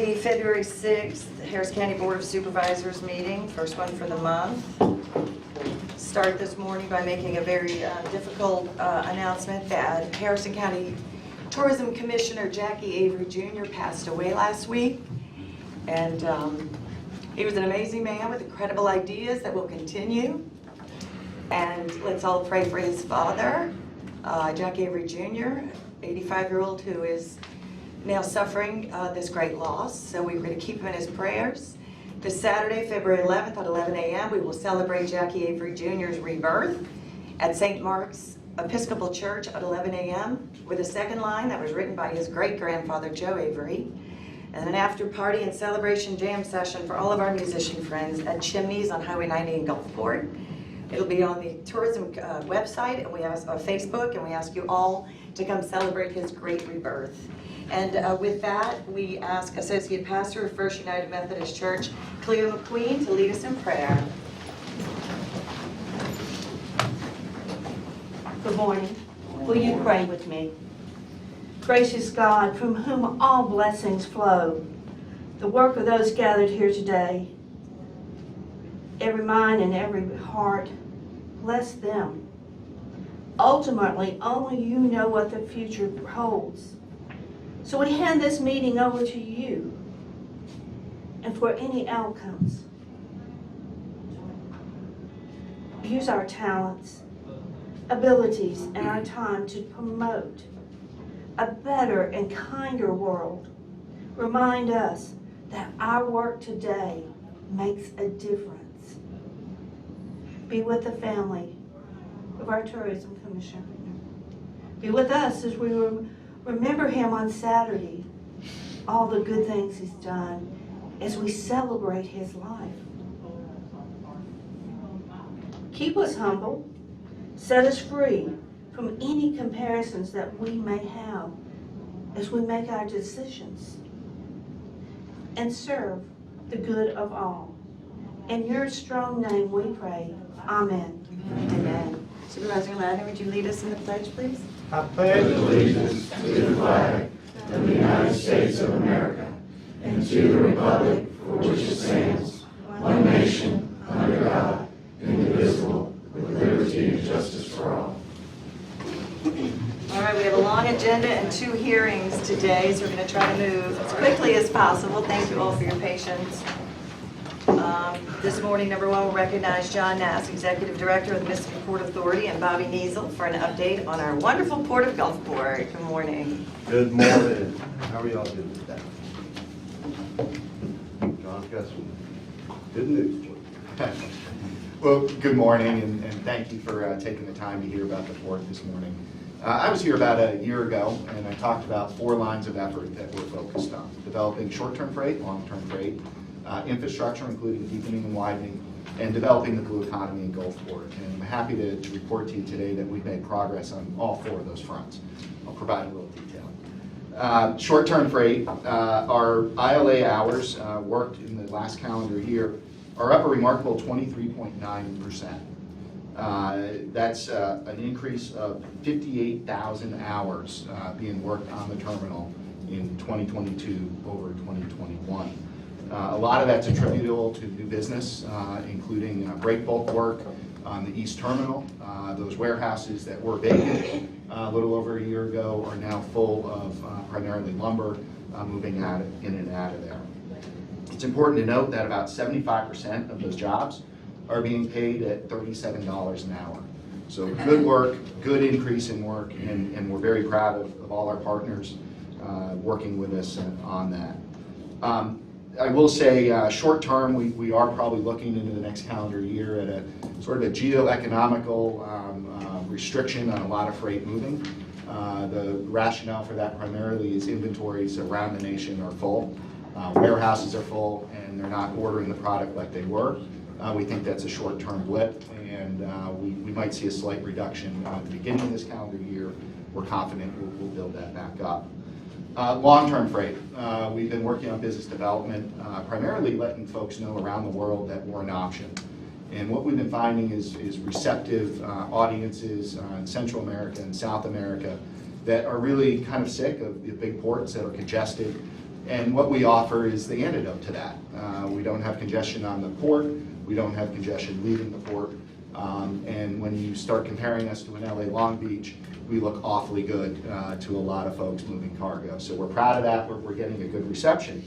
The February 6th Harris County Board of Supervisors meeting, first one for the month. Start this morning by making a very difficult announcement that Harrison County Tourism Commissioner Jackie Avery Jr. passed away last week. And he was an amazing man with incredible ideas that will continue. And let's all pray for his father, Jackie Avery Jr., 85-year-old who is now suffering this great loss. So we're going to keep him in his prayers. This Saturday, February 11th at 11 a.m., we will celebrate Jackie Avery Jr.'s rebirth at St. Mark's Episcopal Church at 11 a.m. with a second line that was written by his great-grandfather, Joe Avery. And an after-party and celebration jam session for all of our musician friends at Chimneys on Highway 90 in Gulfport. It'll be on the tourism website, and we ask on Facebook, and we ask you all to come celebrate his great rebirth. And with that, we ask Associate Pastor of First United Methodist Church, Cleo McQueen, to lead us in prayer. Good morning. Will you pray with me? Gracious God, from whom all blessings flow, the work of those gathered here today, every mind and every heart, bless them. Ultimately, only you know what the future holds. So we hand this meeting over to you, and for any outcomes, use our talents, abilities, and our time to promote a better and kinder world. Remind us that our work today makes a difference. Be with the family of our tourism commissioner. Be with us as we remember him on Saturday, all the good things he's done as we celebrate his life. Keep us humble, set us free from any comparisons that we may have as we make our decisions, and serve the good of all. In your strong name we pray. Amen. Amen. Supervisor Ladner, would you lead us in the pledge, please? I pledge allegiance to the flag of the United States of America and to the republic for which it stands, one nation, under God, indivisible, with liberty and justice for all. All right, we have a long agenda and 2 hearings today, so we're going to try to move as quickly as possible. Thank you all for your patience. This morning, number 1, we'll recognize John Nass, Executive Director of the Mississippi Port Authority, and Bobby Niesel for an update on our wonderful Port of Gulfport. Good morning. Good morning. How are y'all doing today? John's got some good news for you. Well, good morning, and thank you for taking the time to hear about the port this morning. I was here about a year ago, and I talked about 4 lines of effort that we're focused on: developing short-term freight, long-term freight, infrastructure, including deepening and widening, and developing the blue economy in Gulfport. And I'm happy to report to you today that we've made progress on all 4 of those fronts. I'll provide a little detail. Short-term freight, our ILA hours worked in the last calendar year are up a remarkable 23.9%. That's an increase of 58,000 hours being worked on the terminal in 2022 over 2021. A lot of that's attributable to new business, including break bulk work on the East Terminal. Those warehouses that were vacant a little over a year ago are now full of primarily lumber moving in and out of there. It's important to note that about 75% of those jobs are being paid at $37 an hour. So good work, good increase in work, and we're very proud of all our partners working with us on that. I will say short term, we are probably looking into the next calendar year at a sort of a geo-economical restriction on a lot of freight moving. The rationale for that primarily is inventories around the nation are full. Warehouses are full, and they're not ordering the product like they were. We think that's a short-term blip, and we might see a slight reduction at the beginning of this calendar year. We're confident we'll build that back up. Long-term freight. We've been working on business development, primarily letting folks know around the world that we're an option. And what we've been finding is receptive audiences in Central America and South America that are really kind of sick of the big ports that are congested And what we offer is the antidote to that. We don't have congestion on the port. We don't have congestion leaving the port. And when you start comparing us to an LA Long Beach, we look awfully good to a lot of folks moving cargo. So we're proud of that. We're getting a good reception.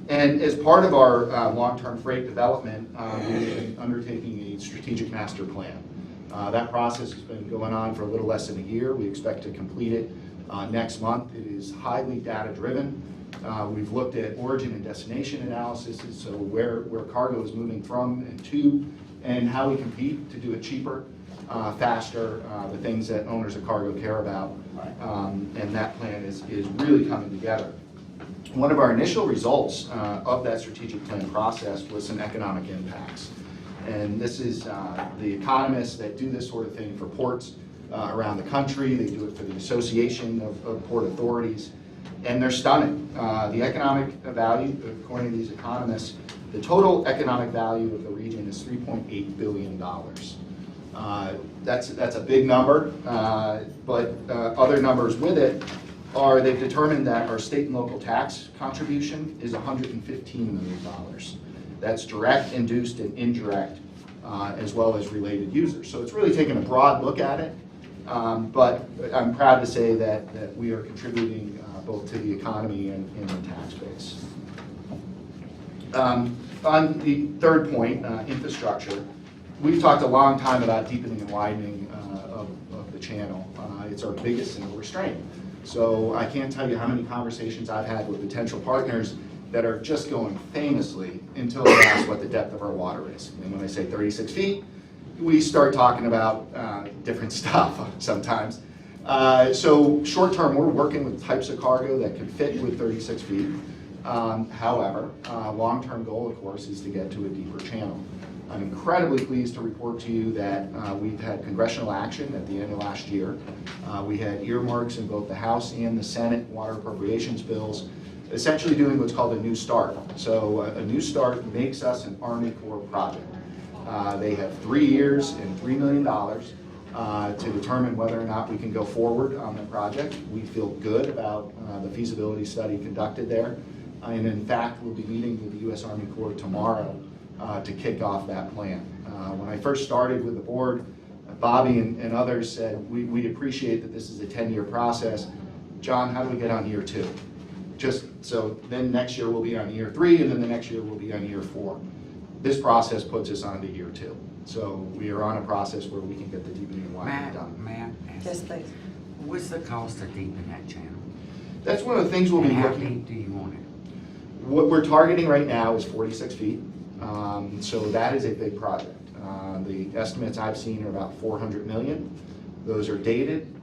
And as part of our long-term freight development, we've been undertaking a strategic master plan. That process has been going on for a little less than a year. We expect to complete it next month. It is highly data-driven. We've looked at origin and destination analysis, so where cargo is moving from and to, and how we compete to do it cheaper, faster, the things that owners of cargo care about. And that plan is really coming together. One of our initial results of that strategic plan process was some economic impacts. And this is the economists that do this sort of thing for ports around the country. They do it for the Association of Port Authorities. And they're stunning. The economic value, according to these economists, the total economic value of the region is $3.8 billion. That's a big number, but other numbers with it are they've determined that our state and local tax contribution is $115 million. That's direct, induced, and indirect, as well as related users. So it's really taken a broad look at it, but I'm proud to say that we are contributing both to the economy and the tax base. On the third point, infrastructure, we've talked a long time about deepening and widening of the channel. It's our biggest single restraint. So I can't tell you how many conversations I've had with potential partners that are just going famously until they ask what the depth of our water is. And when I say 36 feet, we start talking about different stuff sometimes. So short term, we're working with types of cargo that can fit with 36 feet. However, long-term goal, of course, is to get to a deeper channel. I'm incredibly pleased to report to you that we've had congressional action at the end of last year. We had earmarks in both the House and the Senate water appropriations bills, essentially doing what's called a new start. So a new start makes us an Army Corps project. They have 3 years and $3 million to determine whether or not we can go forward on the project. We feel good about the feasibility study conducted there. And in fact, we'll be meeting with the U.S. Army Corps tomorrow to kick off that plan. When I first started with the board, Bobby and others said, we appreciate that this is a 10-year process. John, how do we get on year 2? Just so then next year we'll be on year 3, and then the next year we'll be on year 4. This process puts us on to year 2. So we are on a process where we can get the deepening and widening done. Matt, Yes, please. what's the cost of deepening that channel? That's one of the things we'll be And how looking. deep do you want it? What we're targeting right now is 46 feet. So that is a big project. The estimates I've seen are about 400 million. Those are dated.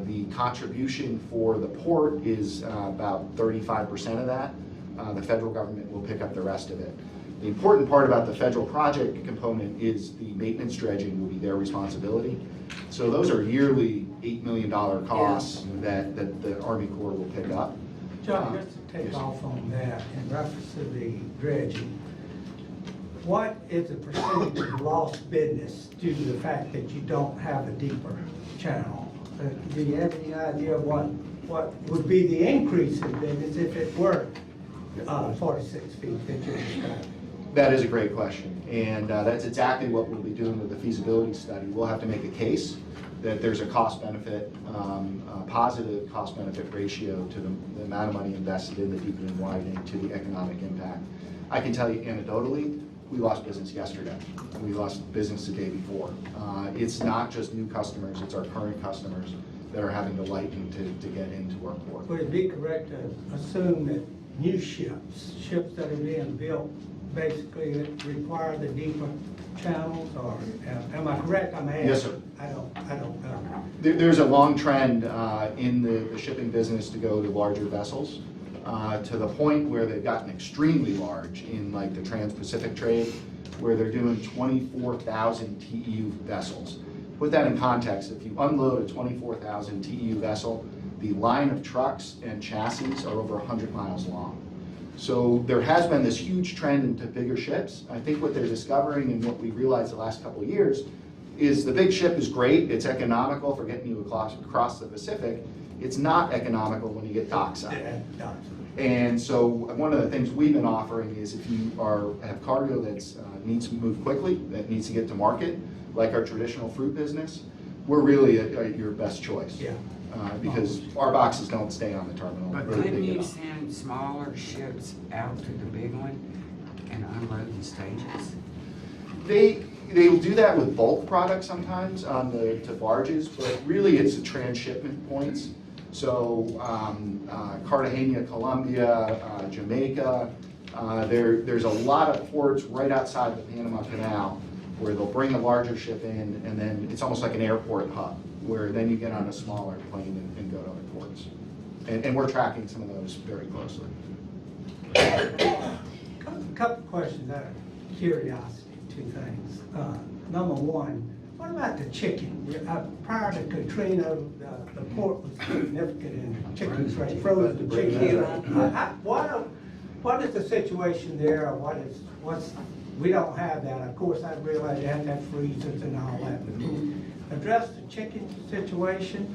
The contribution for the port is about 35% of that. The federal government will pick up the rest of it. The important part about the federal project component is the maintenance dredging will be their responsibility. So those are yearly $8 million costs that the Army Corps will pick up. John, just to take Yes. off on that, in reference to the dredging, what is the percentage of lost business due to the fact that you don't have a deeper channel? Do you have any idea of what would be the increase in business if it were 46 feet that you're describing? That is a great question, and that's exactly what we'll be doing with the feasibility study. We'll have to make a case that there's a cost-benefit, positive cost-benefit ratio to the amount of money invested in the deepening and widening to the economic impact. I can tell you anecdotally, we lost business yesterday. We lost business the day before. It's not just new customers, it's our current customers that are having to lighten to get into our port. Would it be correct to assume that new ships that are being built, basically require the deeper channels, or am I correct? I'm asking. Yes, sir. I don't know. There's a long trend in the shipping business to go to larger vessels, to the point where they've gotten extremely large in like the Trans-Pacific trade, where they're doing 24,000 TEU vessels. Put that in context, if you unload a 24,000 TEU vessel, the line of trucks and chassis are over 100 miles long. So there has been this huge trend into bigger ships. I think what they're discovering and what we realized the last couple of years is the big ship is great, it's economical for getting you across the Pacific. It's not economical when you get dockside. And so one of the things we've been offering is if you have cargo that's needs to move quickly, that needs to get to market, like our traditional fruit business, we're really your best choice. Yeah. Because our boxes don't stay on the terminal. But Really couldn't big you enough. send smaller ships out to the big one and unload in stages? They will do that with bulk products sometimes to barges, but really it's the transshipment points. So Cartagena, Colombia, Jamaica, there's a lot of ports right outside the Panama Canal where they'll bring a larger ship in, and then it's almost like an airport hub, where then you get on a smaller plane and go to other ports. And we're tracking some of those very closely. A couple of questions out of curiosity, two things. Number one, what about the chicken? Prior to Katrina, the port was significant in chicken trade, frozen chicken. What is the situation there? We don't have that. Of course, I realize you have to have freezers and all that. But can you address the chicken situation?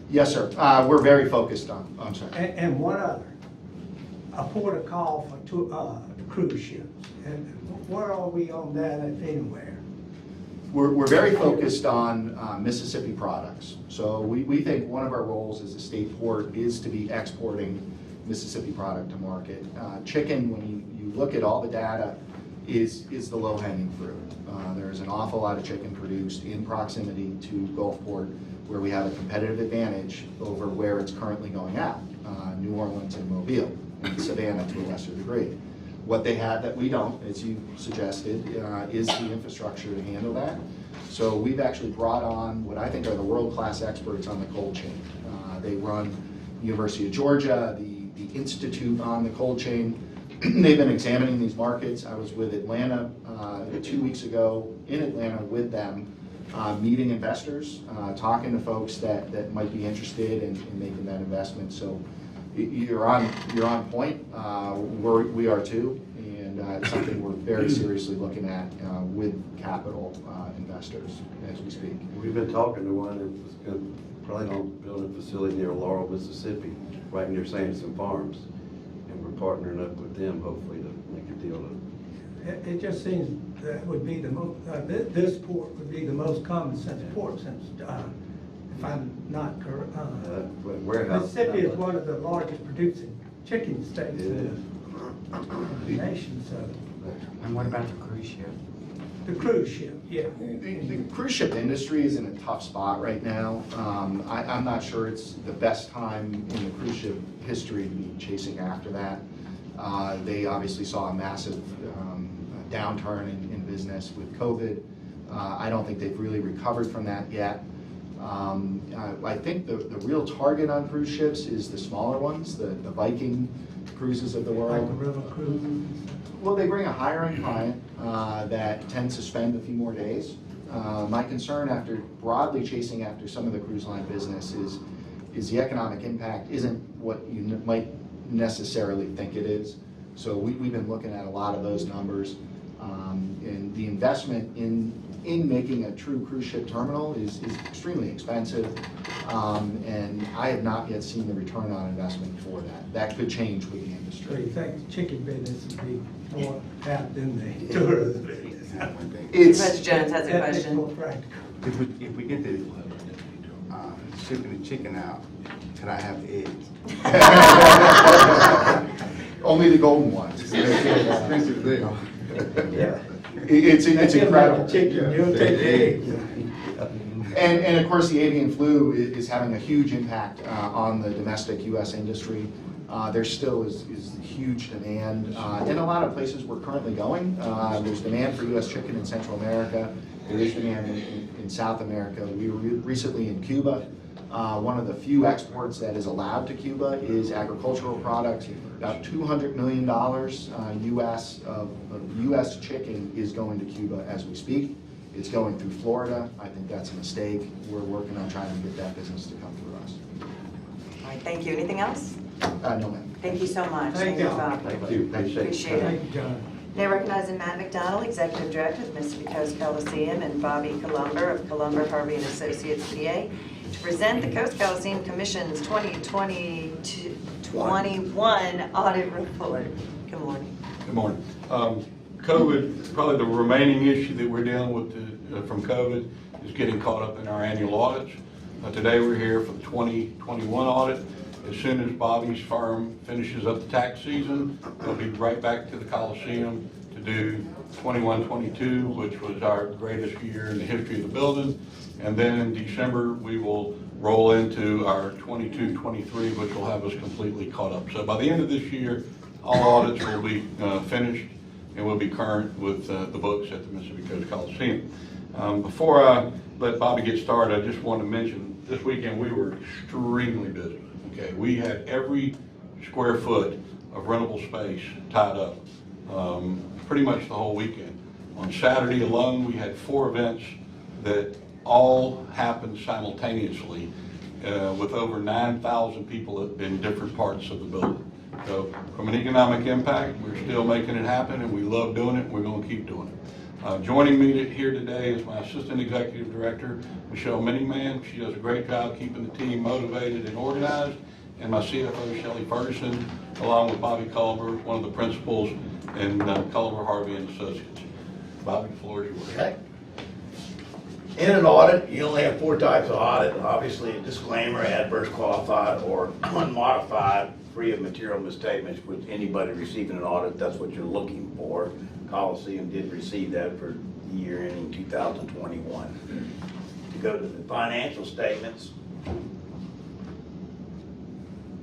Yes, sir. We're very focused on, I'm sorry. And one other, a port of call for cruise ships. And where are we on that, if anywhere? We're very focused on Mississippi products. So we think one of our roles as a state port is to be exporting Mississippi product to market. Chicken, when you look at all the data, is the low-hanging fruit. There's an awful lot of chicken produced in proximity to Gulfport, where we have a competitive advantage over where it's currently going out, New Orleans and Mobile, and Savannah to a lesser degree. What they have that we don't, as you suggested, is the infrastructure to handle that. So we've actually brought on what I think are the world-class experts on the cold chain. They run University of Georgia, the Institute on the cold chain. They've been examining these markets. I was with Atlanta 2 weeks ago in Atlanta with them, meeting investors, talking to folks that might be interested in making that investment. So you're on point. We are too, and it's something we're very seriously looking at with capital investors as we speak. We've been talking to one that was going to plan on building a facility near Laurel, Mississippi, right near Sanderson Farms. And we're partnering up with them hopefully to make a deal. It just seems that would be the most, this port would be the most common sense port since, if I'm not correct. Warehouse. Mississippi is one of the largest producing chicken states in the nation, so. And what about the cruise ship? The cruise ship, yeah. The cruise ship industry is in a tough spot right now. I'm not sure it's the best time in the cruise ship history to be chasing after that. They obviously saw a massive downturn in business with COVID. I don't think they've really recovered from that yet. I think the real target on cruise ships is the smaller ones, the Viking cruises of the Like world. the river cruises. Well, they bring a higher-end client that tends to spend a few more days. My concern after broadly chasing after some of the cruise line business is the economic impact isn't what you might necessarily think it is. So we've been looking at a lot of those numbers. And the investment in making a true cruise ship terminal is extremely expensive. And I have not yet seen the return on investment for that. That could change with the So industry. you think the chicken business would be more apt than the tourism business? Supervisor Jones has a That makes question. more practical. If we get the shipping the chicken out, can I have the eggs? Only the golden ones. Expensive deal. Yeah. It's incredible. Chicken, you'll take the eggs. And of course, the avian flu is having a huge impact on the domestic U.S. industry. There still is huge demand in a lot of places we're currently going. There's demand for U.S. chicken in Central America. There is demand in South America. We were recently in Cuba. One of the few exports that is allowed to Cuba is agricultural products. About $200 million U.S. of U.S. chicken is going to Cuba as we speak. It's going through Florida. I think that's a mistake. We're working on trying to get that business to come through us. All right, thank you. Anything else? No, ma'am. Thank you so much. Thank you. Bob. Thank you, appreciate it. Appreciate it. Thank you, John. Now recognizing Matt McDonald, Executive Director of Mississippi Coast Coliseum, and Bobby Columber of Columber, Harvey and Associates, PA, to present the Coast Coliseum Commission's 2022 2021 audit report. Good morning. Good morning. COVID, probably the remaining issue that we're dealing with from COVID is getting caught up in our annual audits. Today we're here for the 2021 audit. As soon as Bobby's firm finishes up the tax season, they'll be right back to the Coliseum to do 21-22, which was our greatest year in the history of the building. And then in December, we will roll into our 22-23, which will have us completely caught up. So by the end of this year, all audits will be finished and will be current with the books at the Mississippi Coast Coliseum. Before I let Bobby get started, I just want to mention this weekend we were extremely busy. Okay, we had every square foot of rentable space tied up pretty much the whole weekend. On Saturday alone, we had 4 events that all happened simultaneously with over 9,000 people in different parts of the building. So from an economic impact, we're still making it happen, and we love doing it, and we're going to keep doing it. Joining me here today is my Assistant Executive Director, Michelle Miniman. She does a great job keeping the team motivated and organized. And my CFO, Shelley Ferguson, along with Bobby Culver, one of the principals, and Culver, Harvey and Associates. Bobby, the floor is yours. Okay. In an audit, you only have 4 types of audit. Obviously, a disclaimer, adverse qualified, or unmodified, free of material misstatements, which anybody receiving an audit, that's what you're looking for. Coliseum did receive that for the year ending 2021. To go to the financial statements,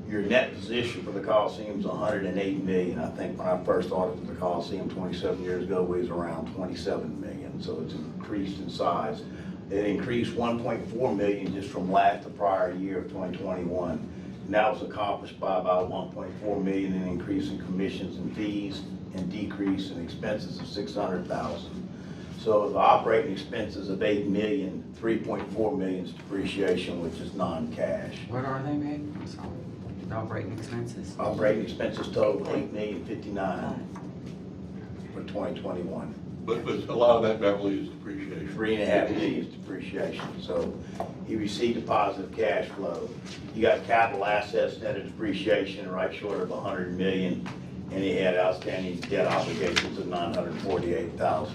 your net position for the Coliseum is $108 million. I think when I first audited the Coliseum 27 years ago, it was around $27 million, so it's increased in size. It increased $1.4 million just from the prior year of 2021. And that was accomplished by about $1.4 million in increase in commissions and fees and decrease in expenses of $600,000. So the operating expenses of $8 million, $3.4 million is depreciation, which is non-cash. What are they, Meg? I'm sorry. The operating expenses? Operating expenses total $8,059,000 for 2021. But a lot of that, Beverly, is depreciation. $3.5 million is depreciation. So he received a positive cash flow. You got capital assets net of depreciation right short of $100 million, and he had outstanding debt obligations of $948,000.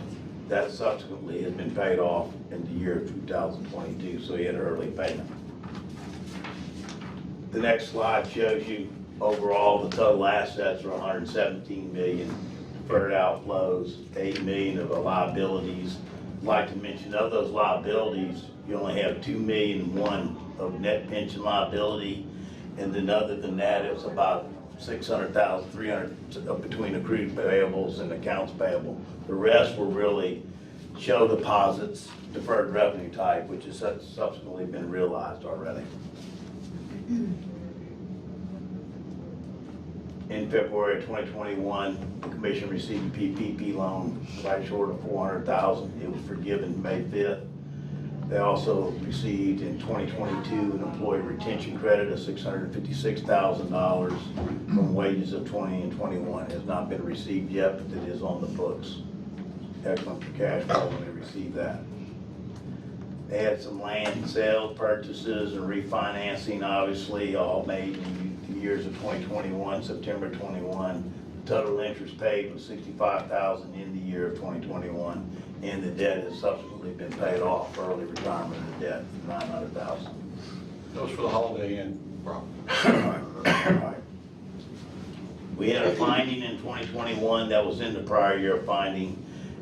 That subsequently has been paid off in the year of 2022, so he had an early payment. The next slide shows you overall the total assets are $117 million. Deferred outflows, $8 million of liabilities. I'd like to mention of those liabilities, you only have $2 million of net pension liability, and then other than that, it's about $600,000, $300,000 between accrued payables and accounts payable. The rest were really show deposits, deferred revenue type, which has subsequently been realized already. In February of 2021, the commission received a PPP loan right short of $400,000. It was forgiven May 5th. They also received in 2022 an employee retention credit of $656,000 from wages of 20 and 21. It has not been received yet, but it is on the books. Excellent for cash flow when they receive that. They had some land sales, purchases, and refinancing, obviously, all made in the years of 2021, September 21. Total interest paid was $65,000 in the year of 2021, and the debt has subsequently been paid off for early retirement of the debt, $900,000. That was for the Holiday Inn property. Right. We had a finding in 2021 that was in the prior year finding,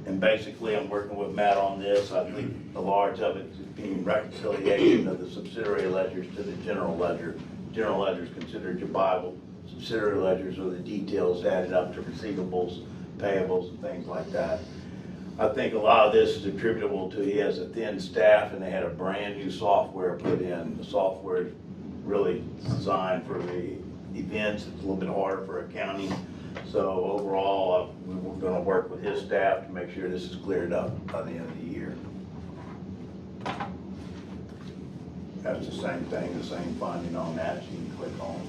and basically I'm working with Matt on this. I think a large of it is being reconciliation of the subsidiary ledgers to the general ledger. General ledger is considered your Bible. Subsidiary ledgers are the details added up to receivables, payables, and things like that. I think a lot of this is attributable to he has a thin staff and they had a brand new software put in. The software is really designed for the events. It's a little bit harder for accounting. So overall, we're going to work with his staff to make sure this is cleared up by the end of the year. That's the same thing, the same finding on that. You can click on.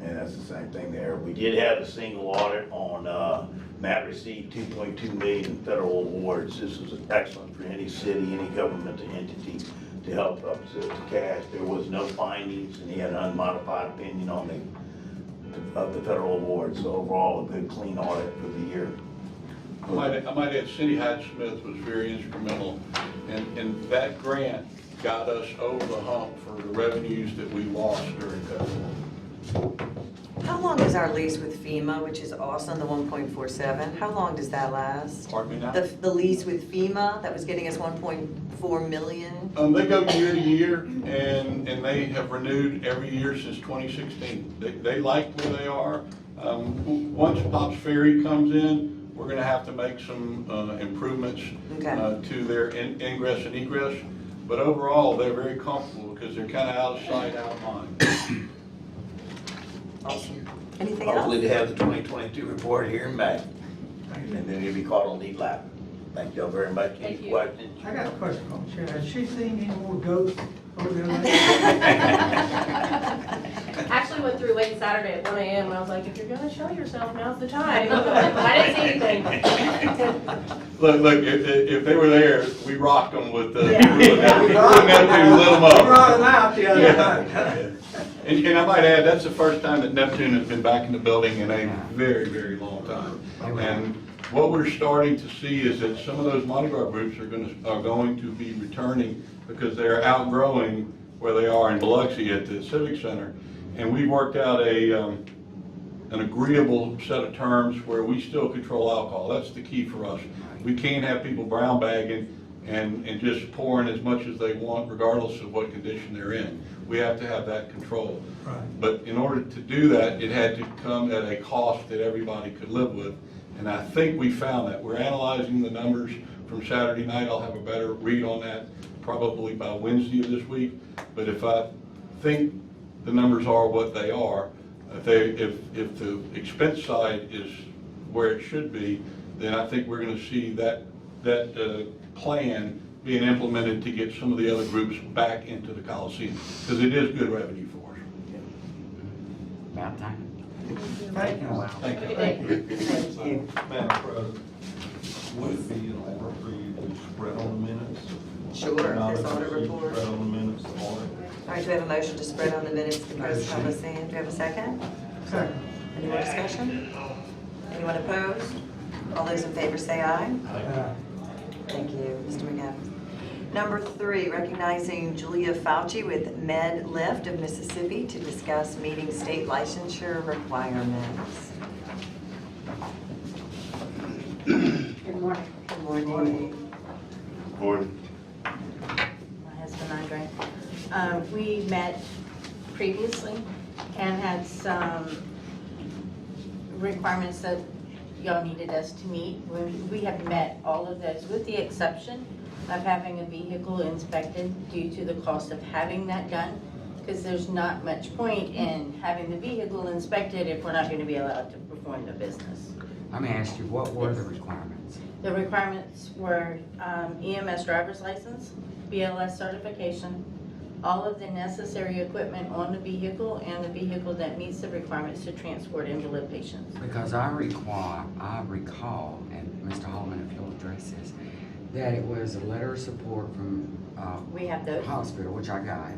And that's the same thing there. We did have a single audit on, Matt received $2.2 million in federal awards. This is excellent for any city, any government entity to help up the cash. There was no findings, and he had an unmodified opinion on the federal award. So overall, a good clean audit for the year. I might add, Cindy Hyde-Smith was very instrumental, and that grant got us over the hump for the revenues that we lost during COVID. How long is our lease with FEMA, which is awesome, the 1.47? How long does that last? Pardon me now? The lease with FEMA, that was getting us 1.4 million? They go year to year, and they have renewed every year since 2016. They like where they are. Once Pops Ferry comes in, we're gonna have to make some improvements to their ingress and egress. But overall, they're very comfortable because they're kind of out of sight, out of mind. Awesome. Anything Hopefully else? they have the 2022 report here in May, and then he'll be caught on lead lap. Thank y'all very much. Any questions? I got a question on the chair. Has she seen any more ghosts over there lately? Actually went through late Saturday at 1 a.m. and I was like, if you're gonna show yourself, now's the time. I didn't see anything. Look, if they were there, we rocked them with the, Yeah. we wouldn't have to lit them up. We brought them out the other Yeah. night. And I might add, that's the first time that Neptune has been back in the building in a very, very long time. And what we're starting to see is that some of those Mardi Gras groups are going to be returning because they're outgrowing where they are in Biloxi at the Civic Center. And we worked out an agreeable set of terms where we still control alcohol. That's the key for us. We can't have people brown bagging and just pouring as much as they want regardless of what condition they're in. We have to have that control. Right. But in order to do that, it had to come at a cost that everybody could live with. And I think we found that. We're analyzing the numbers from Saturday night. I'll have a better read on that probably by Wednesday of this week. But if I think the numbers are what they are, if the expense side is where it should be, then I think we're going to see that plan being implemented to get some of the other groups back into the Coliseum, because it is good revenue for us. About time. Thank you. Thank you. Thank you. Madam President, would it be in order for you to spread on the minutes? Sure, this audit report. Spread on the minutes, the audit. All right, do we have a motion to spread on the minutes the President of the Sand? Do we have a second? Second. Any more discussion? Anyone opposed? All those in favor say aye. Thank you, Mr. McAdams. Number 3, recognizing Julia Fauci with MedLift of Mississippi to discuss meeting state licensure requirements. Good morning. Good morning. Morning. My husband Andre. We met previously and had some requirements that y'all needed us to meet. We have met all of those with the exception of having a vehicle inspected due to the cost of having that done, because there's not much point in having the vehicle inspected if we're not going to be allowed to perform the business. Let me ask you, what were the requirements? The requirements were EMS driver's license, BLS certification, all of the necessary equipment on the vehicle, and the vehicle that meets the requirements to transport invalid patients. Because I recall, and Mr. Hallman, if you'll address this, that it was a letter of support from We have those. hospital, which I got,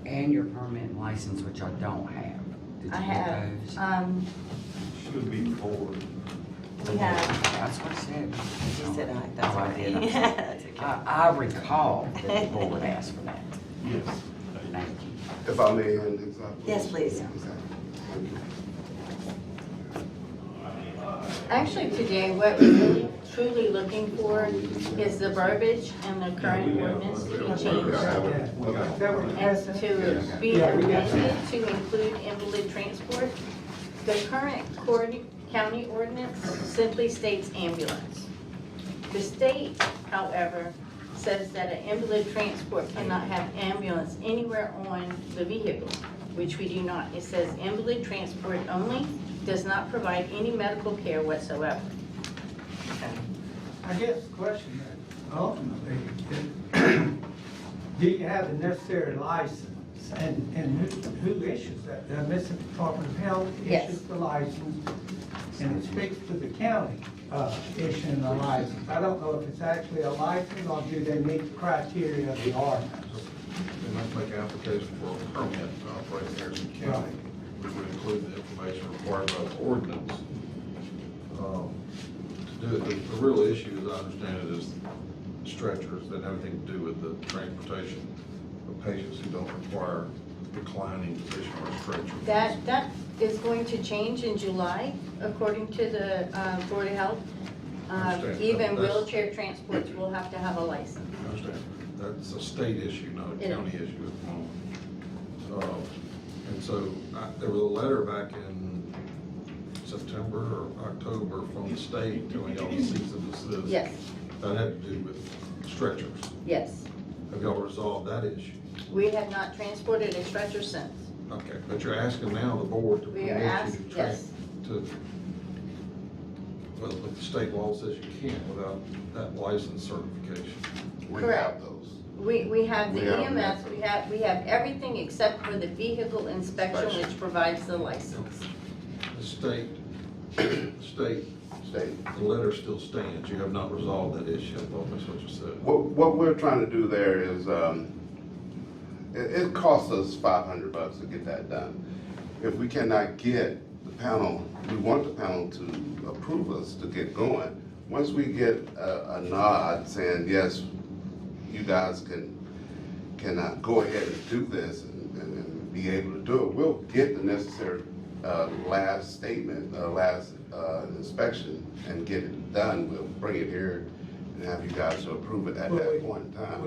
and your permit and license, which I don't have. Did you I get have, those? Should be 4. we have, That's what it said. She said aye, that's Oh, I right. did, I'm sorry. That's okay. I recall that the board asked for that. Yes. Thank you. If I may, and Yes, please. actually today, what we're really truly looking for is the verbiage and the current ordinance to be changed. As to be amended to include invalid transport. The current county ordinance simply states ambulance. The state, however, says that an invalid transport cannot have ambulance anywhere on the vehicle, which we do not. It says invalid transport only, does not provide any medical care whatsoever. I guess the question that ultimately is, do you have the necessary license? And who issues that? The Mississippi Department of Health Yes. issues the license, and it speaks to the county issuing a license. I don't know if it's actually a license or do they meet the criteria of the ordinance? they must make an application for a permit to operate in Harrison County, which would include the information required by the ordinance. To do it, the real issue, as I understand it, is stretchers that have everything to do with the transportation of patients who don't require reclining position or a stretcher. That is going to change in July, according to the Board of Health. Understand. Even That's- wheelchair transports will have to have a license. I understand. That's a state issue, not a It is. county issue at the moment. And so there was a letter back in September or October from the state telling y'all to cease and desist. Yes, That had to do with stretchers. yes. Have y'all resolved that issue? We have not transported a stretcher since. Okay, but you're asking now the board to We are permit you asked, to yes. well, but the state law says you can't without that license certification. We Correct. have those. We have the We have EMS, that. we have everything except for the vehicle inspection, Inspection. which provides the license. The state, State. the letter still stands. You have not resolved that issue. I thought that's what you said. What we're trying to do there is, it costs us $500 to get that done. If we cannot get the panel, we want the panel to approve us to get going. Once we get a nod saying, yes, you guys can go ahead and do this and be able to do it, we'll get the necessary last statement, last inspection and get it done. We'll bring it here and have you guys to approve it at Well, that point in time.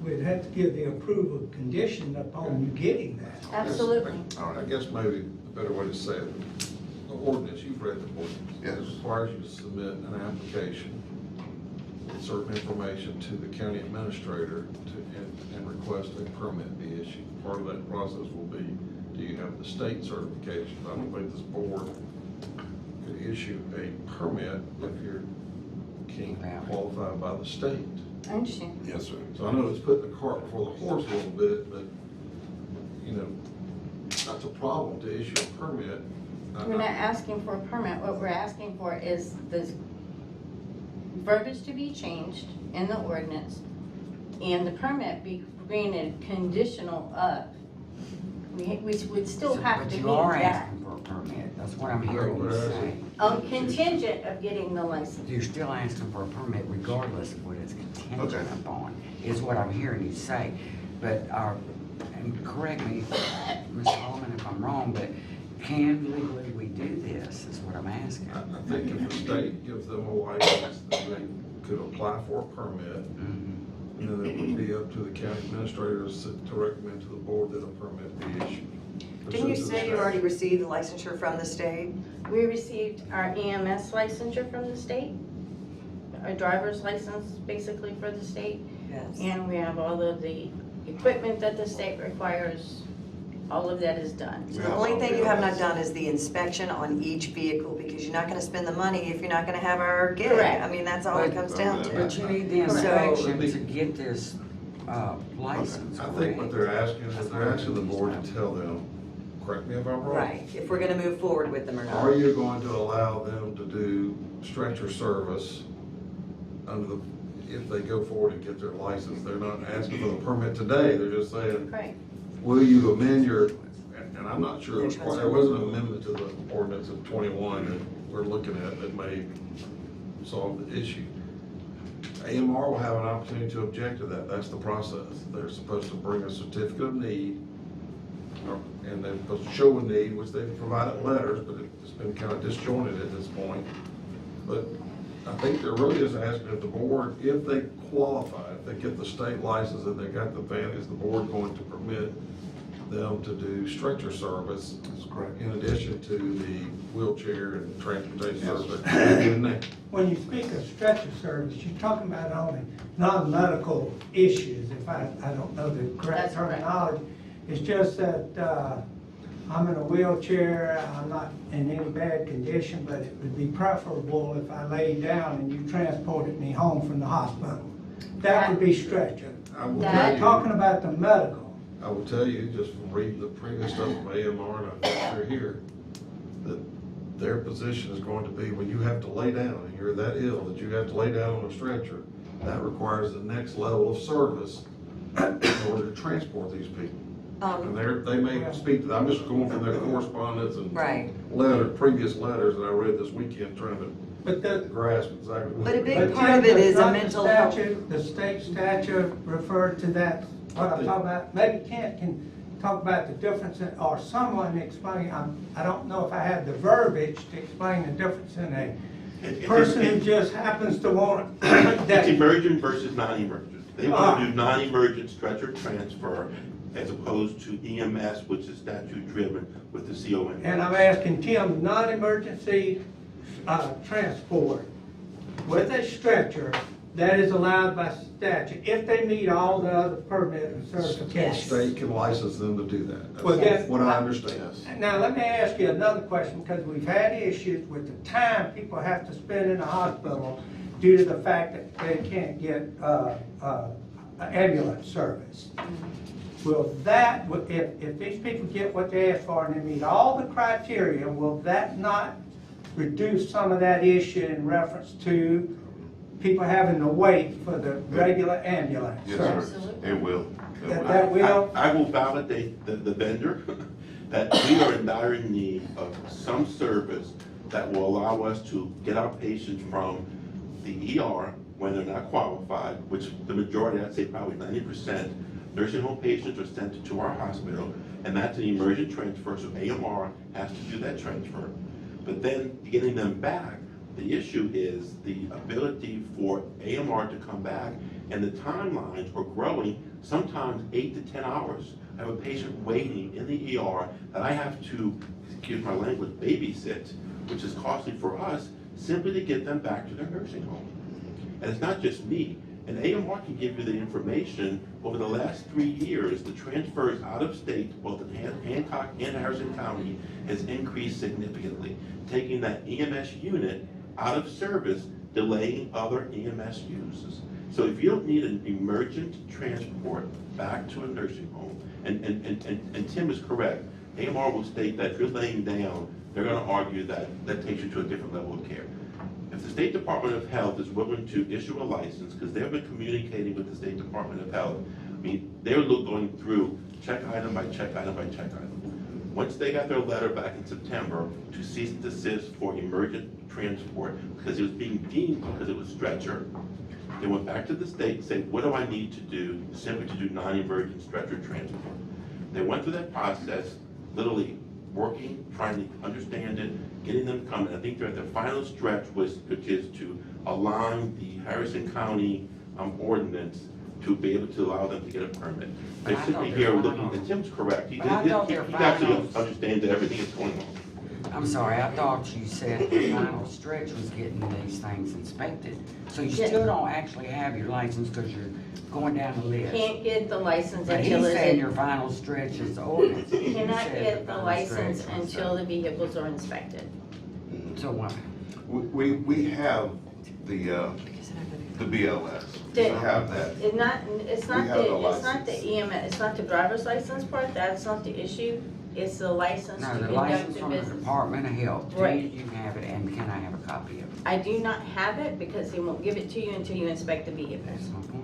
We'd have to give the approval condition upon you getting that. Absolutely. All right, I guess maybe a better way to say it, the ordinance, you've read the ordinance. Yes. It requires you to submit an application with certain information to the county administrator and request a permit be issued. Part of that process will be, do you have the state certification? I don't think this board could issue a permit if you're can't qualified by the state. I understand. Yes, sir. So I know it's putting the cart before the horse a little bit, but, you know, that's a problem to issue a permit. We're not asking for a permit. What we're asking for is the verbiage to be changed in the ordinance and the permit be granted conditional of. We would still have But to you meet are that. asking for a permit, that's what I'm hearing you say. Contingent of getting the license. You're still asking for a permit regardless of what it's contingent Okay. upon, is what I'm hearing you say. But and correct me, Mr. Holman, if I'm wrong, but can legally we do this, is what I'm asking. I think if the state gives them a license, then they could apply for a permit, Mhm. and then it would be up to the county administrators to recommend to the board that a permit be issued. Didn't you say you already received the licensure from the state? We received our EMS licensure from the state, our driver's license basically for the state, Yes. and we have all of the equipment that the state requires. All of that is done. So the only thing you have not done is the inspection on each vehicle, because you're not gonna spend the money if you're not gonna have our gig. Correct. I mean, that's all it comes down But to. you need the inspection to get this license, I think what correct? they're asking is they're asking the board to tell them, correct me if I'm wrong. Right, if we're gonna move forward with them or not. Are you going to allow them to do stretcher service under the, if they go forward and get their license? They're not asking for the permit today, they're just saying, Right. will you amend your, and I'm not sure, there was an amendment to the ordinance of 21 that we're looking at that may solve the issue. AMR will have an opportunity to object to that, that's the process. They're supposed to bring a certificate of need, and they're supposed to show a need, which they've provided letters, but it's been kind of disjointed at this point. But I think they're really just asking if the board, if they qualify, if they get the state license and they got the van, is the board going to permit them to do stretcher service? That's correct. In addition to the wheelchair and transportation service? When you speak of stretcher service, you're talking about only non-medical issues, if I don't know the correct That's correct. terminology. It's just that, I'm in a wheelchair, I'm not in any bad condition, but it would be preferable if I laid down and you transported me home from the hospital. That would be stretcher. I will That- tell Not you- talking about the medical. I will tell you, just from reading the previous stuff from AMR, and I think they're here, that their position is going to be when you have to lay down, and you're that ill that you have to lay down on a stretcher, that requires the next level of service. The order to transport these people. And Um, they may speak to, I'm just going from their correspondence and Right. previous letters that I read this weekend, trying to But the, grasp exactly what. But a big but part of it Tim, is does a not the mental health. statute, the state statute referred to that, what I'm talking about, maybe Kent can talk about the difference in, or someone explain, I don't know if I have the verbiage to explain the difference in a person who just happens to want It's that. emergent versus non-emergent. They want to do non-emergent stretcher transfer as opposed to EMS, which is statute driven with the CON. And I'm asking Tim, non-emergency, transport with a stretcher that is allowed by statute, if they meet all the other permit and The certifications. state can license them to do that. Well, That's then- what I understand. Now, let me ask you another question, because we've had issues with the time people have to spend in the hospital due to the fact that they can't get, ambulance service. Will that, if these people get what they ask for and they meet all the criteria, will that not reduce some of that issue in reference to people having to wait for the regular ambulance Yes, service? sir. It will. That will? I will validate the vendor that we are in dire need of some service that will allow us to get our patients from the ER when they're not qualified, which the majority, I'd say probably 90%, nursing home patients are sent to our hospital, and that's an emergent transfer, so AMR has to do that transfer. But then getting them back, the issue is the ability for AMR to come back, and the timelines are growing, sometimes 8 to 10 hours. I have a patient waiting in the ER that I have to, excuse my language, babysit, which is costly for us, simply to get them back to their nursing home. And it's not just me. And AMR can give you the information. Over the last 3 years, the transfers out of state, both in Hancock and Harrison County, has increased significantly, taking that EMS unit out of service, delaying other EMS uses. So if you don't need an emergent transport back to a nursing home, and Tim is correct, AMR will state that if you're laying down, they're gonna argue that that takes you to a different level of care. If the State Department of Health is willing to issue a license, because they've been communicating with the State Department of Health, I mean, they're going through check item by check item by check item. Once they got their letter back in September to cease and desist for emergent transport, because it was being deemed because it was stretcher, they went back to the state and said, what do I need to do simply to do non-emergent stretcher transport? They went through that process, literally working, trying to understand it, getting them coming. I think they're at their final stretch, which is to align the Harrison County ordinance to be able to allow them to get a permit. They're simply here looking, and Tim's correct. He actually understands that everything is going on. I'm sorry, I thought you said the final stretch was getting these things inspected. So you still don't actually have your license because you're going down the list. Can't get the license But until he's saying it's, your final stretch is the ordinance. He cannot said get the final license stretch was until the vehicles are inspected. So what? We have the BLS. We have that. It's not We have the the EMS, it's not the driver's license part, that's not the issue. It's the license to No, the conduct license the from the business. Department of Health. Do Right. you have it, and can I have a copy of it? I do not have it because they won't give it to you until you inspect the vehicles. That's my point.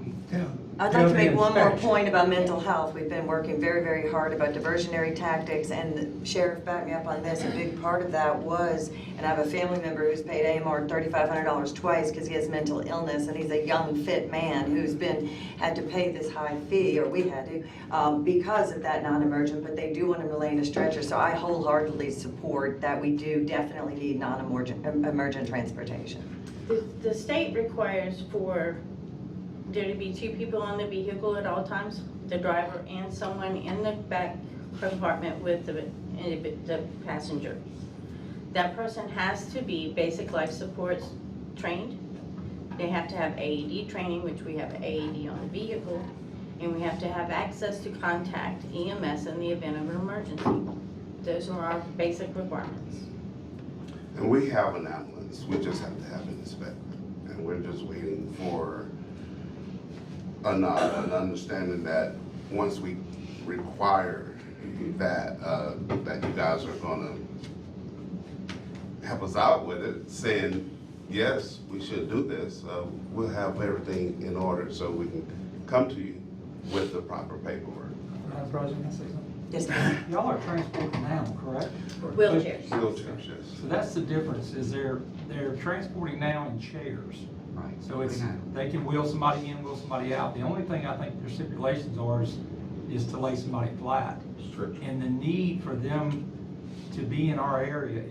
I'd like to make one more Inspection. point about mental health. We've been working very, very hard about diversionary tactics, and the sheriff backed me up on this. A big part of that was, and I have a family member who's paid AMR $3,500 twice because he has mental illness, and he's a young, fit man who's had to pay this high fee, or we had to, because of that non-emergent, but they do want him to lay in a stretcher. So I wholeheartedly support that we do definitely need non-emergent transportation. The state requires for there to be 2 people on the vehicle at all times, the driver and someone in the back compartment with the passenger. That person has to be basic life support trained. They have to have AED training, which we have AED on the vehicle, and we have to have access to contact EMS in the event of an emergency. Those are our basic requirements. And we have an ambulance, we just have to have it inspected. And we're just waiting for an understanding that once we require that, that you guys are gonna help us out with it, saying, yes, we should do this, we'll have everything in order so we can come to you with the proper paperwork. Madam President, can I say something? Yes, ma'am. Y'all are transporting now, correct? Wheelchairs. Wheelchairs, yes. So that's the difference, is they're transporting now in chairs. Right. So it's, We know. they can wheel somebody in, wheel somebody out. The only thing I think their stipulations are is to lay somebody flat. Stretcher. And the need for them to be in our area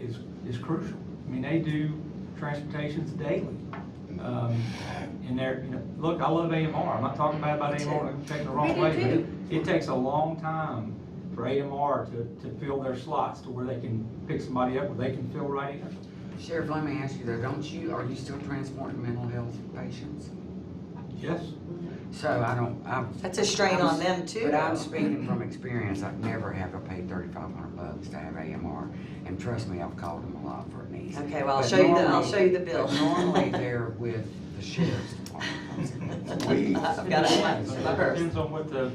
is crucial. I mean, they do transportations daily. And they're, you know, look, I love AMR. I'm not talking bad about AMR, don't take it the wrong way, but it takes a long time for AMR to fill their slots to where they can pick somebody up, where they can fill right in. Sheriff, let me ask you though, are you still transporting mental health patients? Yes? So That's a strain on them too. But I'm though. speaking from experience, I've never have to pay $3,500 to have AMR, and trust me, I've called them a lot for needs. Okay, well, I'll But show you normally- the bill. But normally they're with the sheriff's department. We, I've got it in my purse. Depends on what the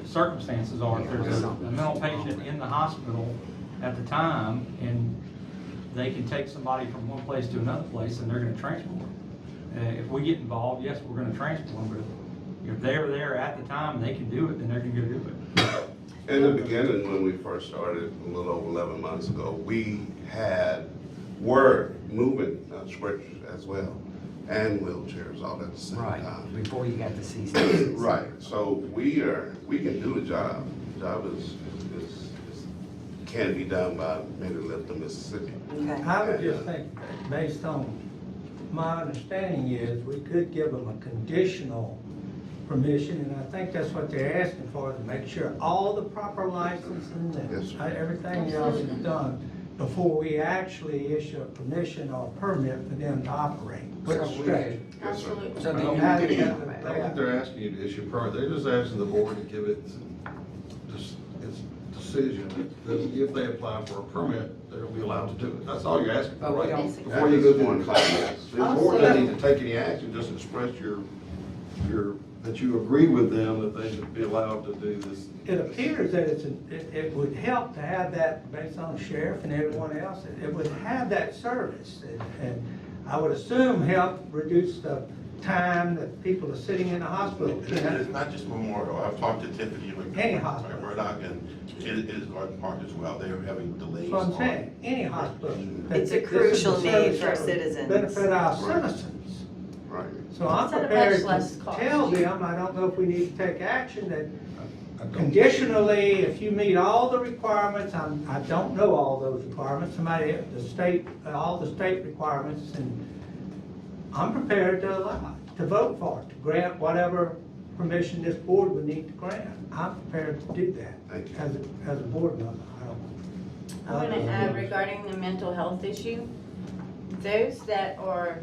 circumstances are. If there's a mental patient in the hospital at the time, and they can take somebody from one place to another place, and they're gonna transport them. If we get involved, yes, we're gonna transport them, but if they're there at the time, and they can do it, then they're gonna go do it. in the beginning, when we first started, a little over 11 months ago, we were moving stretchers as well, and wheelchairs all at the same Right, time. before you got the cease. Right, so we can do the job. The job can be done by maybe Lifton, Mississippi. Okay. I would just think, based on my understanding is, we could give them a conditional permission, and I think that's what they're asking for, to make sure all the proper licensing Yes, sir. and everything else is done before we actually issue a permission or permit for them to operate with So a we stretcher. could- Absolutely. So I do don't you have need to to have know the- I that? don't think they're asking you to issue a permit, they're just asking the board to give it, its decision, that if they apply for a permit, they'll be allowed to do it. That's all you're asking for, But we right? don't- Basically. Before you go through One the class, yes. The board doesn't need to take any action, just express that you agree with them that they should be allowed to do this. It appears that it would help to have that, based on the sheriff and everyone else, it would have that service. And I would assume help reduce the time that people are sitting in the hospital. And it's not just Memorial. I've talked to Tiffany Any hospital. Murdoch, and it is Garden Park as well. They're having delays. That's what I'm on- saying, any hospital. It's a This is crucial the need service for our that would citizens. Benefit our Right. citizens. Right. So I'm It's at a prepared much less to cost. tell them, I don't know if we need to take action, that I don't- conditionally, if you meet all the requirements, I don't know all those requirements, all the state requirements, and I'm prepared to vote for it, to grant whatever permission this board would need to grant. I'm prepared to do that Thank you. as a board member. I'm gonna add regarding the mental health issue, those that are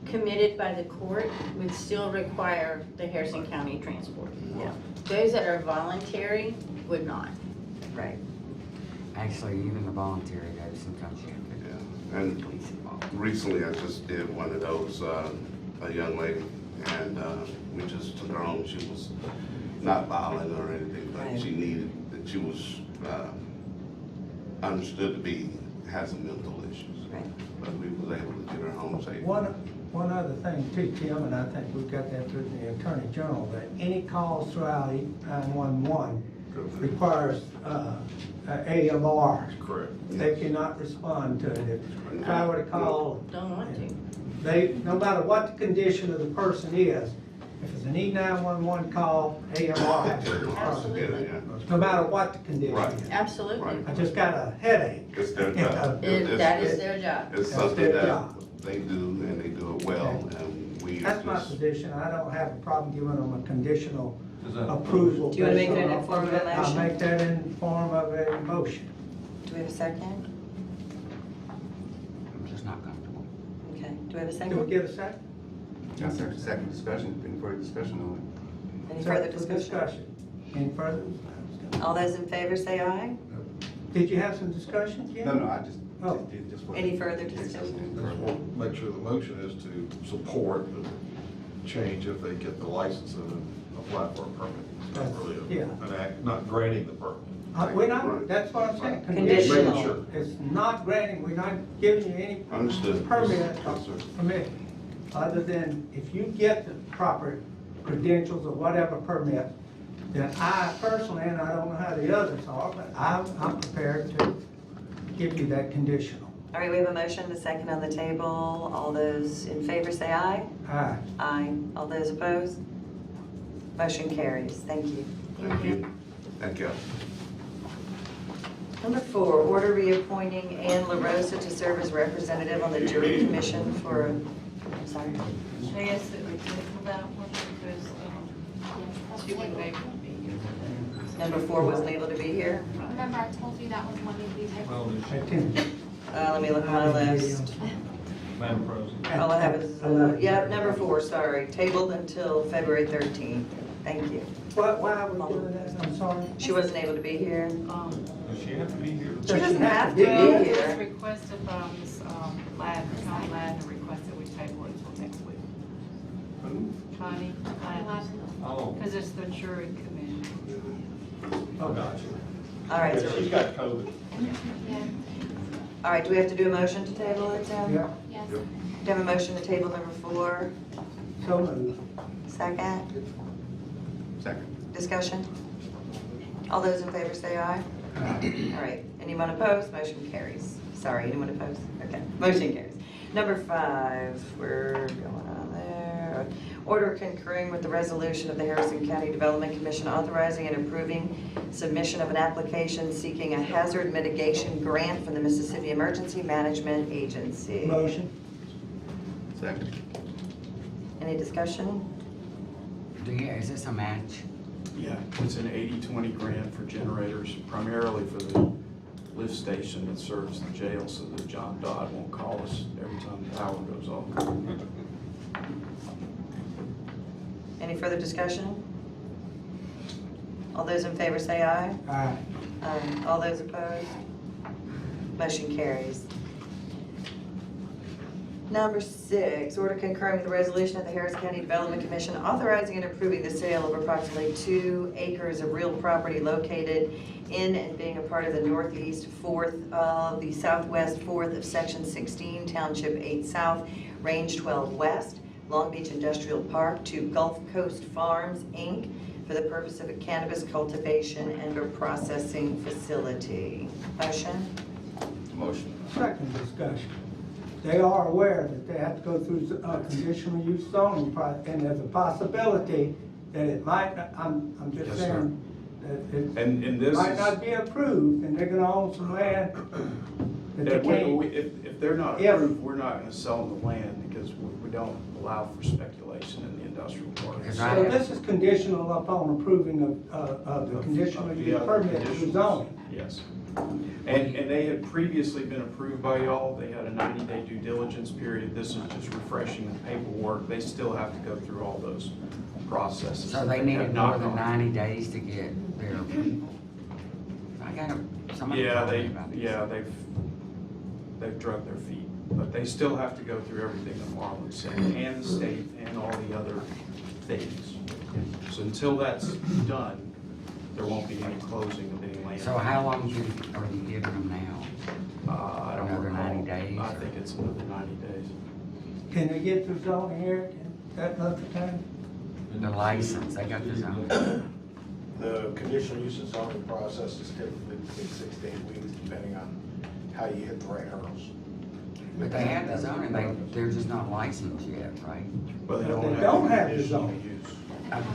committed by the court would still require the Harrison County transport. Yeah. Those that are voluntary would not. Right. Actually, even the voluntary, though, sometimes you have to. Yeah. And Police involved. recently, I just did one of those, a young lady, and we just took her home. She was not violent or anything, but she was understood to had some mental issues. Right. But we was able to get her home safe. One other thing too, Tim, and I think we've got that through the Attorney General, that any calls throughout 911 requires AMR. Correct. They cannot respond to it. If I were to call, Don't want to. no matter what the condition of the person is, if it's an E911 call, AMR has to respond. Absolutely. No matter what the condition Right. is. Absolutely. Right. I just got a headache. It's their job. That is their job. It's That's something their that job. they do, and they do it well, and we That's my just. position. I don't have a problem giving them a conditional Is that- approval. Do you wanna make it based in on- form of a I'll motion? make that in form of a motion. Do we have a second? I'm just not comfortable. Okay, do we have a Can we second? get a second? Yes, sir. Second discussion, any further discussion on Any further Second for discussion? Any further discussion? All those in favor say aye. Did you have some discussion, it? Jim? No, I just Oh. did just. Any further discussion? Just want to make sure the motion is to support the change if they get the license and apply for a permit. It's not really Yeah. an act, not granting the permit. We're not, that's what I'm saying. Conditional. Making sure. It's not granting, we're not giving you any Understood. permit, Yes, sir. permit, other than if you get the proper credentials or whatever permit, then I personally, and I don't know how the others are, but I'm prepared to give you that conditional. All right, we have a motion, a second on the table. All those in favor say aye. Aye. Aye. All those opposed? Motion carries. Thank you. Thank you. Thank you. Number 4, order reappointing Ann LaRosa to serve as representative on the jury commission for, I'm sorry. I asked that we table that one because she wasn't able to be here. Number 4 wasn't able to be here. Remember, I told you that was one of these. I can. Let me look at my list. Madam President. All I have is, yep, number 4, sorry, tabled until February 13th. Thank you. Why are we doing that? I'm sorry. She wasn't able to be here. Does she have to be here? She doesn't have to Well, be it was here. requested by Ms. Ladner, Connie Ladner requested we table it until next week. Connie Ladner, Oh, because it's the jury committee. oh, gotcha. All right, Yeah, so, she's got COVID. all right, do we have to do a motion to table it then? Yeah, Yes. Do you have a motion to table number 4? so moved. Second? Second. Discussion? All those in favor say aye. All right, anyone opposed? Motion carries. Sorry, anyone opposed? Okay, motion carries. Number 5, we're going on there. Order concurring with the resolution of the Harrison County Development Commission authorizing and approving submission of an application seeking a hazard mitigation grant from the Mississippi Emergency Management Agency. Motion. Second. Any discussion? Is this a match? Yeah, it's an 80-20 grant for generators, primarily for the lift station that serves the jail, so that John Dodd won't call us every time the power goes off. Any further discussion? All those in favor say aye. Aye. All those opposed? Motion carries. Number 6, order concurring with the resolution of the Harris County Development Commission authorizing and approving the sale of approximately 2 acres of real property located in and being a part of the northeast 4th of the southwest 4th of Section 16, Township 8 South, Range 12 West, Long Beach Industrial Park to Gulf Coast Farms, Inc., for the purpose of a cannabis cultivation and/or processing facility. Motion? Motion. Second discussion. They are aware that they have to go through conditional use zoning, and there's a possibility that it might, I'm just Yes, sir. saying, that it And this might is, not be approved, and they're gonna own some land that they can't. if they're not If- approved, we're not gonna sell them the land because we don't allow for speculation in the industrial park. Because So this is conditional upon approving of the conditional Of the use other permit through conditions. zoning. Yes. And they had previously been approved by y'all. They had a 90-day due diligence period. This is just refreshing the paperwork. They still have to go through all those processes. So they have needed not more than gone 90 days to get their approval? I got somebody Yeah, told me about this. they've drugged their feet, but they still have to go through everything that Marlon said, and the state, and all the other things. So until that's done, there won't be any closing of any land. So how long are you giving them now? I don't Another recall. 90 days? I think it's another 90 days. Can they get through zoning here in that other time? The license, they got the zone. The conditional use and zoning process is typically between 6 to 8 weeks, depending on how you hit the right hurdles. But they have the zoning, they're just not licensed yet, right? But They don't have the conditional zone. use.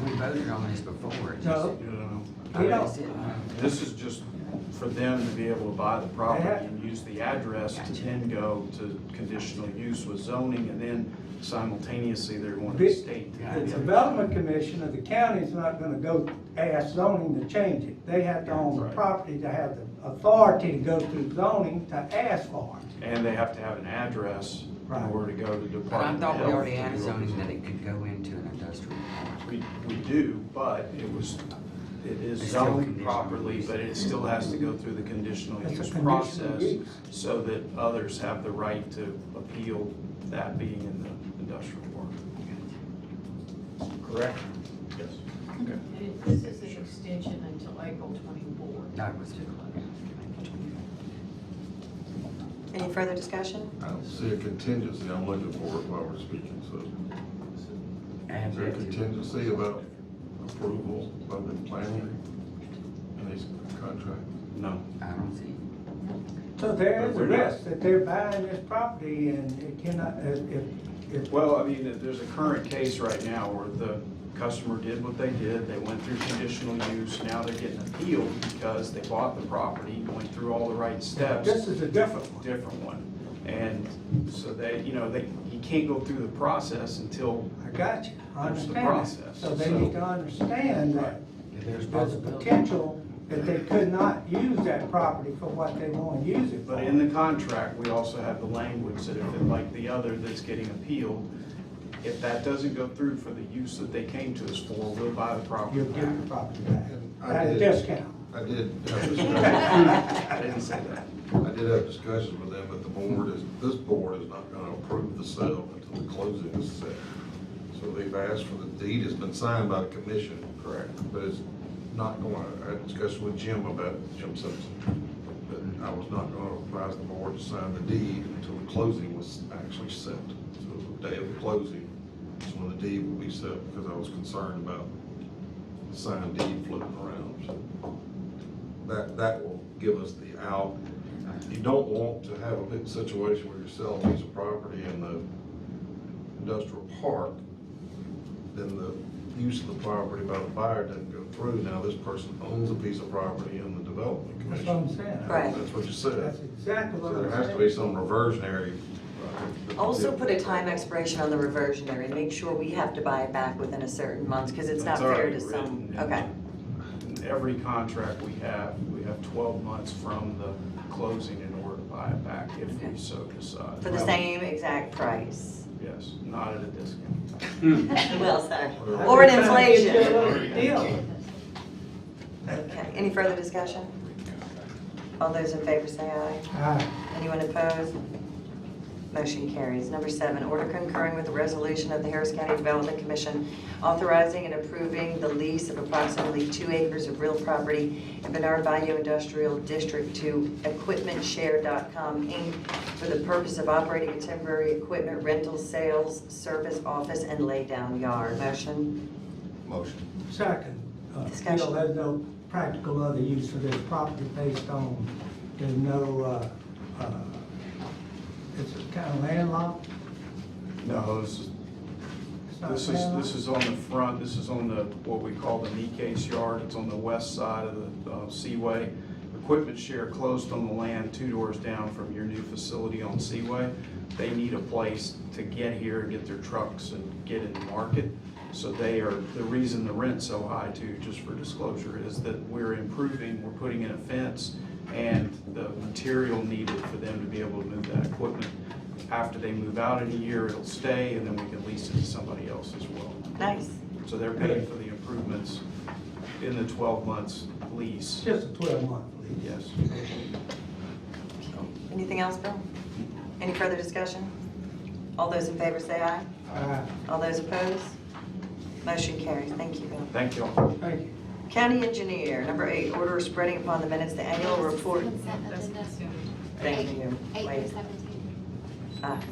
We voted on this before. It just- No. You know, We don't. It's in- This is just for them to be able to buy the property and use the address to then go to conditional use with zoning, and then simultaneously they want the state to The have the other. development commission of the county is not gonna go ask zoning to change it. They have to own the Right. property to have the authority to go through zoning to ask for it. And they have to have an address in Right. order to go to Department of But I Health. thought we already to had do zoning all that it could go into an industrial park. We do, but it is It's still zoned conditional properly, use. but it still has to go through the conditional It's a use conditional process use. so that others have the right to appeal that being in the industrial park. Correct? Yes. Okay. This is an extension until April 24. That was it. Any further discussion? I don't see a contingency, I'm looking for it while we're speaking, so. add Is there a that to it. contingency about approval of the planning in these contracts? No. I don't see. So there is But a we're not- risk that they're buying this property and it cannot, if, Well, I mean, there's a current case right now where the customer did what they did, they went through conditional use, now they're getting appealed because they bought the property, went through all the right steps. this is a different one. Different one. And so they, he can't go through the process until I got you, I There's the understand that. process, So they so- need to understand that There's there's a potential that they could not use that property for what they want to use it for. But in the contract, we also have the language that if it, like the other that's getting appealed, if that doesn't go through for the use that they came to us for, we'll buy the property You'll get back. the property back I at a did- discount. I did have discussions. I didn't say that. I did have discussions with them, but this board is not gonna approve the sale until the closing is set. So they've asked for the deed, has been signed by the commission. Correct. But it's not going, I had a discussion with Jim Simpson, that I was not gonna advise the board to sign the deed until the closing was actually set. So the day of the closing is when the deed will be set, because I was concerned about the signed deed floating around. So that will give us the out. You don't want to have a big situation where you're selling a piece of property in the industrial park, then the use of the property by the buyer doesn't go through. Now this person owns a piece of property in the development That's commission. what I'm saying. Right. That's what you said. That's exactly what So I'm there saying. has to be some reversionary. Also put a time expiration on the reversionary, make sure we have to buy it back within a certain month, because it's not That's fair already to some, written. okay. In every contract we have 12 months from the closing in order to buy it back if we so decide. For the same exact price. Yes, not at a discount. Well said. I'm Or an just trying to get you a inflation. little deal. Okay, any further discussion? All those in favor say aye. Anyone opposed? Motion carries. Number 7, order concurring with the resolution of the Harris County Development Commission authorizing and approving the lease of approximately 2 acres of real property in Bernard Bayou Industrial District to EquipmentShare.com Inc. for the purpose of operating a temporary equipment rental, sales, service, office, and laydown yard. Motion? Motion. Second, Discussion. there's no practical other use for this property based on, there's no, it's kind of landlocked. No, this is, It's not this landlocked? is on the front, this is on the, what we call the knee case yard. It's on the west side of the Seaway. Equipment Share closed on the land 2 doors down from your new facility on Seaway. They need a place to get here and get their trucks and get in the market. So they are, the reason the rent's so high too, just for disclosure, is that we're improving, we're putting in a fence and the material needed for them to be able to move that equipment. After they move out in a year, it'll stay and then we can lease it to somebody else as well. Nice. So they're paying for the improvements in the 12 months lease. Just a 12-month lease. Yes. Anything else, Bill? Any further discussion? All those in favor say aye. All those opposed? Motion carries. Thank you, Bill. Thank you all. Thank you. County Engineer, number 8, order spreading upon the minutes the annual report. Consent agenda. Thank you. 8 Wait. through 17.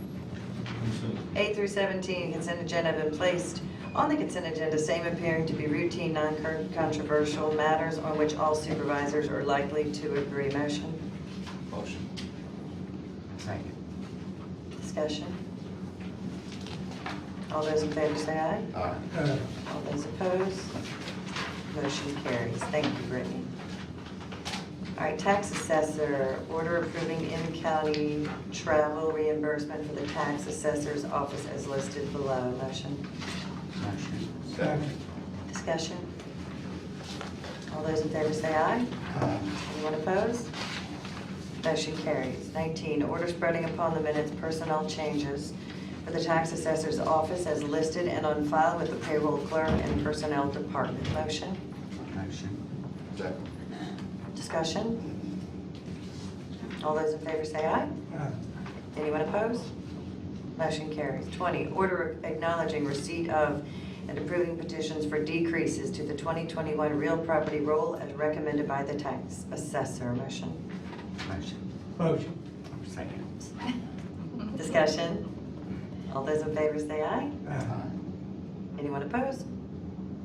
8 through 17, consent agenda have been placed on the consent agenda, same appearing to be routine, non-controversial matters on which all supervisors are likely to agree. Motion? Motion. Second. Discussion? All those in favor say aye. Aye. All those opposed? Motion carries. Thank you, Brittany. All right, tax assessor, order approving in-county travel reimbursement for the tax assessor's office as listed below. Motion? Motion. Second. Discussion? All those in favor say aye. Anyone opposed? Motion carries. 19, order spreading upon the minutes personnel changes for the tax assessor's office as listed and on file with the payroll clerk and personnel department. Motion? Motion. Second. Discussion? All those in favor say aye. Anyone opposed? Motion carries. 20, order acknowledging receipt of and approving petitions for decreases to the 2021 real property roll as recommended by the tax assessor. Motion? Motion. Motion. Second. Discussion? All those in favor say aye. Anyone opposed?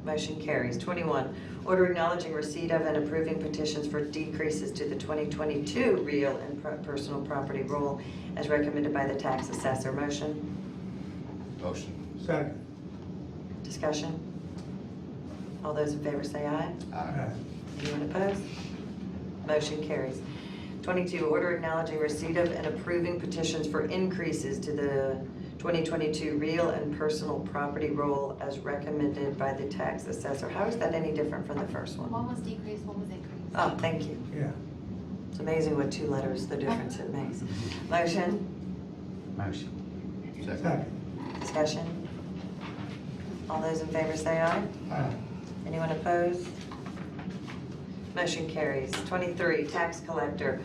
Motion carries. 21, order acknowledging receipt of and approving petitions for decreases to the 2022 real and personal property roll as recommended by the tax assessor. Motion? Motion. Second. Discussion? All those in favor say aye. Aye. Anyone opposed? Motion carries. 22, order acknowledging receipt of and approving petitions for increases to the 2022 real and personal property roll as recommended by the tax assessor. How is that any different from the first one? One was decreased, one was increased. Oh, thank you. Yeah. It's amazing what 2 letters, the difference it makes. Motion? Motion. Second. Discussion? All those in favor say aye. Aye. Anyone opposed? Motion carries. 23, tax collector.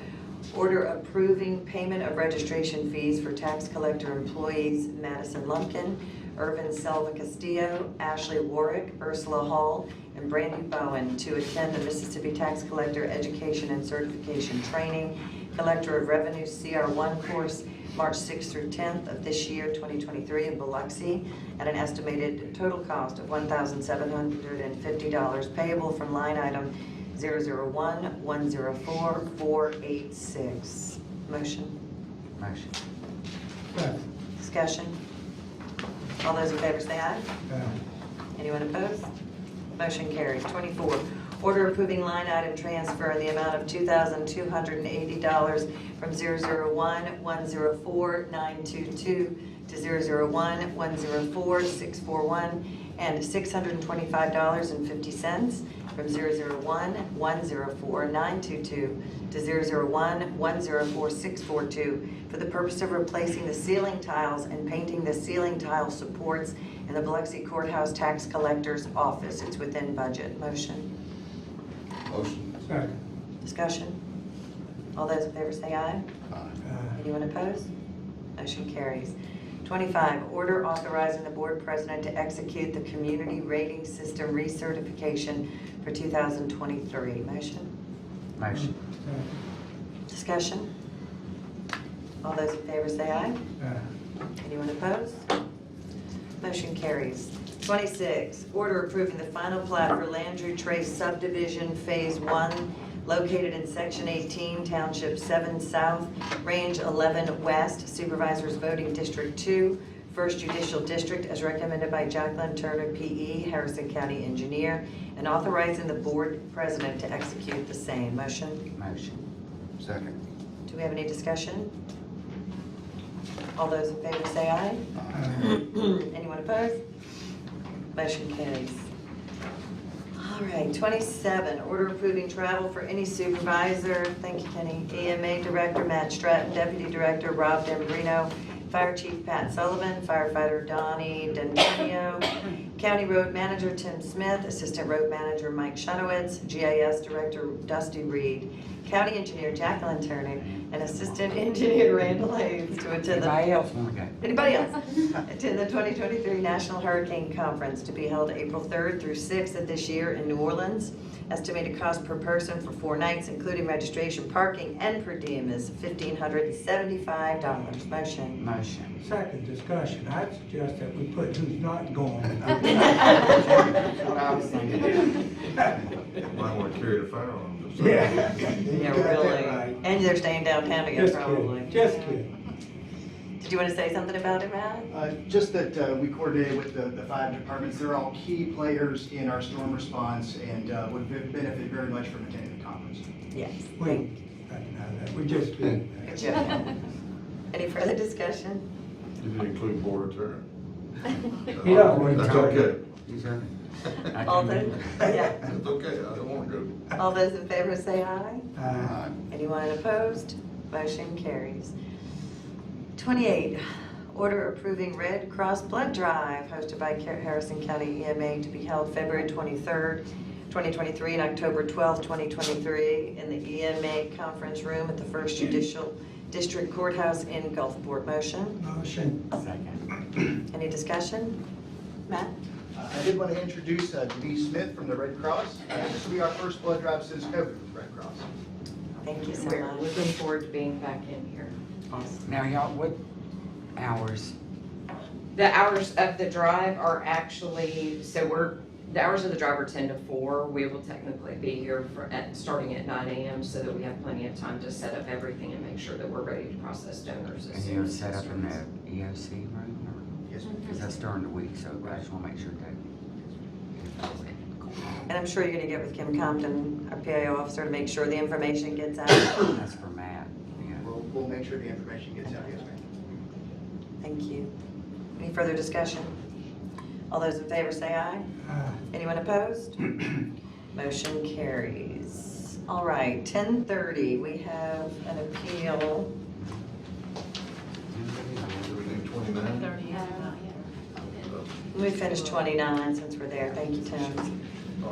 Order approving payment of registration fees for tax collector employees Madison Lumpkin, Irvin Selva Castillo, Ashley Warwick, Ursula Hall, and Brandy Bowen to attend the Mississippi Tax Collector Education and Certification Training, Collector of Revenue CR1 course, March 6th through 10th of this year, 2023 in Biloxi, at an estimated total cost of $1,750 payable from line item 001-104-486. Motion? Motion. Second. Discussion? All those in favor say aye. Aye. Anyone opposed? Motion carries. 24, order approving line item transfer in the amount of $2,280 from 001-104-922 to 001-104-641 and $625.50 from 001-104-922 to 001-104-642 for the purpose of replacing the ceiling tiles and painting the ceiling tile supports in the Biloxi Courthouse Tax Collector's Office. It's within budget. Motion? Motion. Second. Discussion? All those in favor say aye. Aye. Anyone opposed? Motion carries. 25, order authorizing the board president to execute the community rating system recertification for 2023. Motion? Motion. Second. Discussion? All those in favor say aye. Aye. Anyone opposed? Motion carries. 26, order approving the final plat for Landry Trace subdivision Phase 1 located in Section 18, Township 7 South, Range 11 West, Supervisors Voting District 2, 1st Judicial District, as recommended by Jacqueline Turner, P.E., Harrison County Engineer, and authorizing the board president to execute the same. Motion? Motion. Second. Do we have any discussion? All those in favor say aye. Anyone opposed? Motion carries. All right, 27, order approving travel for any supervisor. Thank you, Kenny. EMA Director Matt Stratton, Deputy Director Rob Dembrino, Fire Chief Pat Sullivan, Firefighter Donnie D'Antonio, County Road Manager Tim Smith, Assistant Road Manager Mike Shunowitz, GIS Director Dusty Reed, County Engineer Jacqueline Turner, and Assistant Engineer Randall Hayes to attend the... Anybody else want to go? Anybody else? Attend the 2023 National Hurricane Conference to be held April 3rd through 6th of this year in New Orleans. Estimated cost per person for 4 nights, including registration, parking, and per diem is $1,575. Motion? Motion. Second. Discussion. I'd suggest that we put who's not going. That's what I was thinking. Might want to carry the firearm. Yeah. Yeah, really. And they're staying downtown again, Just probably. kidding. Just kidding. Did you want to say something about it, Matt? Just that we coordinated with the 5 departments. They're all key players in our storm response and would benefit very much from attending the conference. Yes. We just kidding. Good job. Any further discussion? Did it include board attorney? Yeah. That's okay. All those, yeah. It's okay, I don't want to go. All those in favor say aye. Aye. Anyone opposed? Motion carries. 28, order approving Red Cross Blood Drive hosted by Harrison County EMA to be held February 23rd, 2023 and October 12th, 2023 in the EMA conference room at the 1st Judicial District Courthouse in Gulfport. Motion? Motion. Second. Any discussion? Matt? I did want to introduce Denise Smith from the Red Cross. This will be our first blood drive since COVID with Red Cross. Thank you so We're much. looking forward to being back in here. Now, y'all, what hours The hours of the drive are actually, the hours of the drive are 10 to 4. We will technically be here starting at 9 a.m. so that we have plenty of time to set up everything and make sure that we're ready to process donors. And you're set up in the EOC room? Yes, ma'am. Because that's during the week, so I just want to make sure that. And I'm sure you're gonna get with Kim Compton, our PIO officer, to make sure the information gets out. That's for Matt, yeah. We'll make sure the information gets out, yes, ma'am. Thank you. Any further discussion? All those in favor say aye. Anyone opposed? Motion carries. All right, 10:30, we have an appeal. Do we do 29? 30, not yet. We finished 29 since we're there. Thank you, Tim.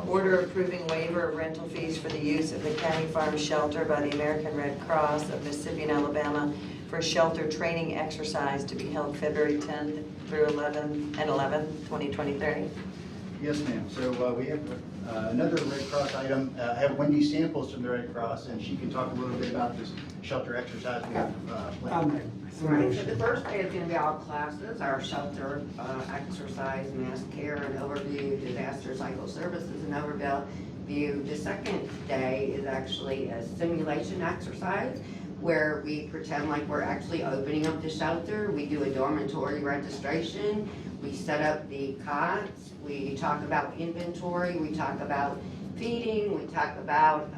Order approving waiver of rental fees for the use of the county farm shelter by the American Red Cross of Mississippi and Alabama for shelter training exercise to be held February 10th through 11th, 2023. Yes, ma'am. So we have another Red Cross item. I have Wendy Samples from the Red Cross, and she can talk a little bit about this shelter exercise we have planned. Right, so the first day is going to be all classes, our shelter exercise, mass care and overview, disaster cycle services and overview. The second day is actually a simulation exercise where we pretend like we're actually opening up the shelter. We do a dormitory registration. We set up the cots. We talk about inventory. We talk about feeding. We talk about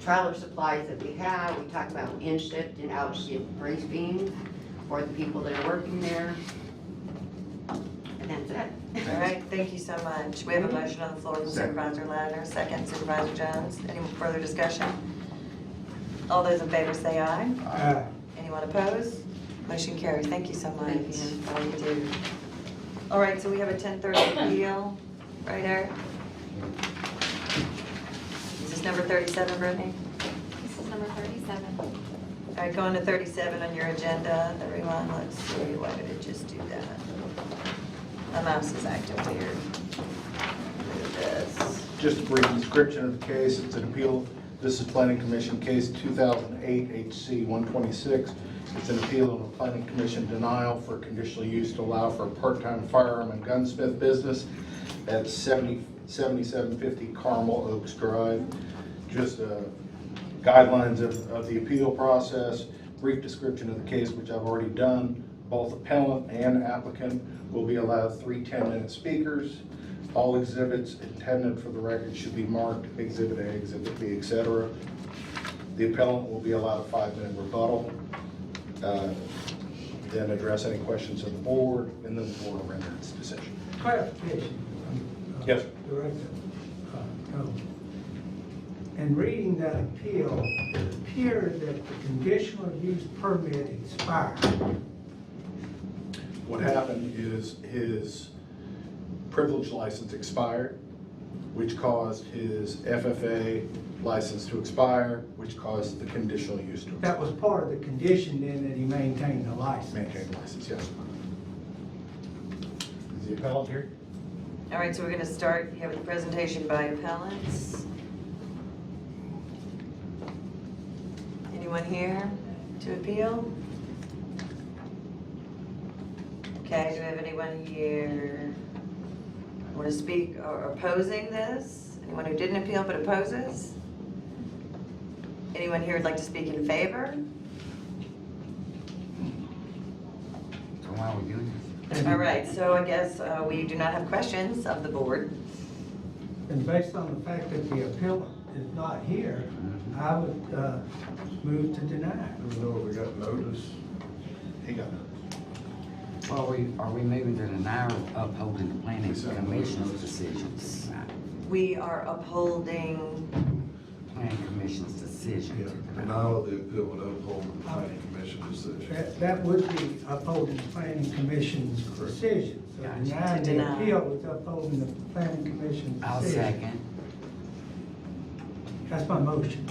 trailer supplies that we have. We talk about in-shift and out-shift briefing for the people that are working there. And that's it. All right, thank you so much. We have a motion on the floor from Supervisor Ladner, second Supervisor Jones. Any further discussion? All those in favor say aye. Aye. Anyone opposed? Motion carries. Thank you so much for all you do. All right, so we have a 10:30 appeal, right, Eric? Is this number 37, Brittany? This is number 37. All right, going to 37 on your agenda, everyone. Let's see, why did it just do that? My mouse is acting weird. Look at this. Just a brief description of the case. It's an appeal. This is Planning Commission Case 2008 HC 126. It's an appeal of a Planning Commission denial for conditional use to allow for a part-time firearm and gunsmith business at 7750 Carmel Oaks Drive. Just guidelines of the appeal process, brief description of the case, which I've already done. Both appellant and applicant will be allowed 3 10-minute speakers. All exhibits intended for the record should be marked Exhibit A, Exhibit B, etc. The appellant will be allowed a 5-minute rebuttal, then address any questions of the board, and then the board will render its decision. Clarification. Yes. Director. No. In reading that appeal, it appeared that the conditional use permit expired. What happened is his privilege license expired, which caused his FFA license to expire, which caused the conditional use to expire. That was part of the condition then that he maintained the license. Maintained the license, yes. Is the appellant here? All right, so we're going to start here with the presentation by appellants. Anyone here to appeal? Okay, do we have anyone here want to speak or opposing this? Anyone who didn't appeal but opposes? Anyone here would like to speak in favor? So why are we doing this? All right, so I guess we do not have questions of the board. And based on the fact that the appellant is not here, I would move to deny. No, we got notice. He got notice. Well, are we moving to deny or upholding the planning commission's decisions? We are upholding, Planning commission's decision. Yeah, denial of the appeal would uphold the planning commission decision. That would be upholding the planning commission's decision. So Gotcha. denying To the deny. appeal is upholding the planning commission's decision. I'll second. That's my motion.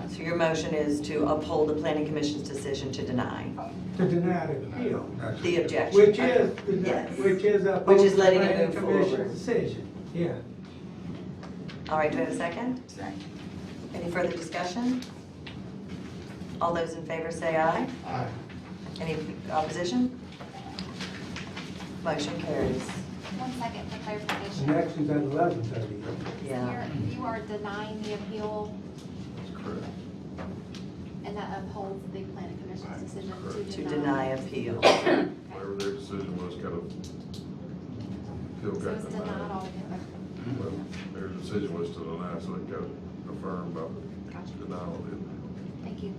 so your motion is to uphold the planning commission's decision to deny To deny the appeal. the objection. Which is, Yes. which is upholding the letting it planning move forward. commission's decision. Yeah. All right, do we have a second? Second. Any further discussion? All those in favor say aye. Aye. Any opposition? Motion carries. 1 second for The clarification. next one's at 11:30. Yeah. You are denying the appeal, That's correct. and that upholds the planning commission's decision To deny appeal. Whatever their decision was, got to appeal So got it's denied. denied altogether. Well, their decision was to deny, so it got affirmed by the denial of it. Thank you.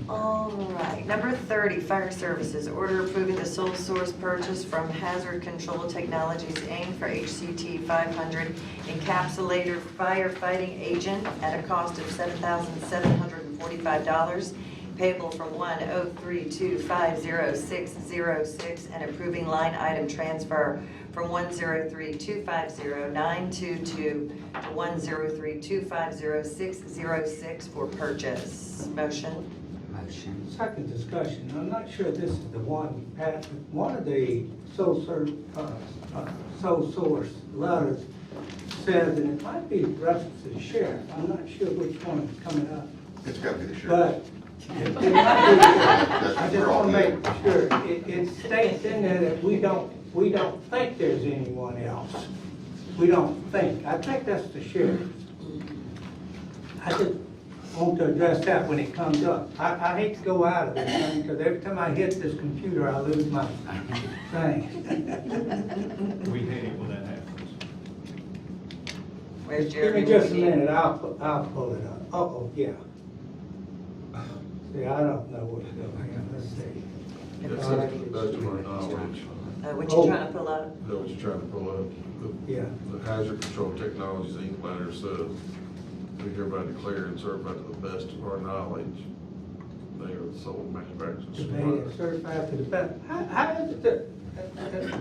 All right, number 30, Fire Services. Order approving the sole source purchase from Hazard Control Technologies, Inc. for HCT 500 encapsulator firefighting agent at a cost of $7,745, payable from 103250606, and approving line item transfer from 103250922 to 103250606 for purchase. Motion? Motion. Second discussion, I'm not sure this is the one, Pat, but one of the sole source letters says, and it might be reference to the sheriff, I'm not sure which one is coming up, It's got to be the sheriff. but it might be the sheriff. I just want to make sure, it states in there that we don't think there's anyone else. We don't think, I think that's the sheriff. I just want to address that when it comes up. I hate to go out of this thing, because every time I hit this computer, I lose my thing. We hate it when that happens. Where's Give Jeremy? me just a minute, I'll pull it up. Uh-oh, yeah. See, I don't know what's going on, let's see. That's to the best of our knowledge. What you trying to pull up? Is that what you're trying to pull up? Yeah. The Hazard Control Technologies Inc. letter says, we hereby declare and certify to the best of our knowledge, they are the sole manufacturers. Debated, certified to the best. How is it,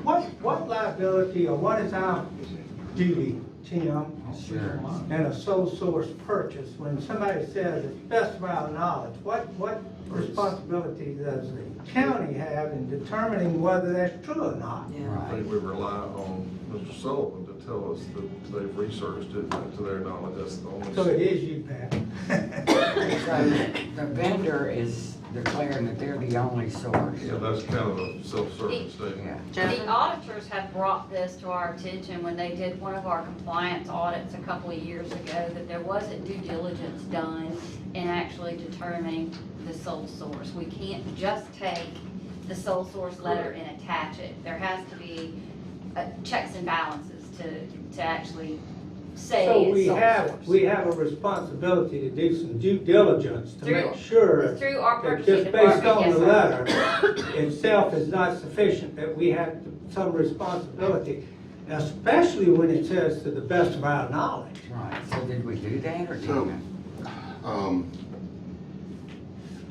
what liability or what is our duty, Tim, Sure. in a sole source purchase, when somebody says, it's best of our knowledge, what responsibility does the county have in determining whether that's true or not? I think we rely on Mr. Sullivan to tell us that they've researched it, and to their knowledge, that's the only. So it is you, Pat. So the vendor is declaring that they're the only source. Yeah, that's kind of a self-serving statement. The auditors have brought this to our attention when they did one of our compliance audits a couple of years ago, that there wasn't due diligence done in actually determining the sole source. We can't just take the sole source letter and attach it. There has to be checks and balances to actually say So it's sole source. we have a responsibility to do some due diligence to make sure Through our that purchasing just based department, on the yes, sir. letter itself is not sufficient, that we have some responsibility, especially when it says to the best of our knowledge. Right, so did we do that or didn't we?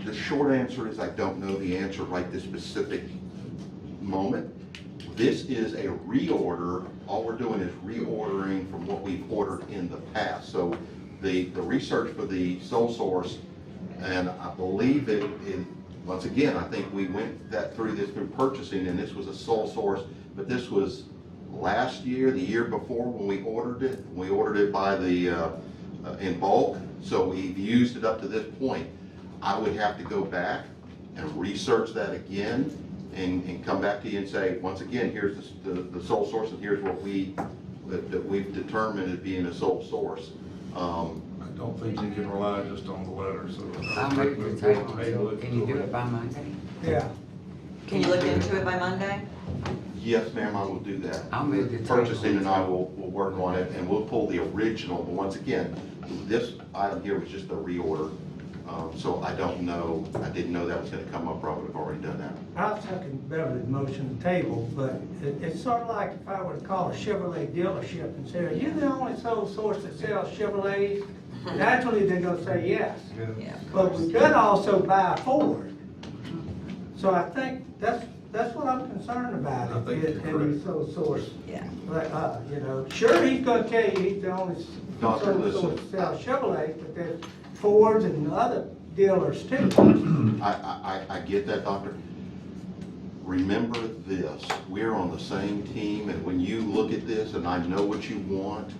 The short answer is I don't know the answer right this specific moment. This is a reorder. All we're doing is reordering from what we've ordered in the past. So the research for the sole source, and I believe it, once again, I think we went through purchasing, and this was a sole source, but this was last year, the year before when we ordered it. We ordered it by the, in bulk, so we've used it up to this point. I would have to go back and research that again and come back to you and say, once again, here's the sole source, and here's what that we've determined as being a sole source. I don't think you can rely just on the letter, so. I'll move the table. Can you do it by Monday? Yeah. Can you look into it by Monday? Yes, ma'am, I will do that. I'll move the table. Purchasing and I will work on it, and we'll pull the original, but once again, this item here was just a reorder. So I don't know, I didn't know that was gonna come up, or I would have already done that. I'll second Beverly's motion to table, but it's sort of like if I were to call a Chevrolet dealership and say, are you the only sole source that sells Chevrolets? Naturally, they're gonna say yes. Yeah. But we could also buy a Ford. So I think that's what I'm concerned about, I think is you're any sole source. Yeah. Sure, he's gonna tell you he's the only sole Doctor, source listen. that sells Chevrolets, but there's Fords and other dealers too. I get that, Doctor. Remember this, we're on the same team, and when you look at this, and I know what you want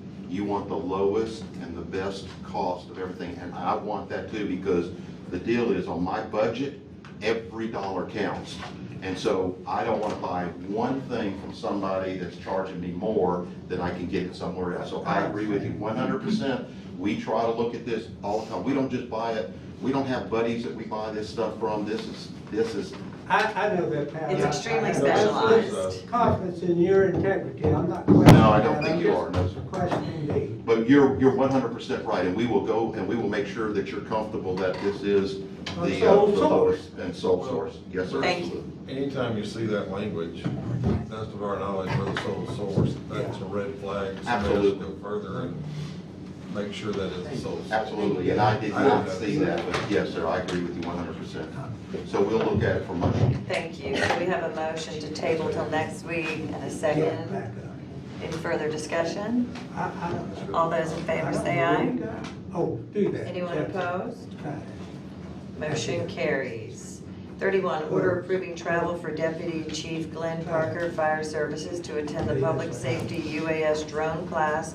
the lowest and the best cost of everything, and I want that too, because the deal is, on my budget, every dollar counts. And so I don't want to buy one thing from somebody that's charging me more than I can get it somewhere else. So I agree with you 100%. We try to look at this all the time. We don't just buy it. We don't have buddies that we buy this stuff from. This is. I know that, Pat. It's extremely I have specialized. confidence in your integrity. I'm not questioning. No, I don't that. think I'm you just are, no, sir. Questioning thee. But you're 100% right, and we will go and we will make sure that you're comfortable that this is the Sole the source. lowest and sole source. Yes, sir. Thank you. Anytime you see that language, that's to our knowledge, we're the sole source, that's a red flag. Somebody has to Absolutely. go further and make sure that it's the sole source. Absolutely, and I did not see that, but yes, sir, I agree with you 100%. So we'll look at it for Monday. Thank you. So we have a motion to table till next week and a Yeah, second. back up. Any further discussion? I don't. All those in favor say aye. Oh, do that. Anyone opposed? Right. Motion carries. 31, order approving travel for Deputy Chief Glenn Parker, Fire Services, to attend the Public Safety UAS drone class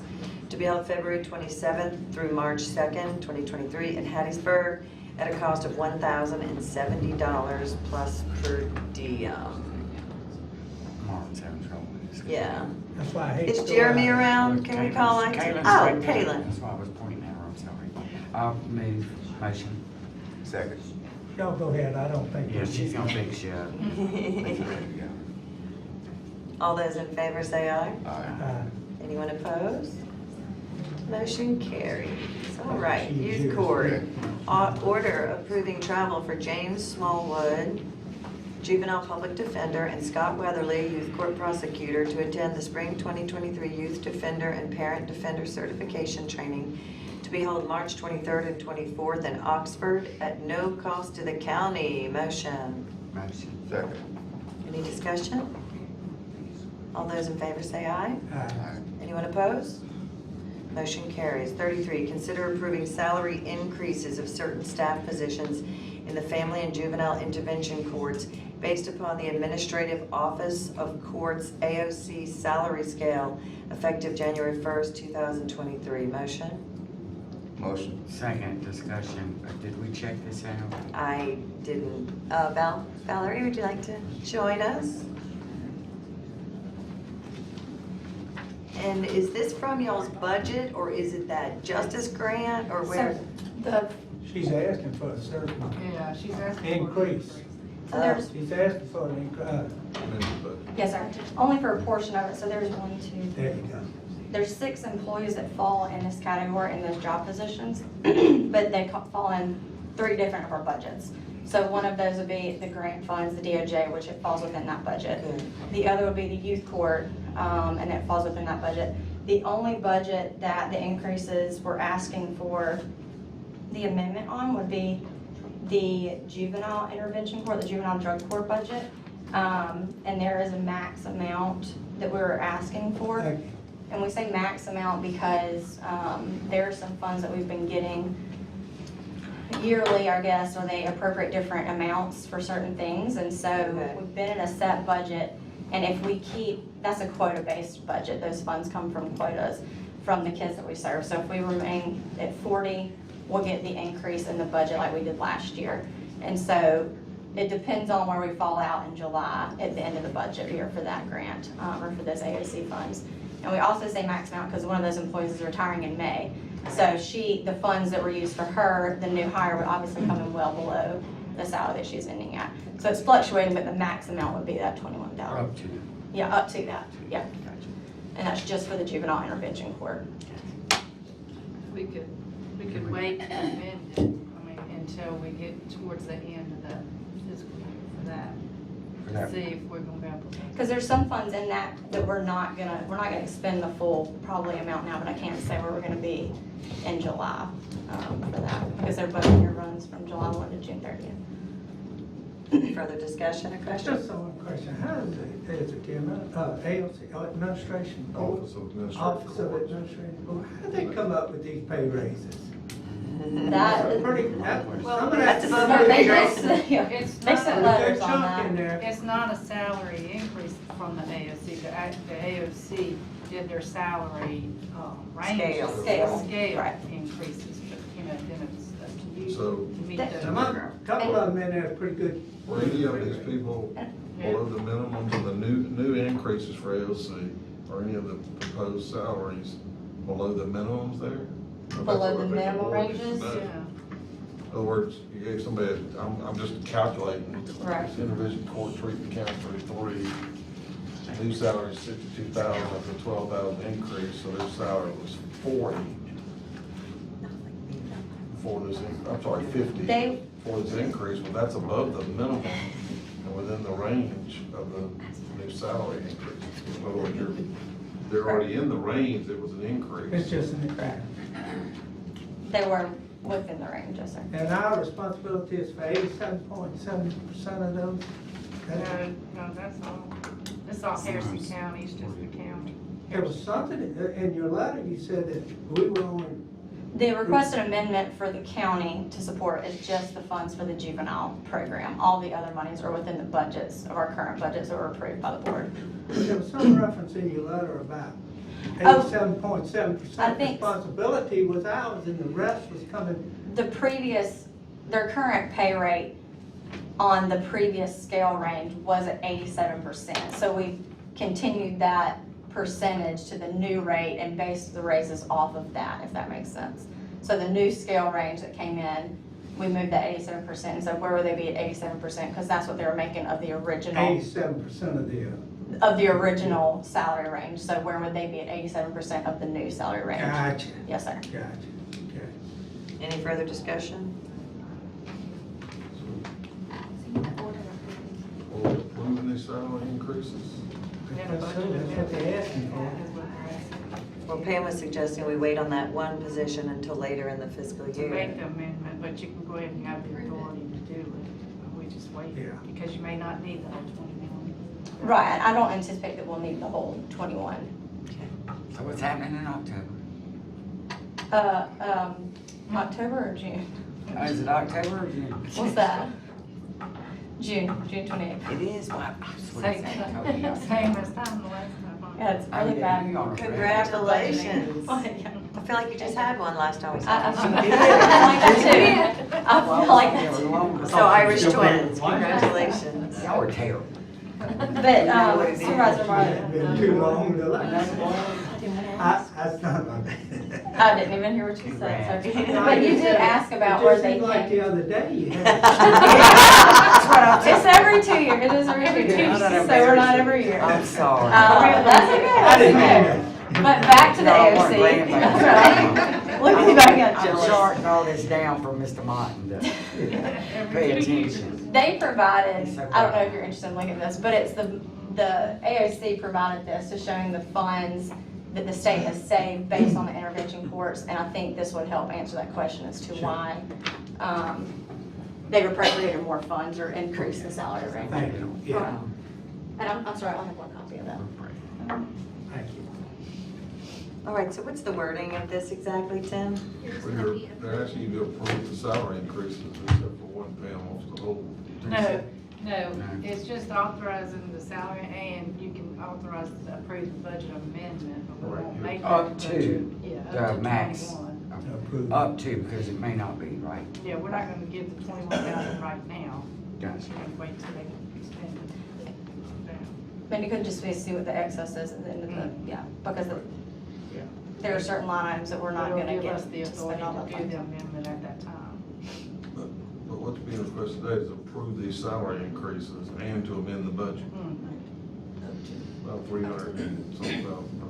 to be held February 27th through March 2nd, 2023 in Hattiesburg at a cost of $1,070 plus per diem. Martin's having trouble with this. Yeah. That's why I hate. Is to go Jeremy out. around? Can we call him? Kaylin's Oh, right there. Kaylin. That's why I was pointing at her, I'm sorry. Move, motion. Second. Y'all go ahead, I don't think. Yeah, she's gonna fix you up. All those in favor say aye. Uh, Anyone opposed? Motion carries. All right, youth court. Order approving travel for James Smallwood, juvenile public defender, and Scott Weatherly, youth court prosecutor, to attend the spring 2023 youth defender and parent defender certification training to be held March 23rd and 24th in Oxford at no cost to the county. Motion. Motion. Second. Any discussion? All those in favor say aye. uh, Anyone opposed? Motion carries. 33, consider approving salary increases of certain staff positions in the Family and Juvenile Intervention Courts based upon the Administrative Office of Courts AOC salary scale effective January 1st, 2023. Motion? Motion. Second discussion, did we check this out? I didn't. Valerie, would you like to join us? And is this from y'all's budget, or is it that justice grant, or where? she's asking for a certain Yeah, she's asking for. increase. So there's, She's asking for an increase. yes, sir, only for a portion of it, so there's 1, 2, There you go. there's 6 employees that fall in this category in those job positions, but they fall in 3 different of our budgets. So one of those would be the grant funds, the DOJ, which it falls within that budget. The other would be the youth court, and it falls within that budget. The only budget that the increases we're asking for the amendment on would be the juvenile intervention court, the juvenile drug court budget. And there is a max amount that we're asking for. Thank you. And we say max amount because there are some funds that we've been getting yearly, I guess, or they appropriate different amounts for certain things. And so we've been in a set budget. And if we keep, that's a quota-based budget. Those funds come from quotas from the kids that we serve. So if we remain at 40, we'll get the increase in the budget like we did last year. And so it depends on where we fall out in July at the end of the budget year for that grant, or for those AOC funds. And we also say max amount because one of those employees is retiring in May. So the funds that were used for her, the new hire, would obviously come in well below the salary that she's ending at. So it's fluctuating, but the max amount would be that $21. Up to. Yeah, up to that, yeah. And that's just for the juvenile intervention court. We could wait and amend it, I mean, until we get towards the end of the fiscal year for that. See if we're gonna be able to. Because there's some funds in that we're not gonna expend the full probably amount now, but I can't say where we're gonna be in July for that, because their budget year runs from July 1 to June 30th. Any further discussion or questions? Just one question, how does the AOC, Administration Board? Office of Administrative Office of Courts. Administrative Board, how did they come up with these pay raises? That, Pretty, Well, that's above no, our they pay It's they sent letters on chunk in that. there. It's not a salary increase from the AOC. The AOC did their salary ranges. Scale, right. Increases, but, then it's up to you So- to meet And the. a couple of them in there are pretty good. Were any of these people below the minimums of the new increases for AOC, or any of the proposed salaries below the minimums there? Below the minimum ranges? No. In other words, you gave somebody, I'm just calculating. Right. Intervention court treatment counselor 3, new salary is 62,000 after 12,000 increase, so their salary was 40 for this, I'm sorry, 50 for this increase. Well, that's above the minimum and within the range of the new salary increase. In other words, they're already in the range, it was an increase. It's just an increase. They were within the range, yes, sir. And our responsibility is for 87.7% of those? No, that's all Harrison County, it's just the county. There was something in your letter, you said that we were only. The requested amendment for the county to support is just the funds for the juvenile program. All the other monies are within the budgets of our current budgets that were approved by the board. There was some reference in your letter about 87.7% responsibility was ours and the rest was coming. Their current pay rate on the previous scale range was at 87%. So we continued that percentage to the new rate and based the raises off of that, if that makes sense. So the new scale range that came in, we moved that 87%. And so where would they be at 87%? Because that's what they were making of the original. 87% of the original salary range. So where would they be at 87% of the new salary range? Gotcha. Yes, sir. Gotcha. Okay. Any further discussion? Well, when these salary increases? That's what they're asking for. Well, Pam was suggesting we wait on that one position until later in the fiscal To year. make the amendment, but you can go ahead and have the authority to do it. We just wait, because you may not need the whole 20 million. Right. I don't anticipate that we'll need the whole 21. So what's happening in October? October or June? Is it October or June? What's that? June 28th. It is, wow. Same as time the last time. Yeah, it's really bad. Congratulations. I feel like you just had one last time we saw I you. feel like that too. So Irish twins, congratulations. Y'all were terrible. But Supervisor Martin. Been too long to that's not my bad. I didn't even hear what you said. So. But you did ask about where they like came. the other day you had. It's every 2 years. It is every 2 years. So we're not every year. I'm sorry. That's okay. That's okay. But back to the AOC. That's right. Look at me back at I'm jealous. charting all this down for Mr. Martin to pay attention. They provided, I don't know if you're interested in looking at this, but it's the AOC provided this to showing the funds that the state has saved based on the intervention courts, and I think this would help answer that question as to why they've appropriated more funds or increased the salary range. Thank you. Yeah. And I'm sorry, I'll have one copy of that. Thank you. All right, so what's the wording of this exactly, Tim? They're asking you to approve the salary increases except for one Pam wants to hold. No, it's just authorizing the salary, and you can authorize to approve the budget amendment, but we won't make that Up budget. to Yeah, up the to max. 21. Up to, because it may not be, right? Yeah, we're not gonna give the 21,000 right now. Gotcha. We're gonna wait till they expend it. Maybe it could just be to see what the excess is at the end of the, because there are certain line items that we're not It'll gonna give get us the to spend authority all to the do the funds. amendment at that time. But what's being requested today is approve these salary increases and to amend the budget. About 300 and some thousand.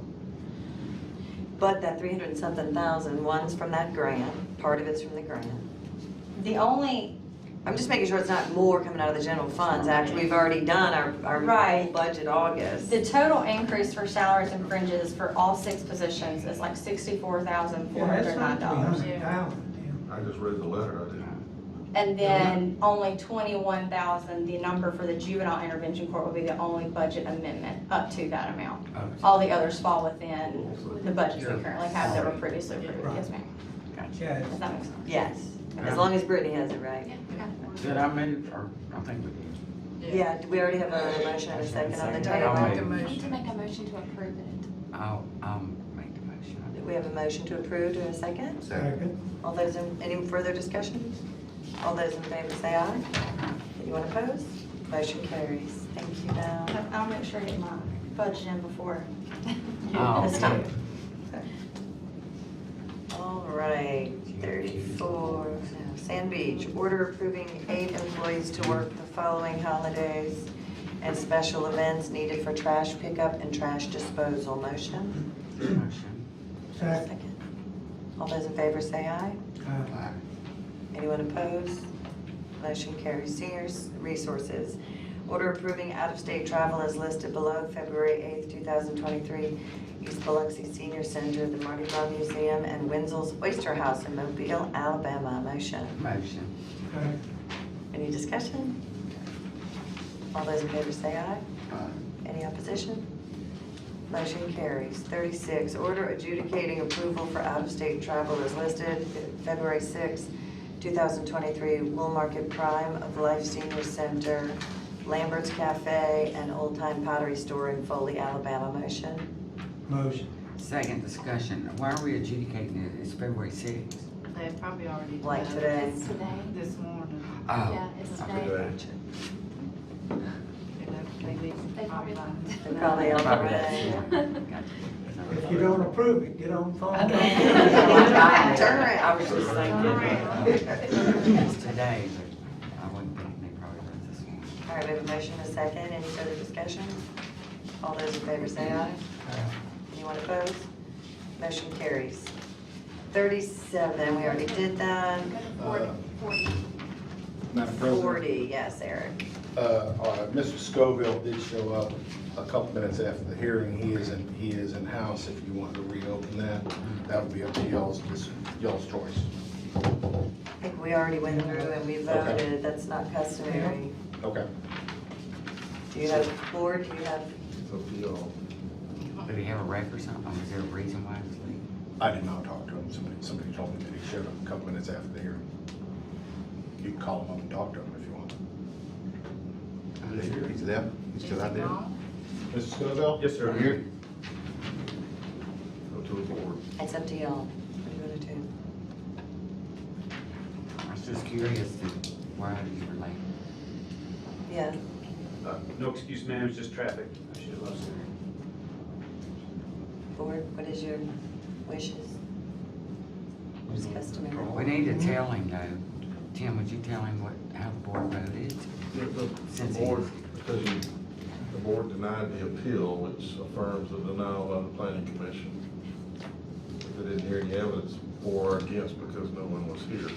But that 300 and something thousand, one's from that grant, part of it's from the grant. I'm just making sure it's not more coming out of the general funds after we've already done our whole budget August. The total increase for salaries and fringes for all 6 positions is like $64,409. I just read the letter, I didn't. And then only 21,000, the number for the juvenile intervention court will be the only budget amendment up to that amount. All the others fall within the budgets we currently have that were previously approved. Yes, ma'am. Yes. Does that make sense? Yes, as long as Brittany has it right. Did I make it, or I think we did? Yeah, do we already have a motion and a second on the I'll make table? a We need to make a motion to approve it. I'll make the motion. We have a motion to approve, do we have a second? Second. All those any further discussion? All those in favor say aye. Anyone opposed? Motion carries. Thank you, Val. I'll make sure I get my budget in before Oh, this time. All right, 34, no, Sand Beach, order approving 8 employees to work the following holidays and special events needed for trash pickup and trash disposal. Motion? Motion. Second. All those in favor say aye. Aye. Anyone opposed? Motion carries. Seniors Resources, order approving out-of-state travel as listed below. February 8th, 2023, East Biloxi Senior Center, the Mardi Gras Museum, and Wenzel's Oyster House in Mobile, Alabama. Motion? Motion. Any discussion? All those in favor say aye. Any opposition? Motion carries. 36, order adjudicating approval for out-of-state travel as listed. February 6th, 2023, Woolmarket Prime of Life Senior Center, Lambert's Cafe, and Old Time Pottery Store in Foley, Alabama. Motion? Motion. Second discussion. Why are we adjudicating it? It's February 6th. They probably already. Like did today. It's today. This morning. Oh. Yeah, it's okay, today. gotcha. They probably. They're probably on the Probably way. that's more. If you don't approve it, get on the phone. Turn around. I was just thinking, it's today, but I wouldn't think they probably read this one. All right, we have a motion and a second. Any further discussion? All those in favor say aye. Anyone opposed? Motion carries. 37, we already did that. Madam President, 40, yes, Eric. Mr. Scoville did show up a couple minutes after the hearing. He is in-house. If you want to reopen that, that would be up to y'all's choice. I think we already went through and we voted. That's not customary. Okay. Do you have, Board, do you have? It's up to y'all. Did he have a wreck or something? Was there a reason why he was leaving? I did not talk to him. Somebody told me that he showed up a couple minutes after the hearing. You can call him up and talk to him if you want. He's there, he's still out there. Mr. Scoville? Yes, sir. Here. Go to the board. It's up to y'all. What do you want to do? I was just curious to why you were late. Yeah. No excuse, ma'am, it's just traffic. I should have left sooner. Board, what is your wishes? What is customary? We need to tell him though. Tim, would you tell him how the board voted? The board, because the board denied the appeal, which affirms the denial by the planning commission. They didn't hear any evidence for or against because no one was here.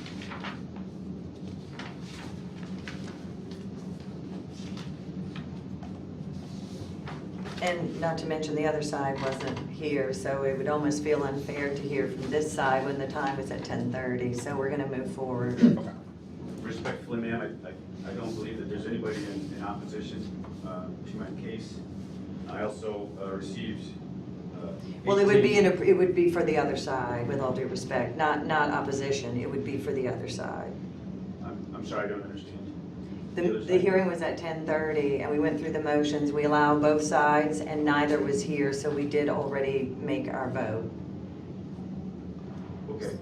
And not to mention the other side wasn't here, so it would almost feel unfair to hear from this side when the time was at 10:30, so we're gonna move forward. Respectfully, ma'am, I don't believe that there's anybody in opposition to my case. I also received. Well, it would be for the other side, with all due respect, not opposition, it would be for the other side. I'm sorry, I don't understand. The hearing was at 10:30, and we went through the motions, we allowed both sides, and neither was here, so we did already make our vote. Okay.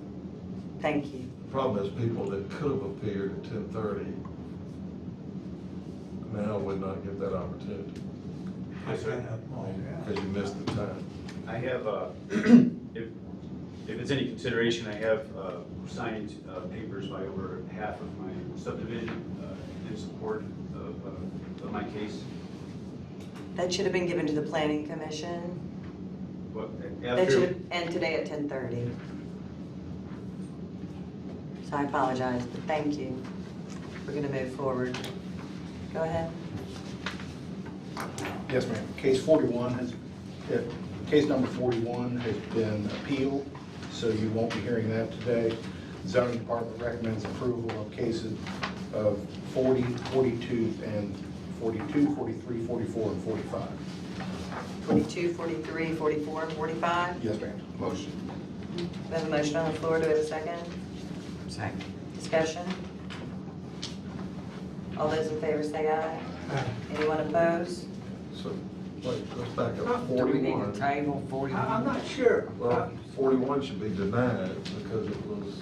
Thank you. The problem is people that could have appeared at 10:30 now would not get that opportunity Yes, sir. because you missed the time. I have, if it's any consideration, I have signed papers by over half of my subdivision in support of my case. That should have been given to the planning commission. But That after, should have, and today at 10:30. So I apologize, but thank you. We're gonna move forward. Go ahead. Yes, ma'am. Case number 41 has been appealed, so you won't be hearing that today. Zoning Department recommends approval of cases of 40, 42, and 42, 43, 44, and 45. 42, 43, 44, and 45. Yes, ma'am. Motion. We have a motion on the floor. Do we have a second? Second. Discussion? All those in favor say aye. Anyone opposed? So, wait, let's back up. Do we need 41. a table 40? I'm not sure. Well, 41 should be denied because it was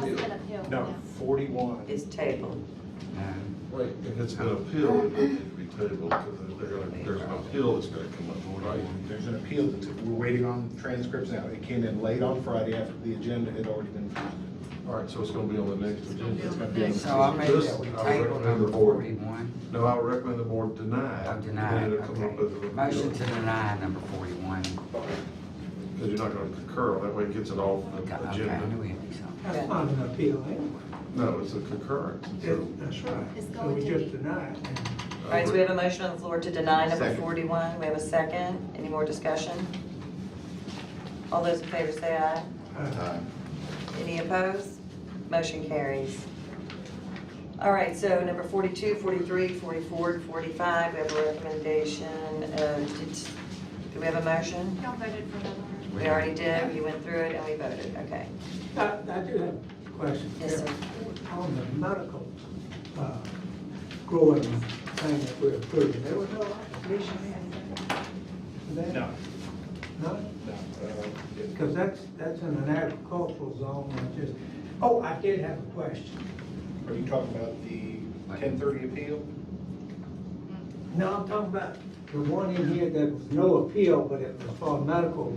appealed. No, 41. Is tabled. No. Wait, if it's an appeal, it doesn't need to be tabled, because there's an appeal that's gonna come up, right? There's an appeal that we're waiting on transcripts now. It came in late on Friday after the agenda had already been posted. All right, so it's gonna be on the next agenda. It's gonna be on the So I made This, that we I table recommend number the board- 41. No, I would recommend the board deny it. Oh, deny And it, then it'll come up okay. as an appeal. Motion to deny number 41. Because you're not gonna concur, that way it gets it off the Okay, I agenda. knew we had to do something. That's not an appeal anyway. No, it's a concurrence. So- That's right. It's So going we to just be. deny it. All right, so we have a motion on the floor to deny number Second. 41. We have a second. Any more discussion? All those in favor say aye. Any opposed? Motion carries. All right, so number 42, 43, 44, and 45, we have a recommendation. Do we have a motion? Y'all voted for them already. We already did. We went through it and we voted. Okay. I do have a question. Yes, sir. On the medical, growing thing that we're approving, there was no application for that? No. No? No. Because that's in an agricultural zone, I just, oh, I did have a question. Are you talking about the 1030 appeal? No, I'm talking about the one in here that was no appeal, but it was for a medical,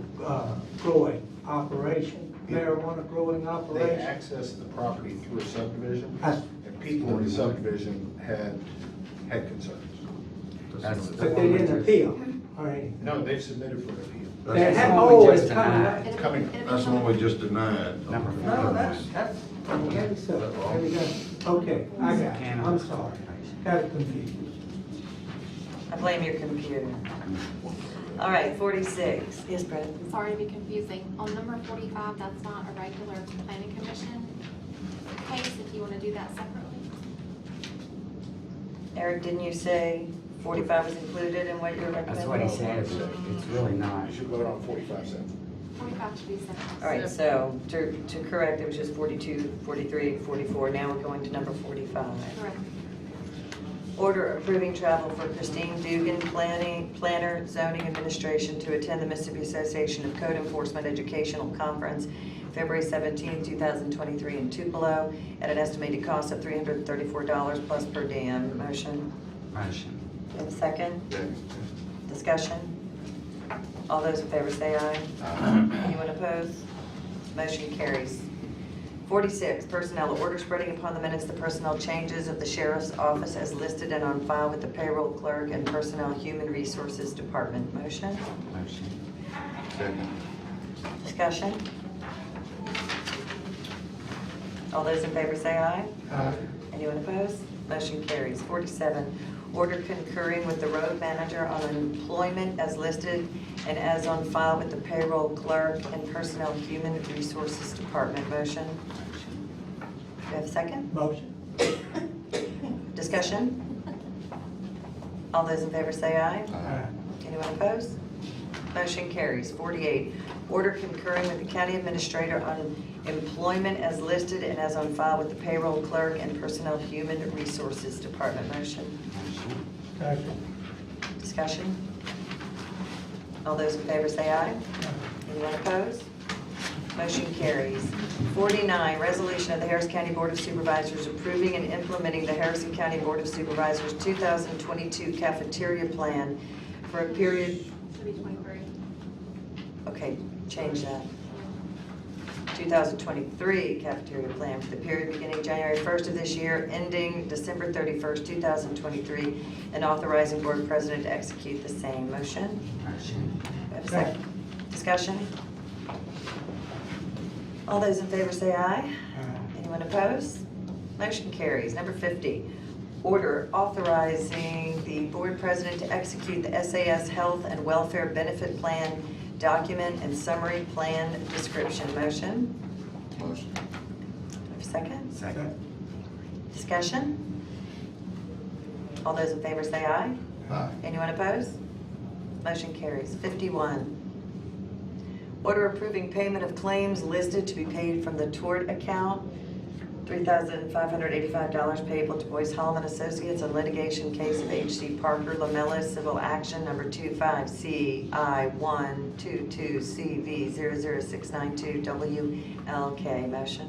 growing operation, marijuana growing They operation. accessed the property through a subdivision, That's- and people in the subdivision had concerns. But they didn't appeal, all right. No, they've submitted for an appeal. They That's have, the one oh, we it's just coming denied. up. It's coming. That's the one we just denied. Number No, that's, okay, so, there we go. Okay, I got it, I'm sorry, got it confused. I blame your computer. All right, 46. Yes, Brett? Sorry to be confusing. On number 45, that's not a regular planning commission case, if you want to do that separately. Eric, didn't you say 45 was included in what you're recommending? That's what he said, but it's really not. You should vote on 45 cents. 45 should be separate. All right, so to correct, it was just 42, 43, 44. Now we're going to number 45. Correct. Order approving travel for Christine Dugan, planner, zoning administration, to attend the Mississippi Association of Code Enforcement Educational Conference, February 17, 2023 in Tupelo, at an estimated cost of $334 plus per diem. Motion? Motion. You have a second? Discussion? All those in favor say aye. Anyone opposed? Motion carries. 46, personnel. Order spreading upon the minutes the personnel changes of the sheriff's office as listed and on file with the payroll clerk and personnel human resources department. Motion? Motion. Second. Discussion? All those in favor say aye. Anyone opposed? Motion carries. 47, order concurring with the road manager on employment as listed and as on file with the payroll clerk and personnel human resources department. Motion? Do you have a second? Motion. Discussion? All those in favor say aye. Anyone opposed? Motion carries. 48, order concurring with the county administrator on employment as listed and as on file with the payroll clerk and personnel human resources department. Motion? Second. Discussion? All those in favor say aye. Anyone opposed? Motion carries. 49, resolution of the Harris County Board of Supervisors approving and implementing the Harrison County Board of Supervisors 2022 cafeteria plan for a period. Should be 23. Okay, change that. 2023 cafeteria plan for the period beginning January 1st of this year, ending December 31st, 2023, and authorizing board president to execute the same. Motion? Motion. We have a second. Discussion? All those in favor say aye. Anyone opposed? Motion carries. Number 50, order authorizing the board president to execute the SAS Health and Welfare Benefit Plan document and summary plan description. Motion? Motion. Do we have a second? Second. Discussion? All those in favor say aye. Aye. Anyone opposed? Motion carries. 51, order approving payment of claims listed to be paid from the tort account, $3,585 payable to Boyce Hallman Associates on litigation case of H.C. Parker Lamella, civil action number 25CI122CV00692WLK. Motion?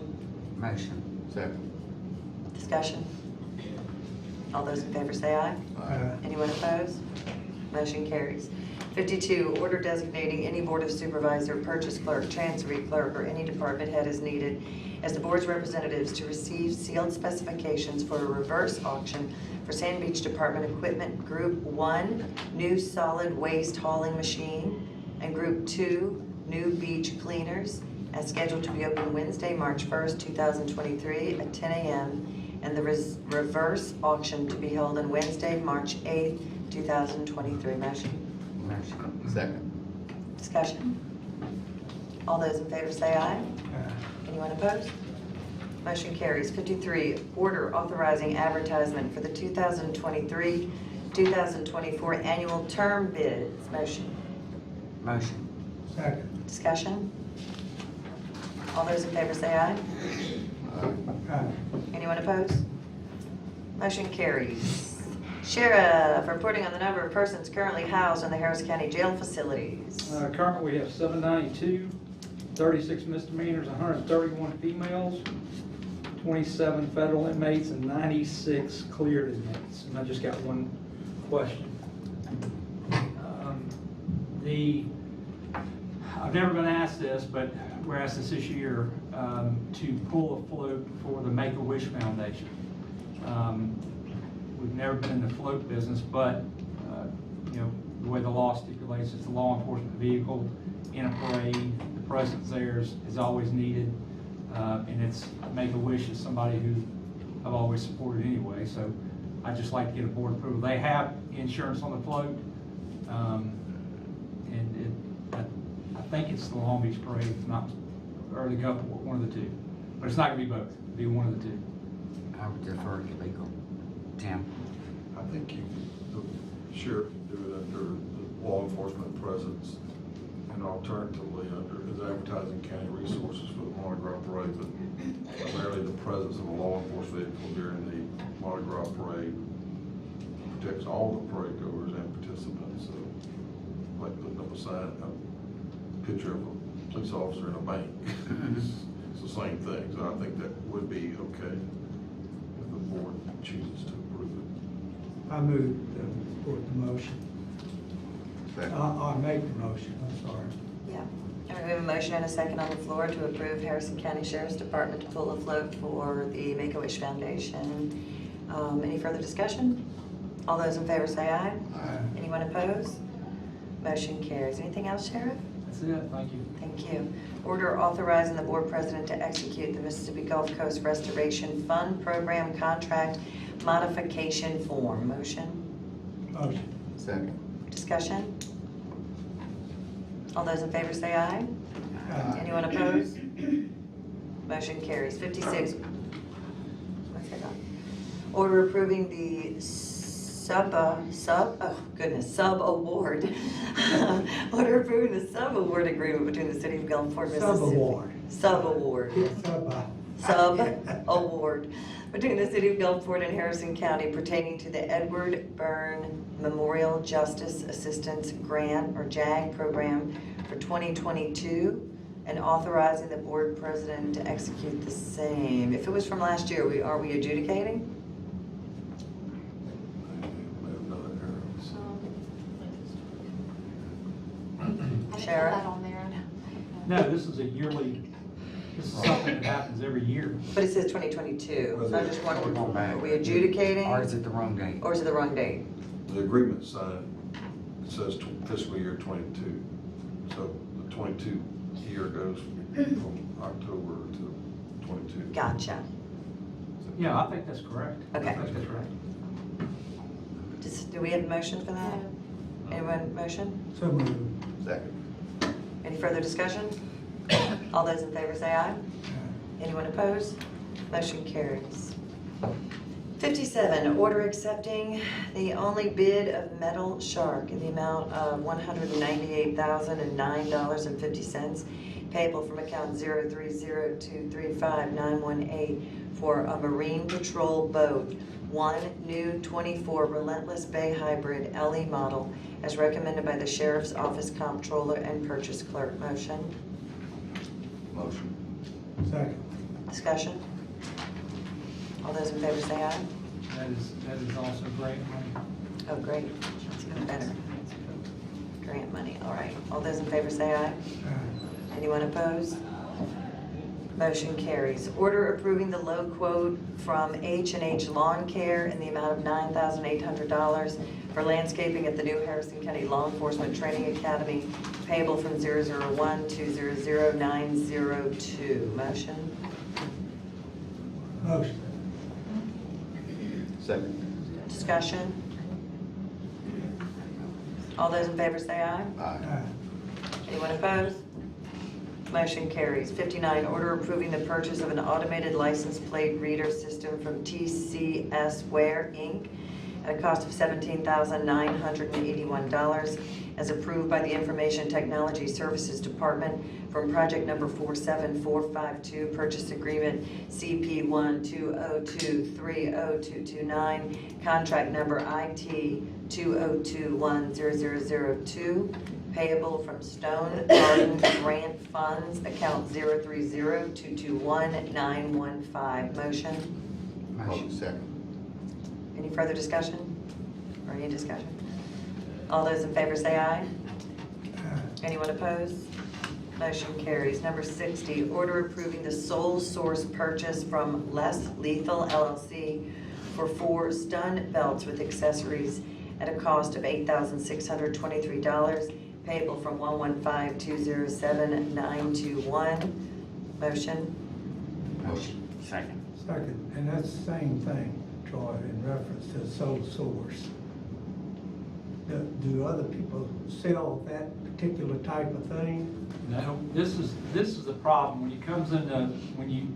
Motion. Second. Discussion? All those in favor say aye. Anyone opposed? Motion carries. 52, order designating any Board of Supervisor, purchase clerk, transferee clerk, or any department head as needed as the board's representatives to receive sealed specifications for a reverse auction for Sand Beach Department Equipment Group 1, new solid waste hauling machine, and Group 2, new beach cleaners, as scheduled to be open Wednesday, March 1st, 2023 at 10 a.m., and the reverse auction to be held on Wednesday, March 8th, 2023. Motion? Motion. Second. Discussion? All those in favor say aye. Anyone opposed? Motion carries. 53, order authorizing advertisement for the 2023-2024 annual term bids. Motion? Motion. Second. Discussion? All those in favor say aye. Anyone opposed? Motion carries. Sheriff, reporting on the number of persons currently housed in the Harris County Jail facilities. Currently, we have 792, 36 misdemeanors, 131 females, 27 federal inmates, and 96 cleared inmates. And I just got one question. I've never been asked this, but we're asked this year to pull a float for the Make-A-Wish Foundation. We've never been in the float business, but you know, the way the law stipulates, it's a law enforcement vehicle in a parade. The presence there is always needed, and it's Make-A-Wish is somebody who I've always supported anyway. So I'd just like to get a board approval. They have insurance on the float, I think it's the Long Beach Parade, if not, or the couple, one of the two. But it's not gonna be both, it'll be one of the two. I would defer to legal. Tim? I think you, the sheriff can do it under the law enforcement presence and alternatively under his advertising county resources for the Mardi Gras parade, but primarily the presence of a law enforcement vehicle during the Mardi Gras parade protects all the parade goers and participants. So, like putting up a sign, a picture of a police officer in a bank. It's the same thing. So I think that would be okay if the board chooses to approve it. I move to support the motion. I'll make the motion, I'm sorry. Yeah. And we have a motion and a second on the floor to approve Harrison County Sheriff's Department to pull a float for the Make-A-Wish Foundation. Any further discussion? All those in favor say aye. Anyone opposed? Motion carries. Anything else, Sheriff? That's it, thank you. Thank you. Order authorizing the board president to execute the Mississippi Gulf Coast Restoration Fund Program Contract Modification Form. Motion? Motion. Second. Discussion? All those in favor say aye. Anyone opposed? Motion carries. 56. What's that on? Order approving the sub-award. Order approving the sub-award agreement between the City of Gulfport, Mississippi. Sub-award. Sub-award between the City of Gulfport and Harrison County pertaining to the Edward Byrne Memorial Justice Assistance Grant, or JAG program for 2022, and authorizing the board president to execute the same. If it was from last year, are we adjudicating? Sheriff? That on there. No, this is a yearly, this is something that happens every year. But it says 2022, so I just wondered, Going back. are we adjudicating? Or is it the wrong date? Or is it the wrong date? The agreement signed, it says fiscal year 22. So the 22 year goes from October to 22. Gotcha. Yeah, I think that's correct. Okay. I think that's right. Do we have a motion for that? Anyone motion? So moved. Second. Any further discussion? All those in favor say aye. Anyone opposed? Motion carries. 57, order accepting the only bid of Metal Shark in the amount of $198,009.50 payable from account 030235918 for a Marine Patrol boat, one new 24 Relentless Bay Hybrid LE model as recommended by the Sheriff's Office Comptroller and Purchase Clerk. Motion? Motion. Second. Discussion? All those in favor say aye. that is also grant money. Oh, great, that's even better. Grant money, all right. All those in favor say aye. Anyone opposed? Motion carries. Order approving the low quote from H&H Lawn Care in the amount of $9,800 for landscaping at the new Harrison County Law Enforcement Training Academy, payable from 001-200-902. Motion? Motion. Second. Discussion? All those in favor say aye. Aye. Anyone opposed? Motion carries. 59, order approving the purchase of an automated license plate reader system from TCS Ware, Inc. at a cost of $17,981 as approved by the Information Technology Services Department from project number 47452, purchase agreement CP120230229, contract number IT 20210002, payable from Stone Garden Grant Funds, account 030-221-915. Motion? Motion. Second. Any further discussion? Or any discussion? All those in favor say aye. Anyone opposed? Motion carries. Number 60, order approving the sole source purchase from Less Lethal LLC for 4 stun belts with accessories at a cost of $8,623, payable from 115-207-921. Motion? Motion. Second. Second, and that's the same thing, Troy, in reference to sole source. Do other people sell that particular type of thing? No, this is the problem, when it comes into, when you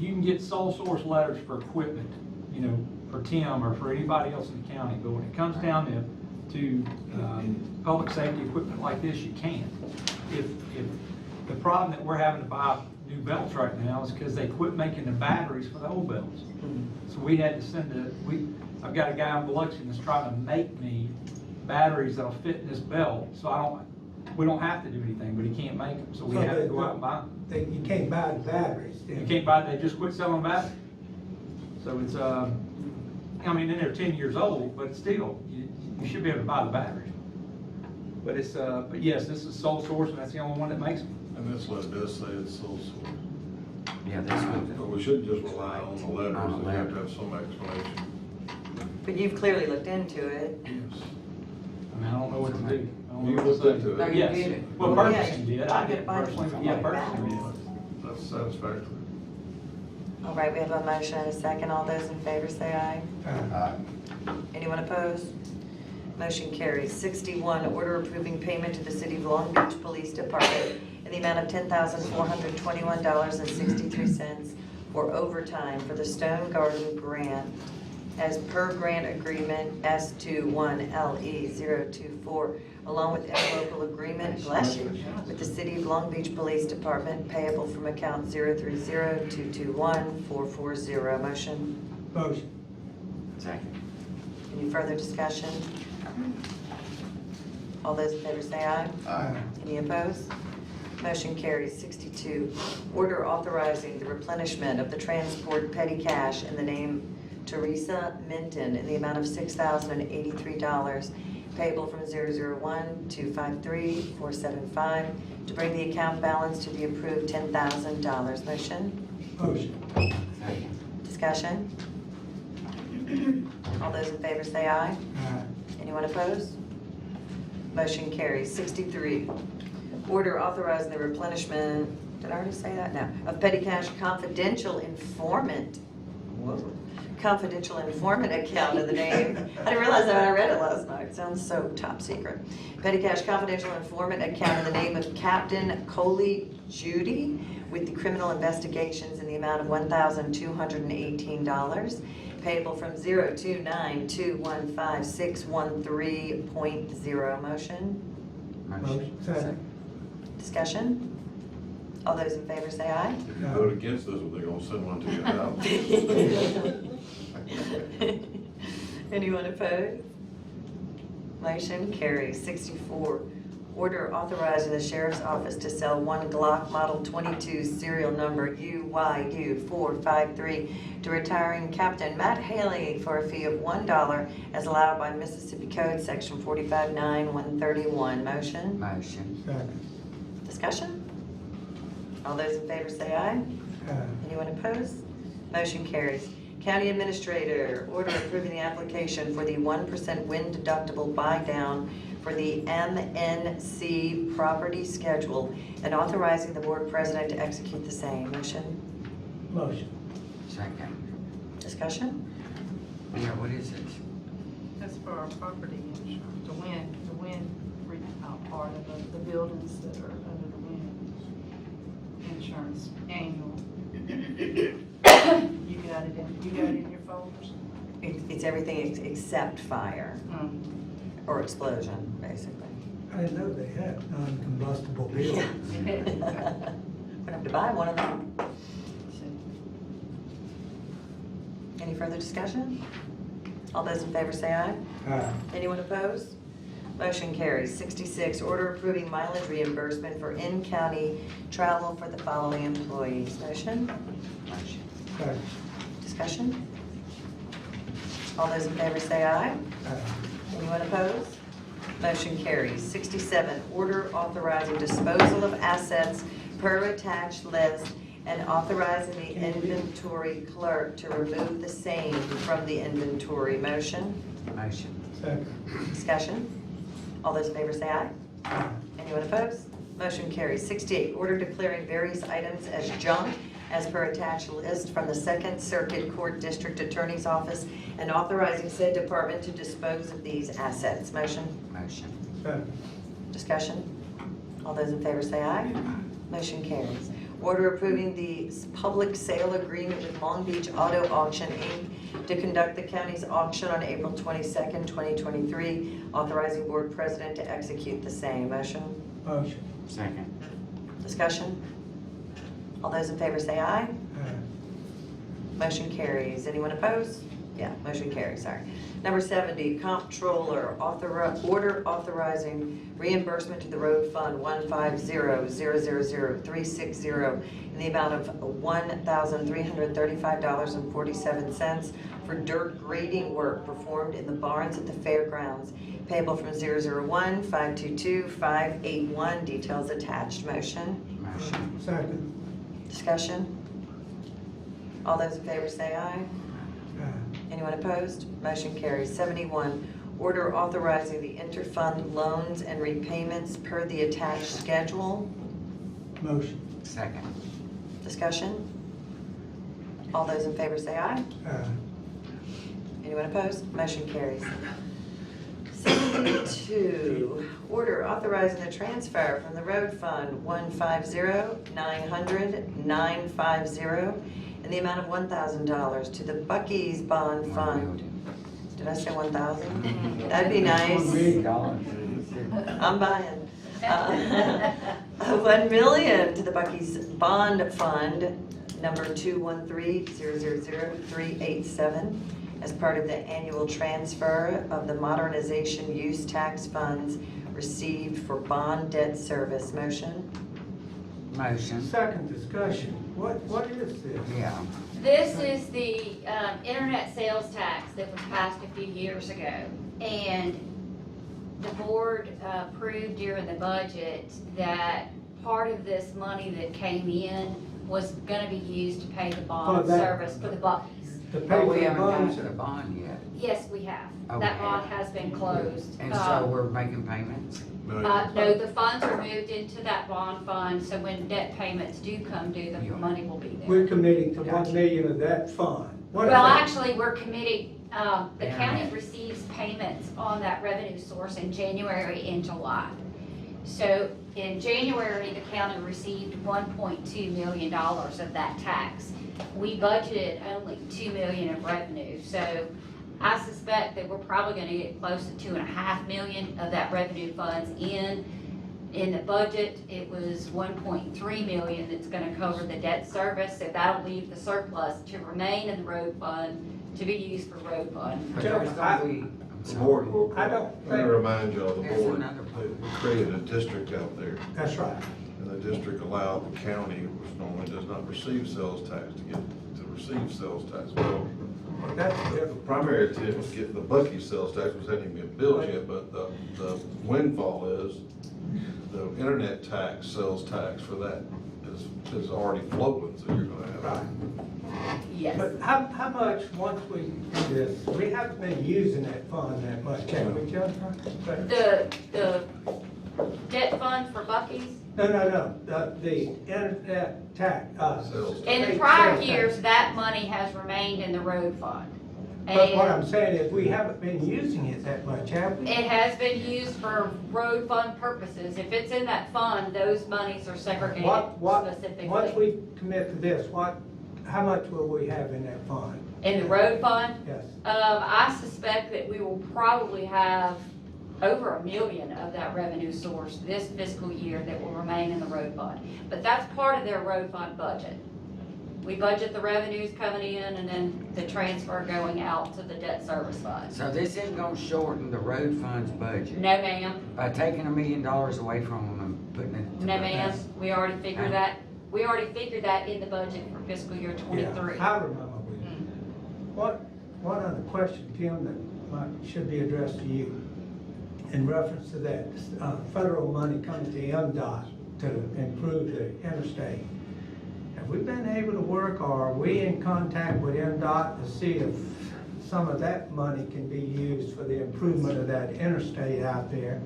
can get sole source letters for equipment, you know, for Tim or for anybody else in the county, but when it comes down to public safety equipment like this, you can't. If the problem that we're having to buy new belts right now is because they quit making the batteries for the old belts. So we had to I've got a guy in Biloxi that's trying to make me batteries that'll fit in this belt, so we don't have to do anything, but he can't make them, so we have to go out and buy them. You can't buy the batteries. You can't buy, they just quit selling batteries. So it's, I mean, then they're 10 years old, but still, you should be able to buy the batteries. But it's, but yes, this is sole source, and that's the only one that makes them. And this letter does say it's sole source. Yeah, this one. But we shouldn't just rely on the letters, On the we have to letter. have some explanation. But you've clearly looked into it. Yes. I mean, I don't know what to do. I don't know You what to looked say. into it? No, you Yes. did. Well, Yeah, purchasing did, I I'm did gonna buy personally, some but yeah, like purchasing did. That's satisfactory. All right, we have a motion and a second. All those in favor say aye. Aye. Anyone opposed? Motion carries. 61, order approving payment to the City of Long Beach Police Department in the amount of $10,421.63 for overtime for the Stone Garden Grant as per grant agreement S21LE024, along with interlocal agreement, bless you, with the City of Long Beach Police Department, payable from account 030-221-440. Motion? Motion. Second. Any further discussion? All those in favor say aye. Aye. Any opposed? Motion carries. 62, order authorizing the replenishment of the transport petty cash in the name Teresa Minton in the amount of $6,083, payable from 001-253-475 to bring the account balance to the approved $10,000. Motion? Motion. Second. Discussion? All those in favor say aye. Anyone opposed? Motion carries. 63, order authorizing the replenishment, did I already say that? No, of petty cash confidential informant. Whoa. Confidential informant account in the name. I didn't realize that when I read it last night. It sounds so top secret. Petty cash confidential informant account in the name of Captain Coley Judy with the criminal investigations in the amount of $1,218, payable from 029215613.0. Motion? Motion. Second. Discussion? All those in favor say aye. If you vote against this, they're gonna send one to your house. Anyone opposed? Motion carries. 64, Order authorizing the sheriff's office to sell one Glock Model 22 serial number UYU453 to retiring Captain Matt Haley for a fee of $1 as allowed by Mississippi Code Section 459131. Motion? Motion. Second. Discussion? All those in favor say aye. Anyone opposed? Motion carries. County Administrator, order approving the application for the 1% wind deductible buy-down for the MNC property schedule and authorizing the board president to execute the same. Motion? Motion. Second. Discussion? Yeah, what is this? That's for our property insurance, the wind part of the buildings that are under the wind insurance annual. You got it in your folders? It's everything except fire or explosion, basically. I didn't know they had non-combustible buildings. We're gonna have to buy one of them. Any further discussion? All those in favor say aye. Aye. Anyone opposed? Motion carries. 66, order approving mileage reimbursement for in-county travel for the following employees. Motion? Motion. Second. Discussion? All those in favor say aye. Anyone opposed? Motion carries. 67, order authorizing disposal of assets per attached list and authorizing the inventory clerk to remove the same from the inventory. Motion? Motion. Second. Discussion? All those in favor say aye. Anyone opposed? Motion carries. 68, order declaring various items as junk as per attached list from the Second Circuit Court District Attorney's Office and authorizing said department to dispose of these assets. Motion? Motion. Second. Discussion? All those in favor say aye. Motion carries. Order approving the public sale agreement with Long Beach Auto Auction, Inc. to conduct the county's auction on April 22nd, 2023, authorizing board president to execute the same. Motion? Motion. Second. Discussion? All those in favor say aye. Motion carries. Anyone opposed? Yeah, motion carries, sorry. Number 70, comptroller, order authorizing reimbursement to the road fund 150000360 in the amount of $1,335.47 for dirt grading work performed in the barns at the fairgrounds, payable from 001-522-581, details attached. Motion? Motion. Second. Discussion? All those in favor say aye. Anyone opposed? Motion carries. 71, order authorizing the interfund loans and repayments per the attached schedule. Motion. Second. Discussion? All those in favor say aye. Anyone opposed? Motion carries. 72, order authorizing the transfer from the road fund 150-900-950 in the amount of $1,000 to the Bucky's Bond Fund. Did I say 1,000? That'd be nice. I'm buying. $1 million to the Bucky's Bond Fund, number 213-000-387, as part of the annual transfer of the modernization use tax funds received for bond debt service. Motion? Motion. Second. Discussion. What is this? Yeah. This is the internet sales tax that was passed a few years ago. And the board approved during the budget that part of this money that came in was gonna be used to pay the bond service for the bonds. But we haven't gotten to the bond yet. Yes, we have. Okay. That bond has been closed. And so we're making payments? No, the funds are moved into that bond fund, so when debt payments do come due, the money will be there. We're committing to 1 million of that fund. What is Well, that? actually, we're committing, the county receives payments on that revenue source in January and July. So in January, the county received $1.2 million of that tax. We budgeted only $2 million of revenue, so I suspect that we're probably gonna get close to $2.5 million of that revenue funds in. In the budget, it was $1.3 million that's gonna cover the debt service, so that'll leave the surplus to remain in the road fund to be used for road fund. But there's gonna be, The board will, I don't let me think- remind y'all, the There's board, another point. they created a district out there. That's right. And the district allowed the county, which normally does not receive sales tax, to receive sales tax. Well, That's the different. primary intent was getting the Bucky sales tax, which hadn't even been billed yet, but the windfall is the internet tax, sales tax for that is already flowing, so you're gonna have. Right. Yes. But how much, once we do this, we haven't been using that fund that much, have we, Jennifer? The debt fund for Buc-ee's, No, the internet tax, Sales tax. in the prior years, that money has remained in the road fund. But what And I'm saying is, we haven't been using it that much, have we? it has been used for road fund purposes. If it's in that fund, those monies are segregated Once specifically. we commit to this, how much will we have in that fund? In the road fund, Yes. I suspect that we will probably have over $1 million of that revenue source this fiscal year that will remain in the road fund. But that's part of their road fund budget. We budget the revenues coming in and then the transfer going out to the debt service fund. So this isn't gonna shorten the road fund's budget No, ma'am. by taking $1 million away from them and putting it. to No, the- ma'am. We already figured that. We already figured that in the budget for fiscal year '23. Yeah, I remember we. One other question, Tim, that should be addressed to you in reference to that federal money coming to MDOT to improve the interstate. Have we been able to work, or are we in contact with MDOT to see if some of that money can be used for the improvement of that interstate out there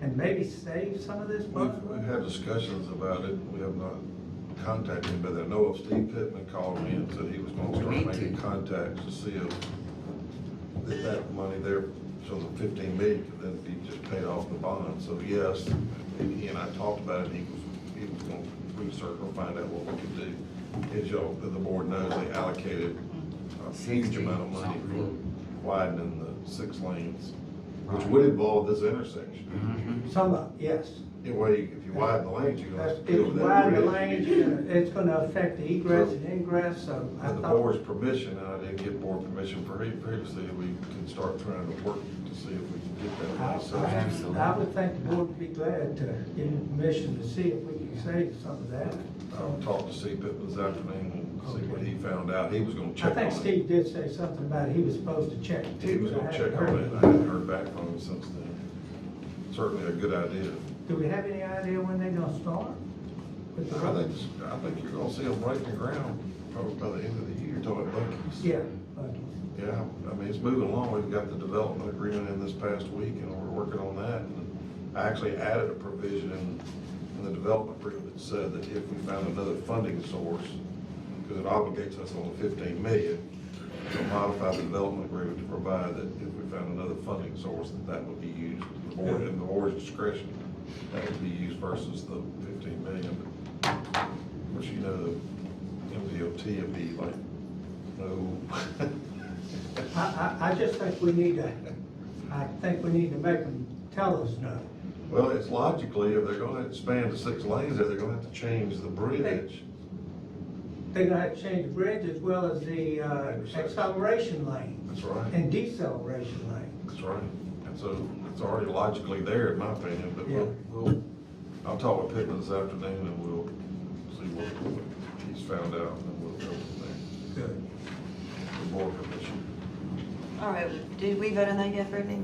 and maybe save some of this money? We've had discussions about it. We have not contacted him, but I know of Steve Pittman called me and said he was gonna We need start making to. contacts to see if that money there, so the 15 million could then be just paid off the bond. So yes, he and I talked about it. He was gonna research or find out what we could do. As y'all, the board knows, they allocated a huge amount of money for widening the 6 lanes, which would involve this intersection. Mhm. Yes. Anyway, if you widen the lanes, you're gonna have If to deal you with that widen the bridge. lanes, it's gonna affect the egress and ingress, so I With the thought. board's permission, and I didn't get board permission previously, we can start trying to work to see if we can get that money. So I would think the board would be glad to give him permission to see if we can save some of that. I'll talk to Steve Pittman this afternoon and see what he found out. He was gonna I check on think it. Steve did say something about it, he was supposed to check too. He was but I gonna hadn't check on heard it, anything. I haven't heard back from him since then. Certainly a good idea. Do we have any idea when they're gonna start? with the road? I think you're gonna see them breaking ground probably by the end of the year, talking about Buc-ee's. Yeah. Yeah, I mean, it's moving along. We've got the development agreement in this past week, and we're working on that. And I actually added a provision in the development agreement that said that if we found another funding source, because it obligates us on the 15 million, to modify the development agreement to provide that if we found another funding source, that would be used, the board, in the board's discretion, that would be used versus the 15 million. But, of course, you know, the MDOT would be like, no. I just think we need to make them tell us no. Well, it's logically, if they're gonna expand to 6 lanes, they're gonna have to change the bridge. They're gonna have to change the bridge as well as the acceleration lane That's right, and deceleration lane. that's right. And so it's already logically there, in my opinion, but Yeah. I'll talk with Pittman this afternoon and we'll see what he's found out and then we'll go from there. Good. The board permission. All right, did we vote on that yet, Brittany?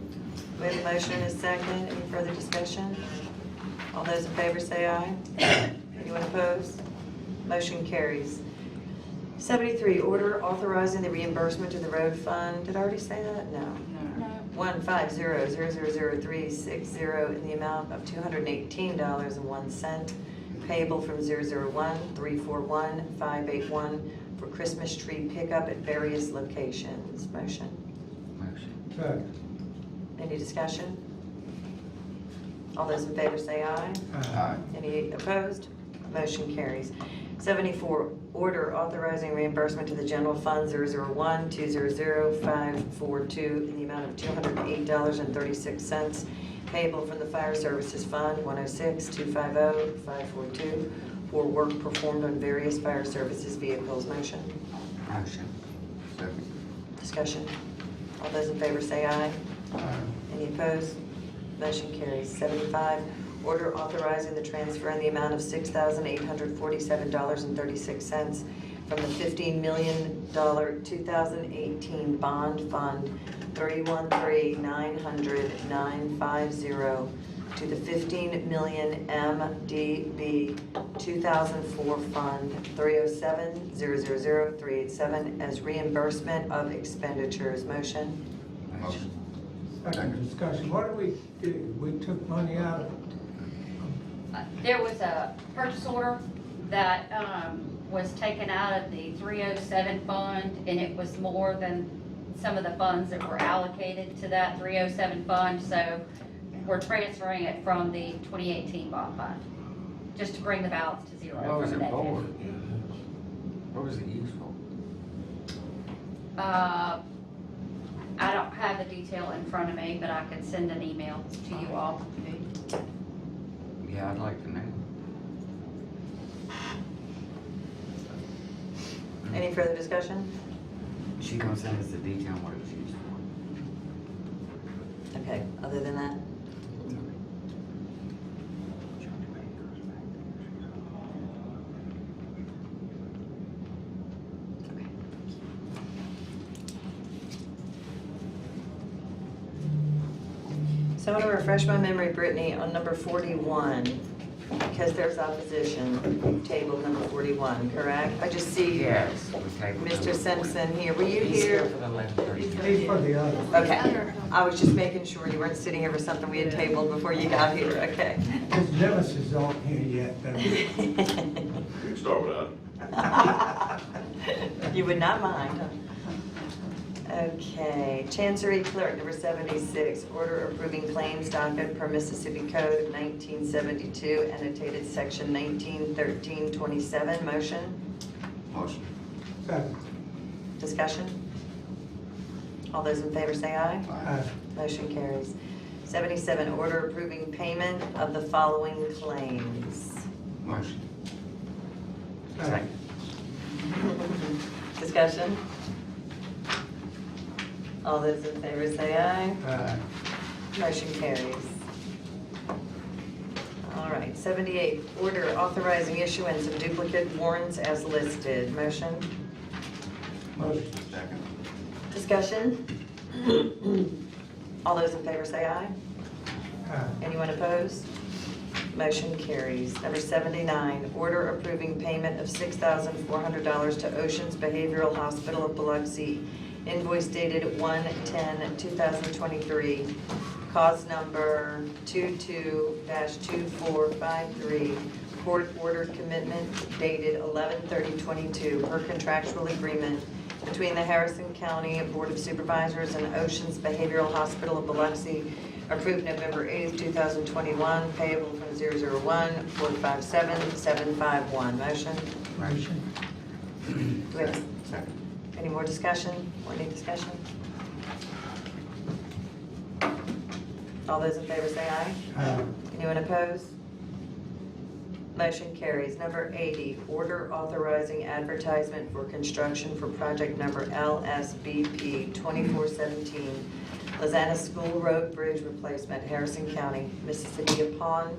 We have a motion and a second. Any further discussion? All those in favor say aye. Anyone opposed? Motion carries. 73, order authorizing the reimbursement to the road fund. Did I already say that? No. 150000360 in the amount of $218.01 payable from 001341581 for Christmas tree pickup at various locations. Motion. Second. Any discussion? All those in favor say aye. Aye. Any opposed? Motion carries. 74, order authorizing reimbursement to the general fund 001200542 in the amount of $208.36 payable from the fire services fund 106250542 for work performed on various fire services vehicles. Motion. Motion. Discussion. All those in favor say aye. Any opposed? Motion carries. 75, order authorizing the transfer in the amount of $6,847.36 from the $15 million 2018 bond fund 313-900-950 to the 15 million MDB 2004 Fund 307-000-387 as reimbursement of expenditures. Motion? Motion. Second discussion, what do we do? We took money out of, There was a purchase order that was taken out of the 307 fund, and it was more than some of the funds that were allocated to that 307 fund, so we're transferring it from the 2018 bond fund, just to bring the balance to zero. What was from it the for? negative. What was it used for? I don't have the detail in front of me, but I can send an email to you all. Yeah, I'd like to know. Any further discussion? She gonna send us the detail on what it was used for. Okay, other than that? So I want to refresh my memory, Brittany, on number 41, because there's opposition, table number 41, correct? I just see Yes, we tabled Mr. it. Simpson here. Were you He's here? for the 11:30. pay for the other. Okay, I was just making sure you weren't sitting here for something we had tabled before you got here, okay. His nemesis aren't here yet, though. You can start with that. You would not mind, huh? Okay, Chancery Clerk, number 76, order approving claims docket per Mississippi Code 1972, annotated section 191327. Motion? Motion. Second. Discussion? All those in favor say aye. Aye. Motion carries. 77, order approving payment of the following claims. Motion. Second. Discussion? All those in favor say aye. Aye. Motion carries. All right, 78, order authorizing issuance of duplicate warrants as listed. Motion? Motion. Second. Discussion? All those in favor say aye. Aye. Anyone opposed? Motion carries. Number 79, order approving payment of $6,400 to Oceans Behavioral Hospital of Biloxi. Invoice dated 1/10/2023. Cause number 22-2453. Court ordered commitment dated 11/30/22 per contractual agreement between the Harrison County Board of Supervisors and Oceans Behavioral Hospital of Biloxi, approved November 8th, 2021, payable from 001-457-751. Motion? Motion. Do we have Second. any more discussion? Or any discussion? All those in favor say aye. Aye. Anyone opposed? Motion carries. Number 80, order authorizing advertisement for construction for project number LSBP 2417, Lizana School Road Bridge Replacement, Harrison County, Mississippi, upon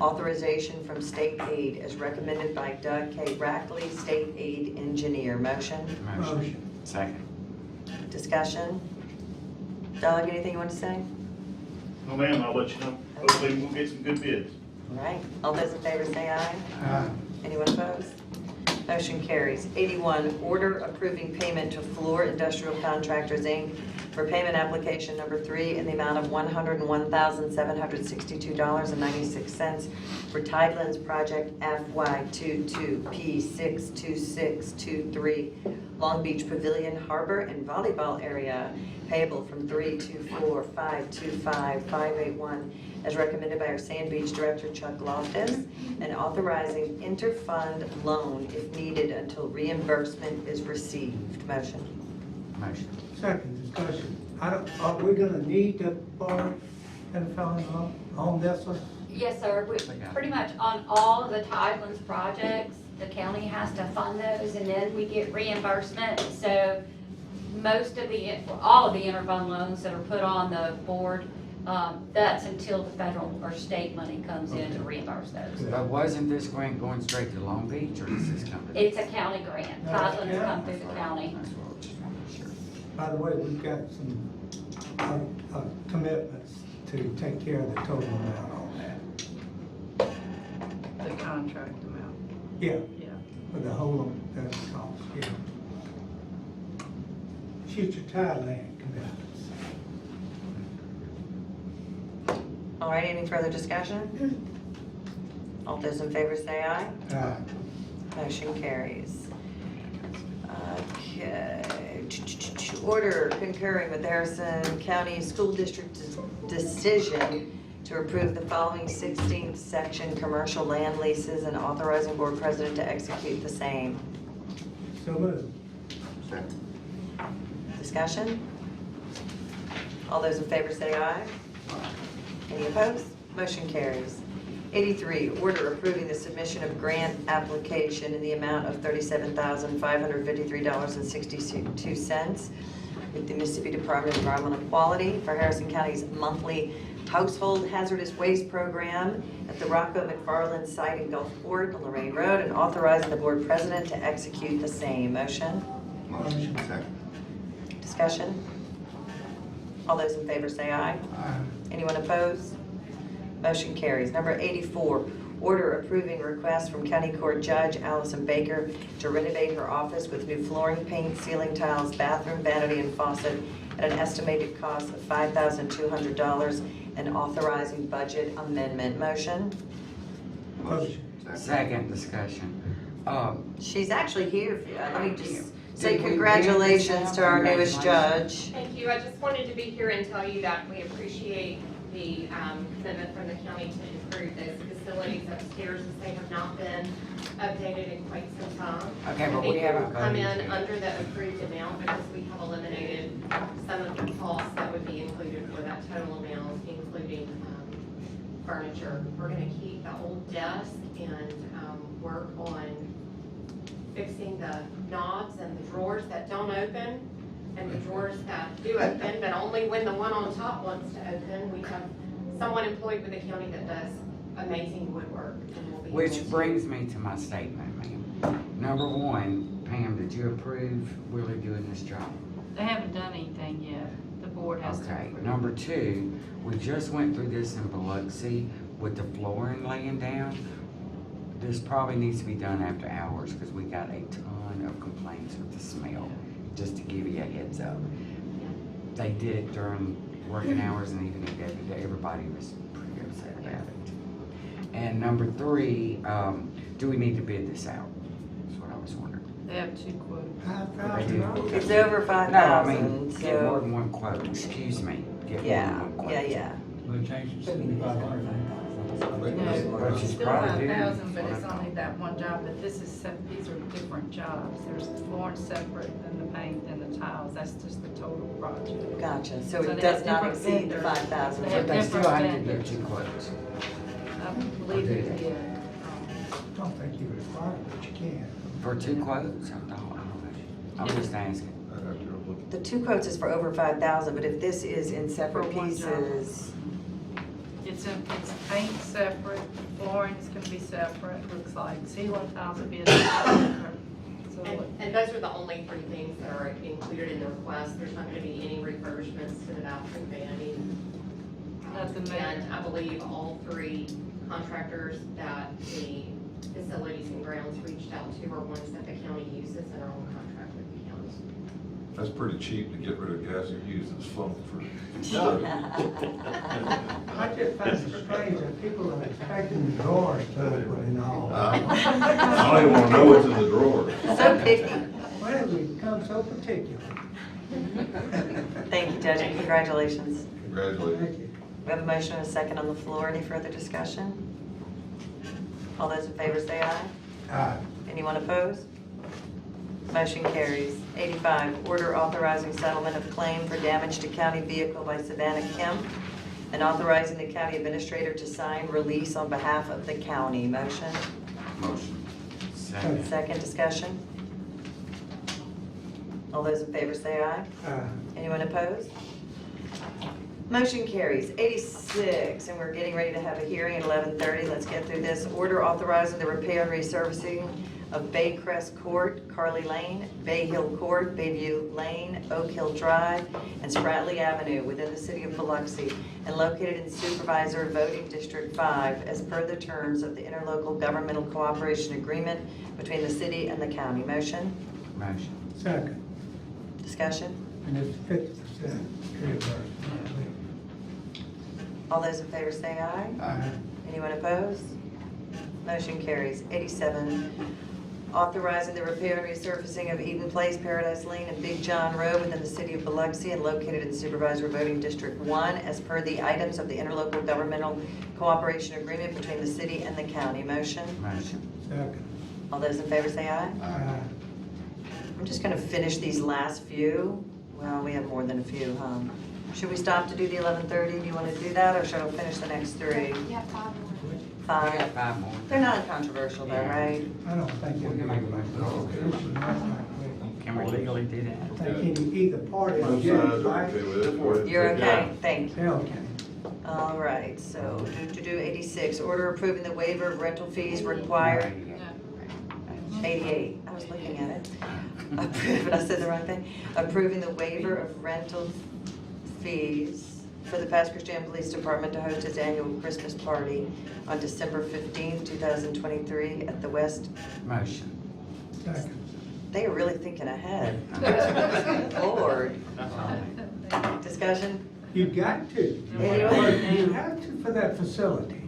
authorization from state aid as recommended by Doug K. Rackley, State Aid Engineer. Motion? Motion. Second. Discussion? Doug, anything you want to say? No, ma'am, I'll let you know. Hopefully we'll get some good bids. All right. All those in favor say aye. Aye. Anyone opposed? Motion carries. 81, order approving payment to Floor Industrial Contractors, Inc. for payment application number 3 in the amount of $101,762.96 for Tidelands Project FY22P62623, Long Beach Pavilion Harbor and Volleyball Area, payable from 3/24/525/581, as recommended by our Sand Beach Director Chuck Loftus, and authorizing interfund loan if needed until reimbursement is received. Motion? Motion. Second discussion. Are we gonna need to borrow and found on this one? Yes, sir. Pretty much on all of the Tidelands projects, the county has to fund those, and then we get reimbursement. So most of all of the interfund loans that are put on the board, that's until the federal or state money comes in to reimburse those. But wasn't this grant going straight to Long Beach, or does this come to? It's a county grant. Tideland has come through the county. By the way, we've got some commitments to take care of the total amount on that. The contract amount. Yeah, Yeah. for the whole of the cost, yeah. Future Thailand commitments. All right, any further discussion? All those in favor say aye. Aye. Motion carries. Okay. Order concurring with Harrison County School District's decision to approve the following 16th section commercial land leases and authorizing board president to execute the same. So moved. Discussion? All those in favor say aye. Any opposed? Motion carries. 83, order approving the submission of grant application in the amount of $37,553.62 with the Mississippi Department of Environmental Quality for Harrison County's monthly household hazardous waste program at the Rocco McFarland site in Gulfport on Lorraine Road, and authorizing the board president to execute the same. Motion? Motion. Second. Discussion? All those in favor say aye. Anyone opposed? Motion carries. Number 84, order approving request from County Court Judge Allison Baker to renovate her office with new flooring, paint, ceiling tiles, bathroom, vanity, and faucet at an estimated cost of $5,200 and authorizing budget amendment. Motion? Motion. Second discussion. She's actually here. Let me just say Did we congratulations to our newest Congratulations. judge. Thank you. I just wanted to be here and tell you that we appreciate the commitment from the county to improve those facilities upstairs, as they have not been updated in quite some time. Okay, but I we think it haven't will come voted in yet. under the approved amount because we have eliminated some of the costs that would be included for that total amount, including furniture. We're going to keep the old desk and work on fixing the knobs and the drawers that don't open, and the drawers that do open, but only when the one on top wants to open. We have someone employed with the county that does amazing woodwork. And will be able Which to- brings me to my statement, ma'am. Number one, Pam, did you approve Willie doing this job? They haven't done anything yet. The board has to Okay, approve. number two, we just went through this in Biloxi with the flooring laying down. This probably needs to be done after hours, because we got a ton of complaints with the smell, just to give you a heads up. They did it during working hours, and even everybody was pretty upset about it. And number three, do we need to bid this out? That's what I was wondering. They have two quotes. It's over No, I 5,000, mean, get more so, than one quote, excuse me. Get more yeah, than one quote. yeah. No changes. 7,500. But she's Still probably doing. 5,000, but it's only that one job, but this is, these are different jobs. There's the flooring separate, then the paint, and the tiles. That's just the total project. Gotcha, so So it they does have not different exceed the vendors. 5,000. They But have they still different have to give vendors. two quotes. I believe they Okay. did. Don't think you require it, but you can. For two quotes? I'm just asking. The two quotes is for over 5,000, but if this is in separate For one job. pieces, It's paint separate, flooring is gonna be separate, looks like. Ceiling tiles will be a separate. So And those are the only three things that are included in the request. There's not going to be any refurbishments to the bathroom vanity. Nothing major. And I believe all three contractors that the facilities and grounds reached out to are ones that the county uses and are on contract with the county. That's pretty cheap to get rid of gas you use as phone for. I just find it strange that people are expecting the drawers to open and all. I don't even wanna know what's in the drawer. so picky. Why have we become so particular? Thank you, Judge, and congratulations. Congratulations. Thank you. We have a motion and a second on the floor. Any further discussion? All those in favor say aye. Aye. Anyone opposed? Motion carries. 85, order authorizing settlement of claim for damage to county vehicle by Savannah Kemp and authorizing the county administrator to sign release on behalf of the county. Motion? Motion. Second. Second discussion? All those in favor say aye. Aye. Anyone opposed? Motion carries. 86, and we're getting ready to have a hearing at 11:30. Let's get through this. Order authorizing the repair and resurfacing of Baycrest Court, Carly Lane, Bay Hill Court, Bayview Lane, Oak Hill Drive, and Spratley Avenue within the city of Biloxi and located in Supervisor Voting District 5 as per the terms of the interlocal governmental cooperation agreement between the city and the county. Motion? Motion. Second. Discussion? And it's 50% reimbursement. All those in favor say aye. Aye. Anyone opposed? Motion carries. 87, authorizing the repair and resurfacing of Eden Place, Paradise Lane, and Big John Road within the city of Biloxi and located in Supervisor Voting District 1 as per the items of the interlocal governmental cooperation agreement between the city and the county. Motion? Motion. Second. All those in favor say aye. Aye. I'm just going to finish these last few. Well, we have more than a few, huh? Should we stop to do the 11:30? Do you want to do that, or should I finish the next three? You have 5 more. We Five? got 5 more. They're not controversial though, right? I don't think We can make a motion. Can we legally do that? I think either party will Both get it, sides are right? okay with it. Go ahead. You're okay? Yeah. Thank you. Okay. All right, so do 86, order approving the waiver of rental fees required. 88, I was looking at it. Approve, I said the wrong thing. Approving the waiver of rental fees for the Pass Christian Police Department to host its annual Christmas party on December 15th, 2023 at the West. Motion. Second. They are really thinking ahead. Lord. Discussion? You got to. Anyway. You have to for that facility.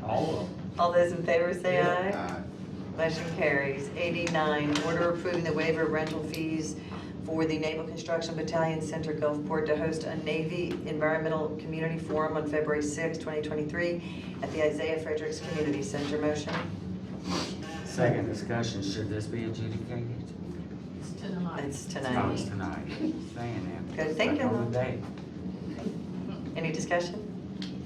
All those in favor say aye. Motion carries. 89, order approving the waiver of rental fees for the Naval Construction Battalion Center Gulfport to host a Navy Environmental Community Forum on February 6, 2023 at the Isaiah Fredericks Community Center. Motion? Second discussion, should this be adjudicated? It's No, it's tonight. tonight. Saying that. Good thinking, Back on the though. day. Any discussion?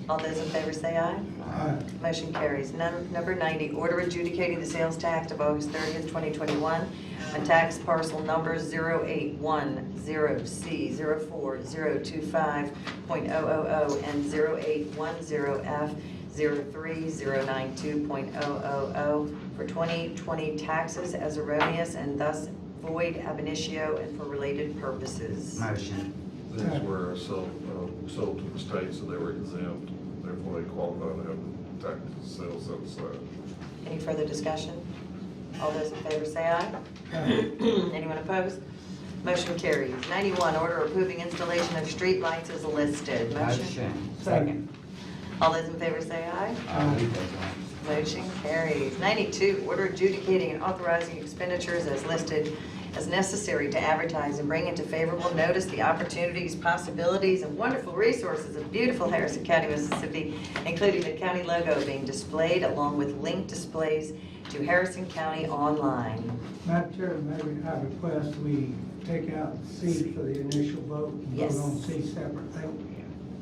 All those in favor say aye. Aye. Motion carries. Number 90, order adjudicating the sales tax of August 30th, 2021 on tax parcel number 0810C040250.000 and 0810F03092.000 for 2020 taxes as erroneous and thus void ab initio and for related purposes. Motion. These were sold to the state, so they were exempt, therefore they qualify to have tax sales set aside. Any further discussion? All those in favor say aye. Anyone opposed? Motion carries. 91, order approving installation of street lights as listed. Motion. Second. All those in favor say aye. Aye. Motion carries. 92, order adjudicating and authorizing expenditures as listed as necessary to advertise and bring into favorable notice the opportunities, possibilities, and wonderful resources of beautiful Harrison County, Mississippi, including the county logo being displayed along with link displays to Harrison County online. Madam Chair, maybe I request we take out C for the initial vote and Yes. vote on C separately.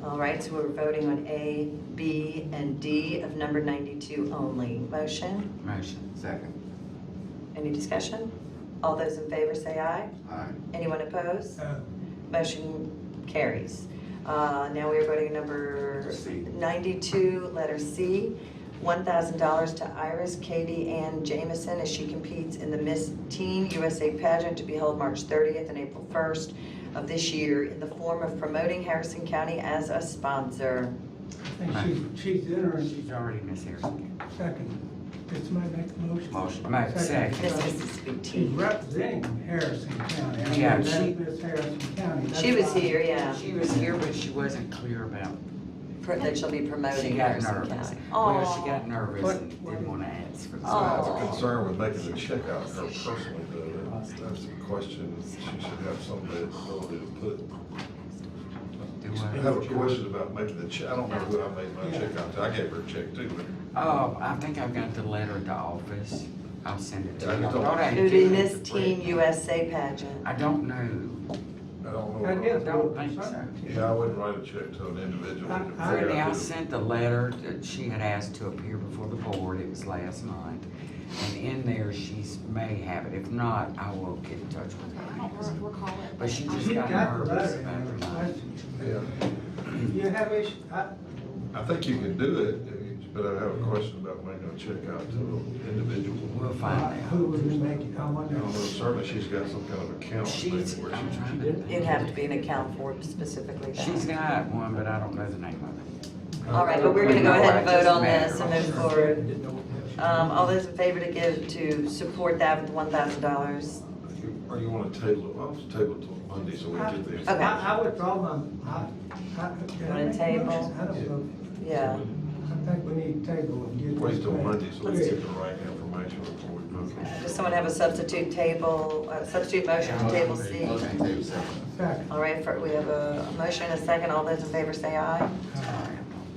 All right, so we're voting on A, B, and D of number 92 only. Motion? Motion. Second. Any discussion? All those in favor say aye. Aye. Anyone opposed? Uh, Motion carries. Now we are voting on number C. 92, letter C, $1,000 to Iris Katie Ann Jamison as she competes in the Miss Teen USA pageant to be held March 30th and April 1st of this year in the form of promoting Harrison County as a sponsor. I think she's interested. She's already Miss Harrison. Second. Did somebody make the motion? Motion. Second. This is Mississippi She's Teen. representing Harrison County. I mean, Yeah, that's she- Miss Harrison County. That's She was why- here, yeah, She was here, but she wasn't clear about. that she'll be She promoting got Harrison nervous. County. Well, Aw. she got nervous and didn't want to ask for the. I have Aw. a concern with making the check out her personally, though. That's the question. She should have some ability to put. Do I what? have a question about making the check. I don't know who I made my check out to. I gave her a check too, but Oh, I think I've got the letter at the office. I'll send it to Yeah, I you. just don't- Thought I had It would be given it Miss to Teen Brett. USA pageant. I don't know. I don't I know. guess Don't think so. Yeah, I wouldn't write a check to an individual. to figure Brittany, out I who- sent the letter that she had asked to appear before the board. It was last month. And in there, she may have it. If not, I will get in touch with I her. don't recall it. But she just You got got the nervous letter about in the there, money. Yeah. You have issue, I think you can do it, but I have a question about making a check out to individuals. We'll find out. who would we make it, how I much? don't know, certainly she's got some kind of account maybe She's, where I'm she's. trying to think. It'd have to be an account for it specifically. She's got one, but I don't know the name of it. All right, but we're gonna go ahead and vote on this and move Just forward. All those in favor to support that with $1,000? Or you want to table it, well, let's table it till Monday so we get the. Okay. I withdraw my, Want a table? I don't know. Yeah. I think we need to table and get. Wait this till back. Monday so we get the right information before we vote. Does someone have a substitute motion to table C? Motion to table second. Second. All right, we have a motion and a second. All those in favor say aye.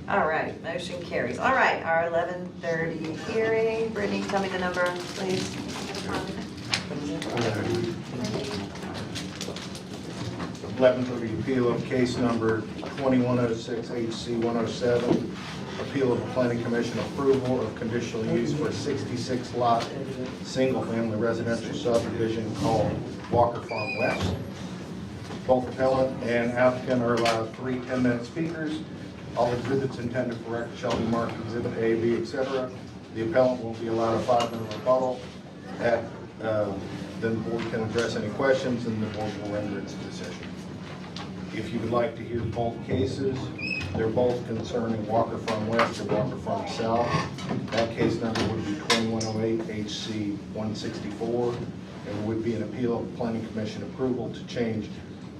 All right, motion carries. All right, our 11:30 hearing. Brittany, tell me the number, please. 11:30 appeal of case number 2106 HC 107, appeal of the planning commission approval of conditional use for a 66 lot single-family residential subdivision called Walker Farm West. Both appellant and applicant are allowed 3 10-minute speakers. All exhibits intended for record shall be marked exhibit A, B, etc. The appellant will be allowed a 5-minute rebuttal. Then the board can address any questions and the board will render its decision. If you would like to hear both cases, they're both concerning Walker Farm West or Walker Farm South. That case number would be 2108 HC 164. It would be an appeal of planning commission approval to change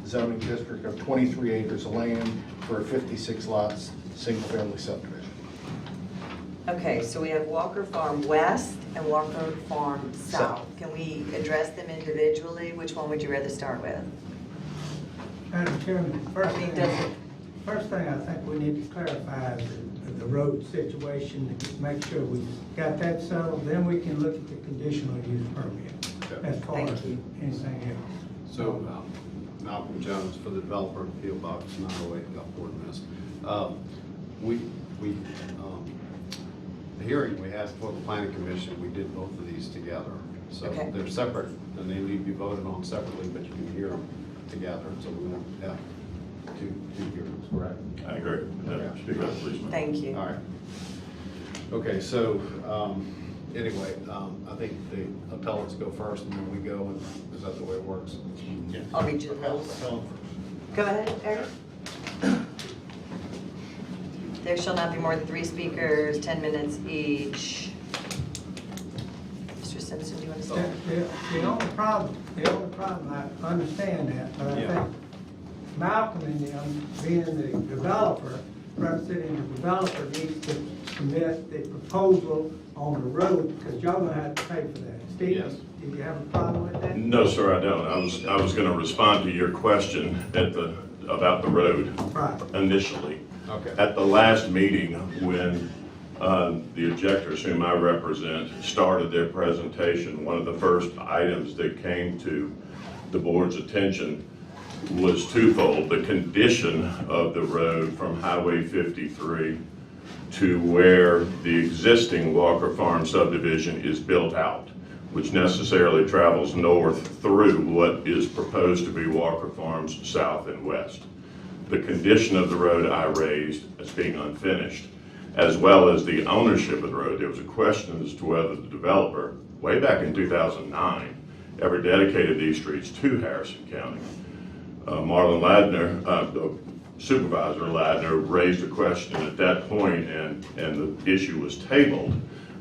zoning district of 23 acres of land for a 56 lots single-family subdivision. Okay, so we have Walker Farm West and Walker Farm South. Can we address them individually? Which one would you rather start with? Madam Chairman, I mean, does it- first thing I think we need to clarify is the road situation, to make sure we got that settled, then we can look at the conditional use permit as far as Thank you. anything else. So, Malcolm Jones for the developer, P.O. Box 908, Gulfport, Mass. The hearing we had for the planning commission, we did both of these together. So Okay. they're separate, and they need to be voted on separately, but you can hear them together. So we won't have two hearings, correct? I agree. Speak up, please, ma'am. Thank you. All right. Okay, so, anyway, I think the appellants go first and then we go, and is that the way it works? I'll read you the rules. Go ahead, Eric. There shall not be more than 3 speakers, 10 minutes each. Mr. Simpson, do you want to start? The only problem, I understand that, but I think Malcolm and them, being the developer, representing the developer, needs to submit the proposal on the road, because y'all gonna have to pay for that. Steve, Yes. do you have a problem with that? No, sir, I don't. I was gonna respond to your question about the road Right. initially. Okay. At the last meeting, when the objectors whom I represent started their presentation, one of the first items that came to the board's attention was twofold: the condition of the road from Highway 53 to where the existing Walker Farm subdivision is built out, which necessarily travels north through what is proposed to be Walker Farms South and West. The condition of the road I raised as being unfinished, as well as the ownership of the road. There was a question as to whether the developer, way back in 2009, ever dedicated these streets to Harrison County. Marlon Ladner, Supervisor Ladner, raised a question at that point, and the issue was tabled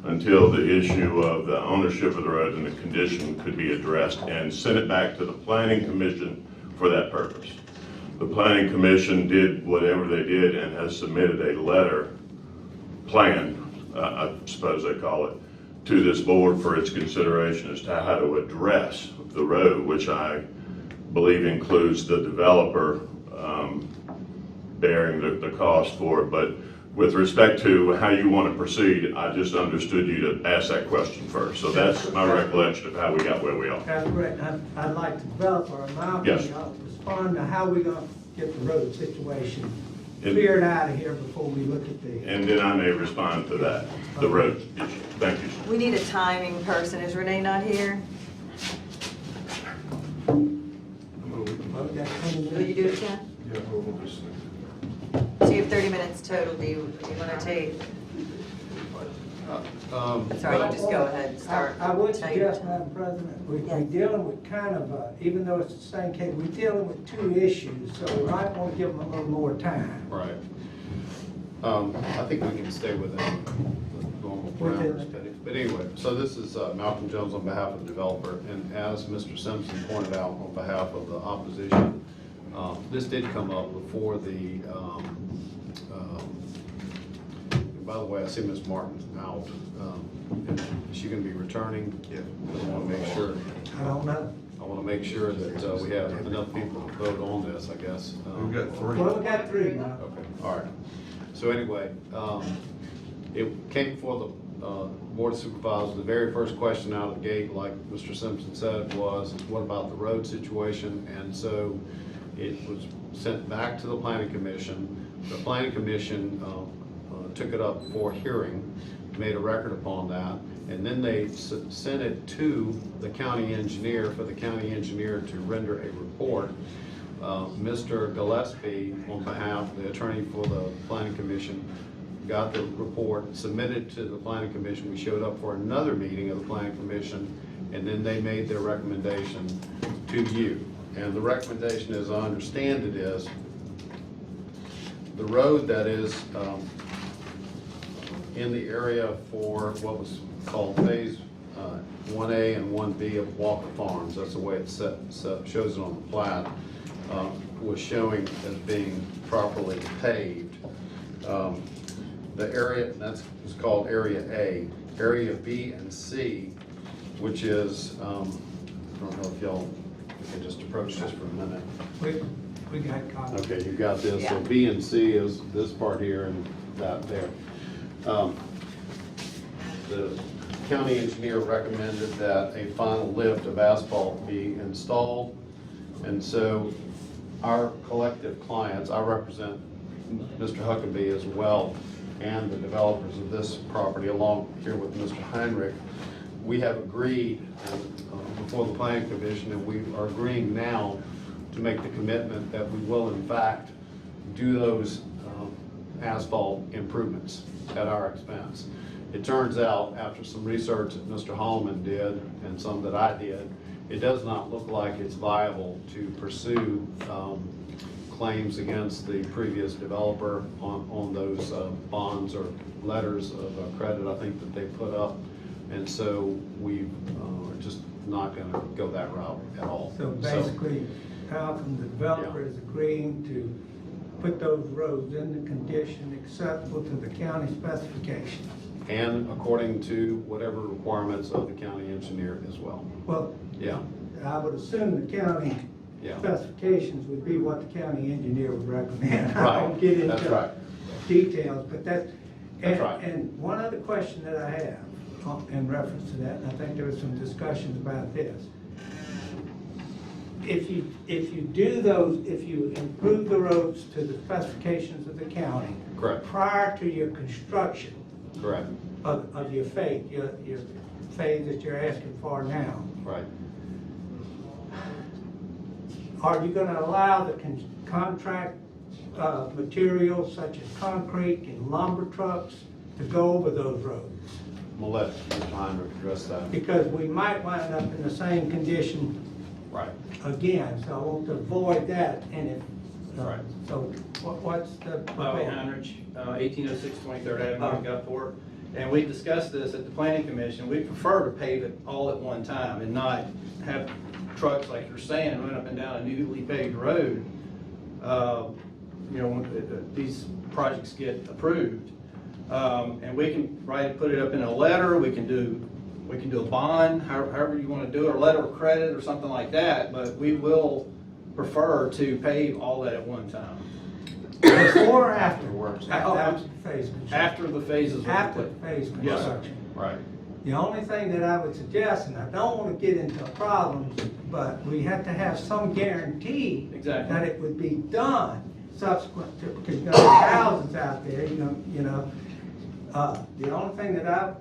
until the issue of the ownership of the road and the condition could be addressed, and sent it back to the Planning Commission for that purpose. The Planning Commission did whatever they did and has submitted a letter, plan, I suppose they call it, to this board for its consideration as to how to address the road, which I believe includes the developer bearing the cost for it. But with respect to how you want to proceed, I just understood you to ask that question first. So that's my recollection of how we got where we are. That's great. I'd like the developer, Malcolm, Yes. y'all respond to how we gonna get the road situation clear it out of here before we look at the. And then I may respond to that, the road issue. Thank you, sir. We need a timing person. Is Renee not here? Will you do it, Ken? Yeah, we'll just. So you have 30 minutes total. Do you want to take? Sorry, you just go ahead and start. I would Tell you. suggest, Madam President, we're dealing with kind of, even though it's the same case, we're dealing with two issues, so we might want to give them a little more time. Right. I think we can stay within the normal parameters, Teddy. But anyway, so this is Malcolm Jones on behalf of the developer, and as Mr. Simpson pointed out on behalf of the opposition, this did come up before the, by the way, I see Ms. Martin's out. Is she going to be returning? Yeah. I want to make sure. I don't know. I want to make sure that we have enough people to vote on this, I guess. We've got three. Well, we got three now. Okay, all right. So anyway, it came before the Board of Supervisors. The very first question out of the gate, like Mr. Simpson said, was, what about the road situation? And so it was sent back to the Planning Commission. The Planning Commission took it up for hearing, made a record upon that, and then they sent it to the county engineer for the county engineer to render a report. Mr. Gillespie, on behalf of the attorney for the Planning Commission, got the report, submitted to the Planning Commission. We showed up for another meeting of the Planning Commission, and then they made their recommendation to you. And the recommendation, as I understand it, is the road that is in the area for what was called phase 1A and 1B of Walker Farms. That's the way it shows it on the plat. Was showing as being properly paved. The area, that's called Area A. Area B and C, which is, I don't know if y'all can just approach this for a minute. We got copies. Okay, you got this. So Yeah. B and C is this part here and that there. The county engineer recommended that a final lift of asphalt be installed. And so our collective clients, I represent Mr. Huckabee as well, and the developers of this property along here with Mr. Heinrich, we have agreed before the Planning Commission, and we are agreeing now to make the commitment that we will in fact do those asphalt improvements at our expense. It turns out, after some research that Mr. Hallman did and some that I did, it does not look like it's viable to pursue claims against the previous developer on those bonds or letters of credit, I think, that they put up. And so we are just not going to go that route at all. So basically, Malcolm, the developer is agreeing to put those roads in the condition acceptable to the county specifications. And according to whatever requirements of the county engineer as well. Well, Yeah, I would assume the county yeah. specifications would be what the county engineer would recommend. I Right, don't get that's into right. details, but that's right. And one other question that I have in reference to that, and I think there was some discussions about this. If you do those, if you improve the roads to the specifications of the county. Correct. Prior to your construction. Correct. Of your phase, your phase that you're asking for now. Right. Are you gonna allow the contract materials such as concrete and lumber trucks to go over those roads? I'm gonna let Mr. Heinrich address that. Because we might wind up in the same condition Right. again, so I want to avoid that, and if, Right. so what's the? Bobby Heinrich, 1806 23rd Avenue in Gulfport. And we discussed this at the Planning Commission. We prefer to pave it all at one time and not have trucks, like you're saying, run up and down a newly paved road. When these projects get approved. And we can put it up in a letter, we can do a bond, however you want to do it, or letter of credit or something like that, but we will prefer to pave all that at one time. Before or after? After the phase construction. After the phases are After complete. the phase Yes, sir. construction. Right. The only thing that I would suggest, and I don't want to get into problems, but we have to have some guarantee Exactly. that it would be done subsequent to, because you're gonna have houses out there, the only thing that I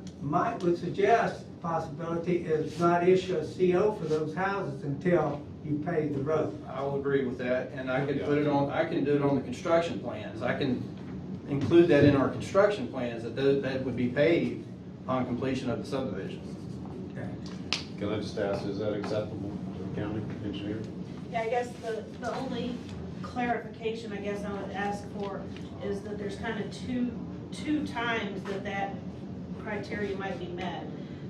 would suggest possibility is not issue a CO for those houses until you pay the road. I will agree with that, and I can put it on, I can do it on the construction plans. I can include that in our construction plans, that would be paid upon completion of the subdivision. Can I just ask, is that acceptable to the county engineer? Yeah, I guess the only clarification I guess I would ask for is that there's kind of two times that criteria might be met.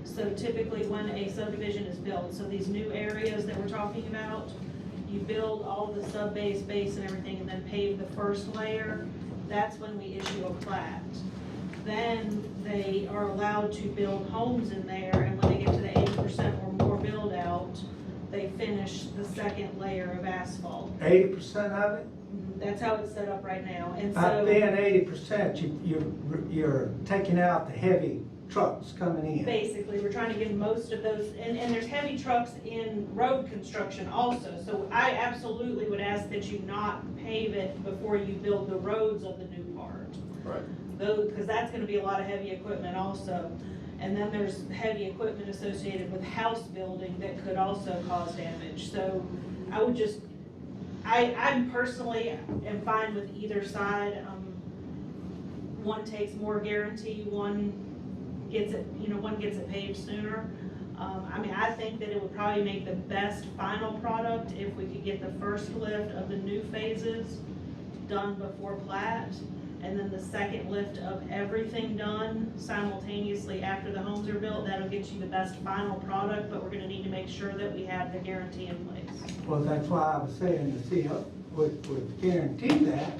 So typically when a subdivision is built, so these new areas that we're talking about, you build all the sub-base, base and everything, and then pave the first layer, that's when we issue a plat. Then they are allowed to build homes in there, and when they get to the 80% or more build out, they finish the second layer of asphalt. 80% of it? That's how it's set up right now, and so. By being 80%, you're taking out the heavy trucks coming in. Basically, we're trying to get most of those, and there's heavy trucks in road construction also, so I absolutely would ask that you not pave it before you build the roads of the new part. Right. Because that's gonna be a lot of heavy equipment also. And then there's heavy equipment associated with house building that could also cause damage. So I would just, I personally am fine with either side. One takes more guarantee, one gets it paid sooner. I mean, I think that it would probably make the best final product if we could get the first lift of the new phases done before plat, and then the second lift of everything done simultaneously after the homes are built. That'll get you the best final product, but we're gonna need to make sure that we have the guarantee in place. Well, that's why I was saying the CO would guarantee that.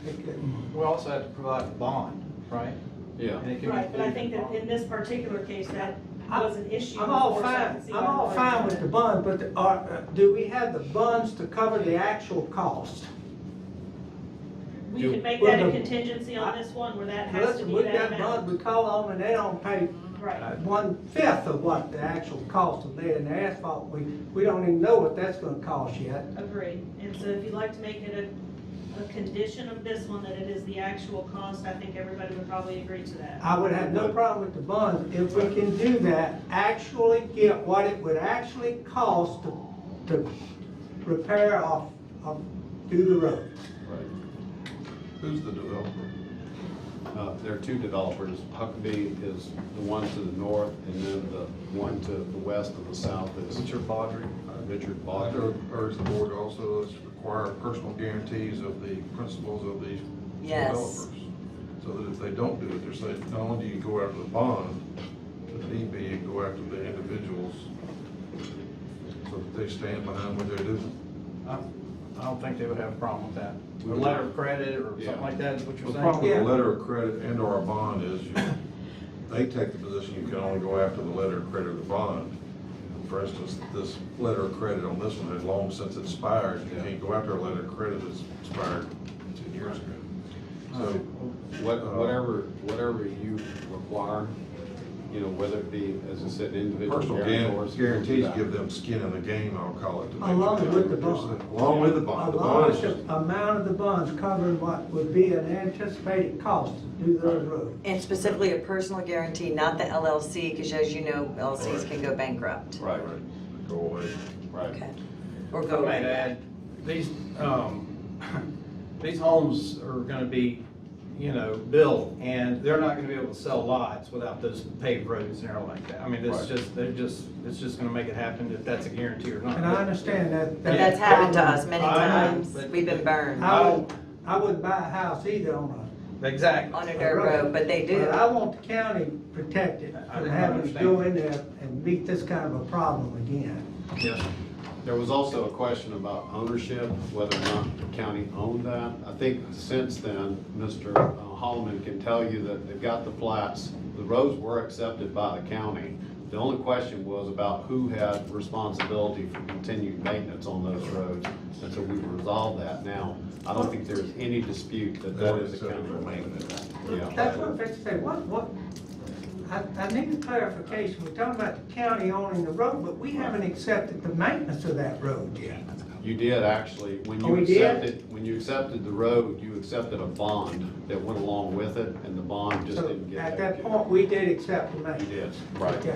We also have to provide a bond, right? Yeah. And it can Right, but I include- think that in this particular case, that was an issue. I'm all before, so I fine, can see I'm why all the fine board- with the bond, but do we have the bonds to cover the actual cost? We could make Well, that a the- contingency on this one, where that has to Listen, be we've that got amount. bonds we call on, and they don't pay Right. 1/5 of what the actual cost of laying the asphalt. We don't even know what that's gonna cost yet. Agreed. And so if you'd like to make it a condition of this one, that it is the actual cost, I think everybody would probably agree to that. I would have no problem with the bonds if we can do that, actually get what it would actually cost to repair do the road. Right. Who's the developer? There are two developers. Huckabee is the one to the north, and then the one to the west and the south is Richard Baudry. Richard Baudry. Urge the board also to require personal guarantees of the principals of these Yes. developers. So that if they don't do it, they're saying, not only do you go after the bond, but if need be, you go after the individuals so that they stand behind what they're doing. I don't think they would have a problem with that. A letter of credit or something like that is what you're The saying? problem with a letter of credit and or a bond is they take the position you can only go after the letter of credit or the bond. For instance, this letter of credit on this one has long since expired. You can't go after a letter of credit that's expired 10 years ago. So, Whatever you require, whether it be, as I said, individual personal guarantors. guarantees give them skin in the game, I'll call it. to make sure Along they with do the what they're bond. saying. Along with the bond. The Along bond is with just, the amount of the bonds covering what would be an anticipated cost to do those roads. And specifically a personal guarantee, not the LLC, because as you know, LLCs can go bankrupt. Right. go away. Right. Okay. Or If I go might away. add, these homes are gonna be, built, and they're not gonna be able to sell lots without those paved roads and everything like that. I mean, it's just gonna make it happen if that's a guarantee or not. And I understand that. That's happened to us many I know, times. but- We've been burned I wouldn't buy a house either on Exactly. on a dirt road, but they do. But I want the county protected from having to go in there and meet this kind of a problem again. Yes. There was also a question about ownership, whether or not the county owned that. I think since then, Mr. Holloman can tell you that they've got the plats. The roads were accepted by the county. The only question was about who had responsibility for continued maintenance on those roads. And so we've resolved that now. I don't think there's any dispute that that is a county maintenance. Yeah. That's what I'm fixing to say. I need a clarification. We're talking about the county owning the road, but we haven't accepted the maintenance of that road yet. You did actually, when Oh, you we did? accepted the road, you accepted a bond that went along with it, and the bond just So didn't get at taken that care point, we did accept the of. money. You did, right. Okay.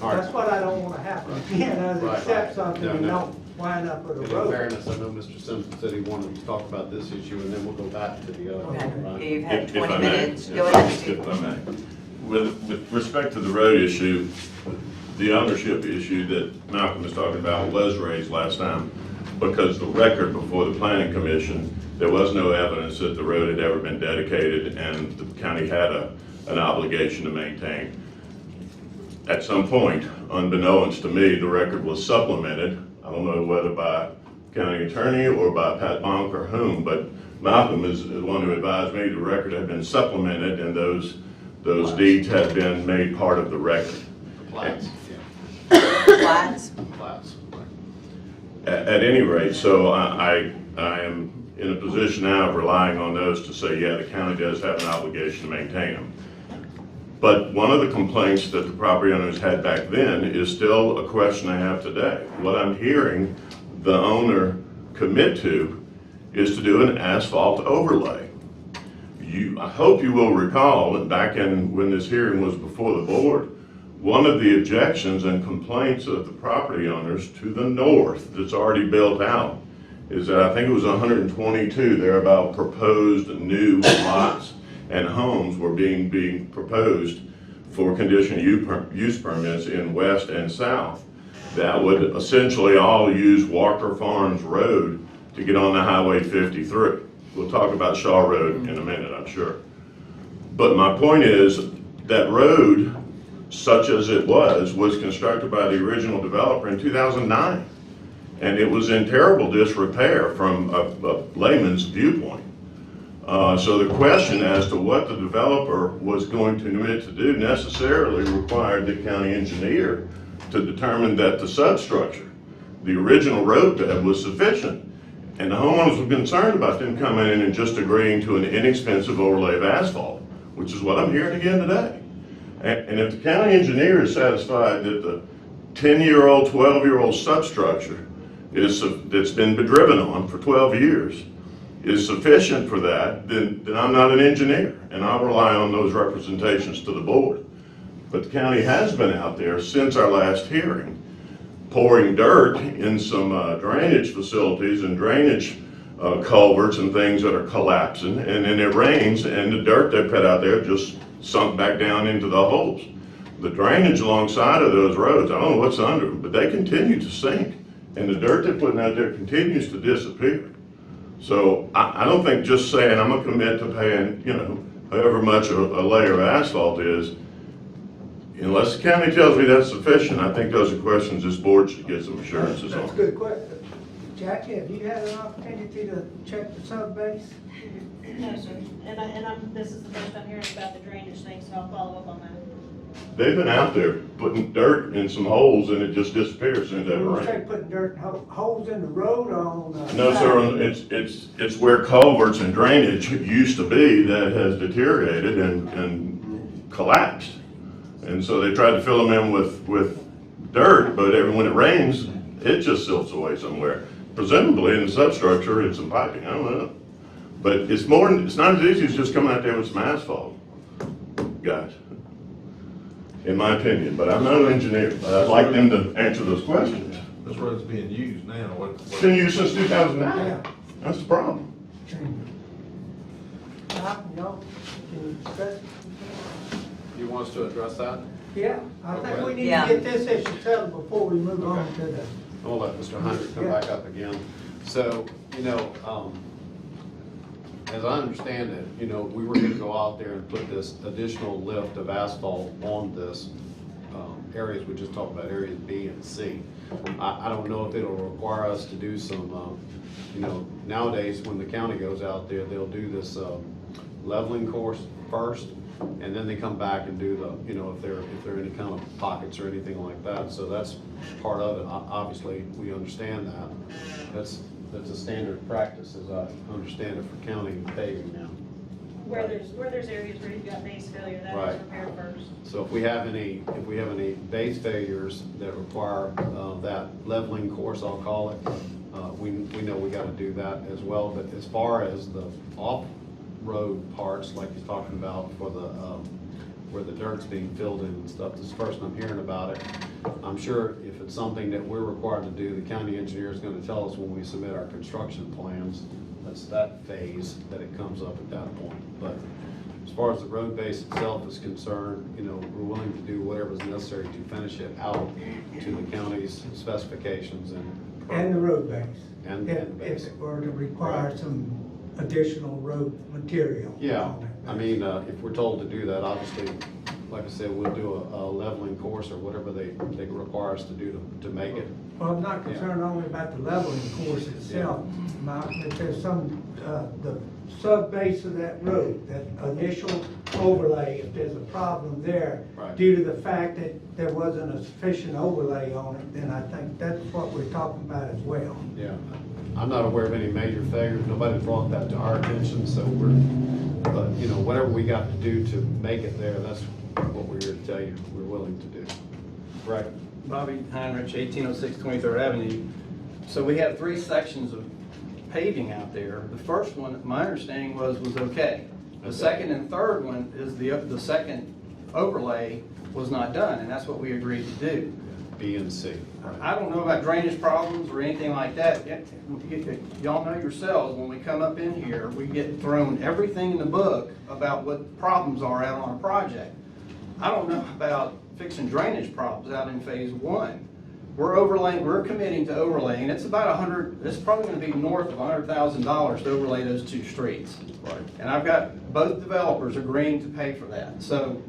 All right. That's what I don't wanna happen again, is Right, accept right. something No, and no. don't wind up with And a in road. fairness, I know Mr. Simpson said he wanted to talk about this issue, and then we'll go back to the other one, Okay, right? you've had If 20 I may, minutes. Go ahead. if I may. With respect to the road issue, the ownership issue that Malcolm was talking about was raised last time because the record before the planning commission, there was no evidence that the road had ever been dedicated and the county had an obligation to maintain. At some point, unbeknownst to me, the record was supplemented. I don't know whether by county attorney or by Pat Bonk or whom, but Malcolm is the one who advised me the record had been supplemented and those deeds had been made part of the record. Plats, Plats? plats. At any rate, so I am in a position now of relying on those to say, yeah, the county does have an obligation to maintain them. But one of the complaints that the property owners had back then is still a question I have today. What I'm hearing the owner commit to is to do an asphalt overlay. I hope you will recall that back in when this hearing was before the board, one of the objections and complaints of the property owners to the north that's already built out is that I think it was 122 thereabout proposed new lots and homes were being proposed for conditional use permits in west and south that would essentially all use Walker Farms Road to get on the Highway 53. We'll talk about Shaw Road in a minute, I'm sure. But my point is that road, such as it was constructed by the original developer in 2009. And it was in terrible disrepair from a layman's viewpoint. So the question as to what the developer was going to commit to do necessarily required the county engineer to determine that the substructure, the original road bed, was sufficient. And the homeowners were concerned about them coming in and just agreeing to an inexpensive overlay of asphalt, which is what I'm hearing again today. And if the county engineer is satisfied that the 10-year-old, 12-year-old substructure that's been driven on for 12 years is sufficient for that, then I'm not an engineer, and I'll rely on those representations to the board. But the county has been out there since our last hearing, pouring dirt in some drainage facilities and drainage culverts and things that are collapsing, and then it rains, and the dirt they put out there just sunk back down into the holes. The drainage alongside of those roads, I don't know what's under them, but they continue to sink, and the dirt they're putting out there continues to disappear. So I don't think just saying I'm gonna commit to paying, however much a layer of asphalt is, unless the county tells me that's sufficient, I think those are questions this board should get some assurances That's a on. good question. Jackie, have you had an opportunity to check the sub base? No, sir. And this is the first I'm hearing about the drainage thing, so I'll follow up on that. They've been out there putting dirt in some holes and it just disappears as soon as that When you say rains. putting dirt, holes in the road or on the? No, sir, it's where culverts and drainage used to be that has deteriorated and collapsed. And so they tried to fill them in with dirt, but when it rains, it just silts away somewhere. Presumably in the substructure, it's some piping, I don't know. But it's not as easy as just coming out there with some asphalt, guys, in my opinion. But I'm not an engineer, but I'd like them to answer those questions. This road's being used now. It's been used since 2009. That's the problem. You want us to address that? Yeah, I think we need to Yeah. get this issue settled before we move on to the. I'll let Mr. Hunter come back up again. So, as I understand it, we were gonna go out there and put this additional lift of asphalt on this areas, we just talked about areas B and C. I don't know if it'll require us to do some, nowadays when the county goes out there, they'll do this leveling course first, and then they come back and do the, if there are any kind of pockets or anything like that. So that's part of it. Obviously, we understand that. That's a standard practice, as I understand it, for county paving now. Where there's areas where you've got base failure, that Right. is repaired first. So if we have any base failures that require that leveling course, I'll call it, We know we gotta do that as well, but as far as the off-road parts, like he's talking about for the, where the dirt's being filled in and stuff, this is the first I'm hearing about it. I'm sure if it's something that we're required to do, the county engineer is gonna tell us when we submit our construction plans. That's that phase that it comes up at that point. But as far as the road base itself is concerned, you know, we're willing to do whatever's necessary to finish it out to the county's specifications And the road base. and If base. it were to require some additional road material. Yeah, on it. I mean, if we're told to do that, obviously, like I said, we'll do a leveling course or whatever they require us to do to make it. Well, I'm not concerned only about the leveling course itself, if there's some, the sub-base of that road, that initial overlay, if there's a problem there, Right. due to the fact that there wasn't a sufficient overlay on it, then I think that's what we're talking about as well. Yeah, I'm not aware of any major failures, nobody brought that to our attention, so but, you know, whatever we got to do to make it there, that's what we're here to tell you, we're willing to do. Right. Bobby Heinrich, 1806 23rd Avenue. So we have 3 sections of paving out there. The first one, my understanding was okay. The second and third one is the second overlay was not done, and that's what we agreed to do. B and C. I don't know about drainage problems or anything like that. Y'all know yourselves, when we come up in here, we get thrown everything in the book about what problems are out on a project. I don't know about fixing drainage problems out in phase 1. We're committing to overlaying. It's about it's probably gonna be north of $100,000 to overlay those 2 streets. Right. And I've got both developers agreeing to pay for that. So,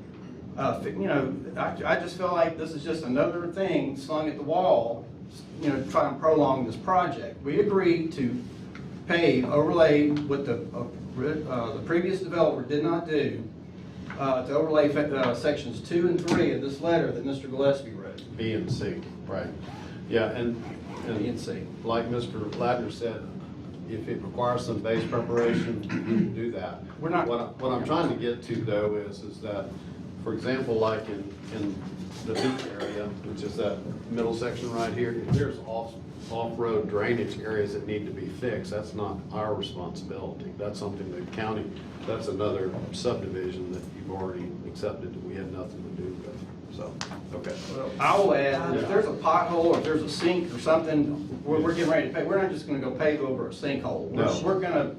you know, I just feel like this is just another thing slung at the wall, you know, to try and prolong this project. We agreed to pave, overlay what the previous developer did not do, to overlay sections 2 and 3 of this letter that Mr. Gillespie wrote. B and C, right. Yeah, and B and C. Like Mr. Ladner said, if it requires some base preparation, do that. We're not. What I'm trying to get to though is that, for example, like in the beach area, which is that middle section right here, if there's off-road drainage areas that need to be fixed, that's not our responsibility. That's something the county, that's another subdivision that you've already accepted that we had nothing to do with. So, okay. Well, I will add, if there's a pothole or if there's a sink or something, we're getting ready to pave. We're not just gonna go pave over a sinkhole. No. We're gonna,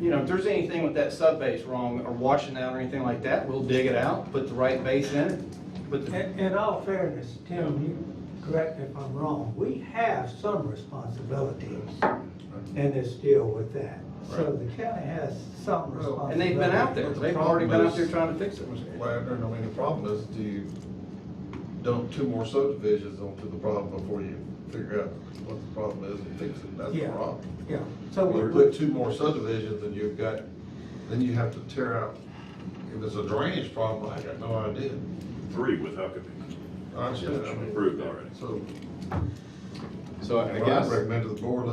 you know, if there's anything with that sub base wrong or washing out or anything like that, we'll dig it out, put the right base in it. In all fairness, Tim, you correct me if I'm wrong, we have some responsibility in this deal with that. So the county has some responsibility. And they've been out there. They've already been out there trying to fix it. Mr. Ladner, I mean, the problem is, do you dump 2 more subdivisions onto the problem before you figure out what the problem is and fix it? That's the Yeah. problem. Yeah. So When you put 2 more subdivisions, and then you have to tear out, if it's a drainage problem, I got no idea. 3 with Huckabee. I understand, I mean. Approved already. So I What guess, I'd recommend to the board,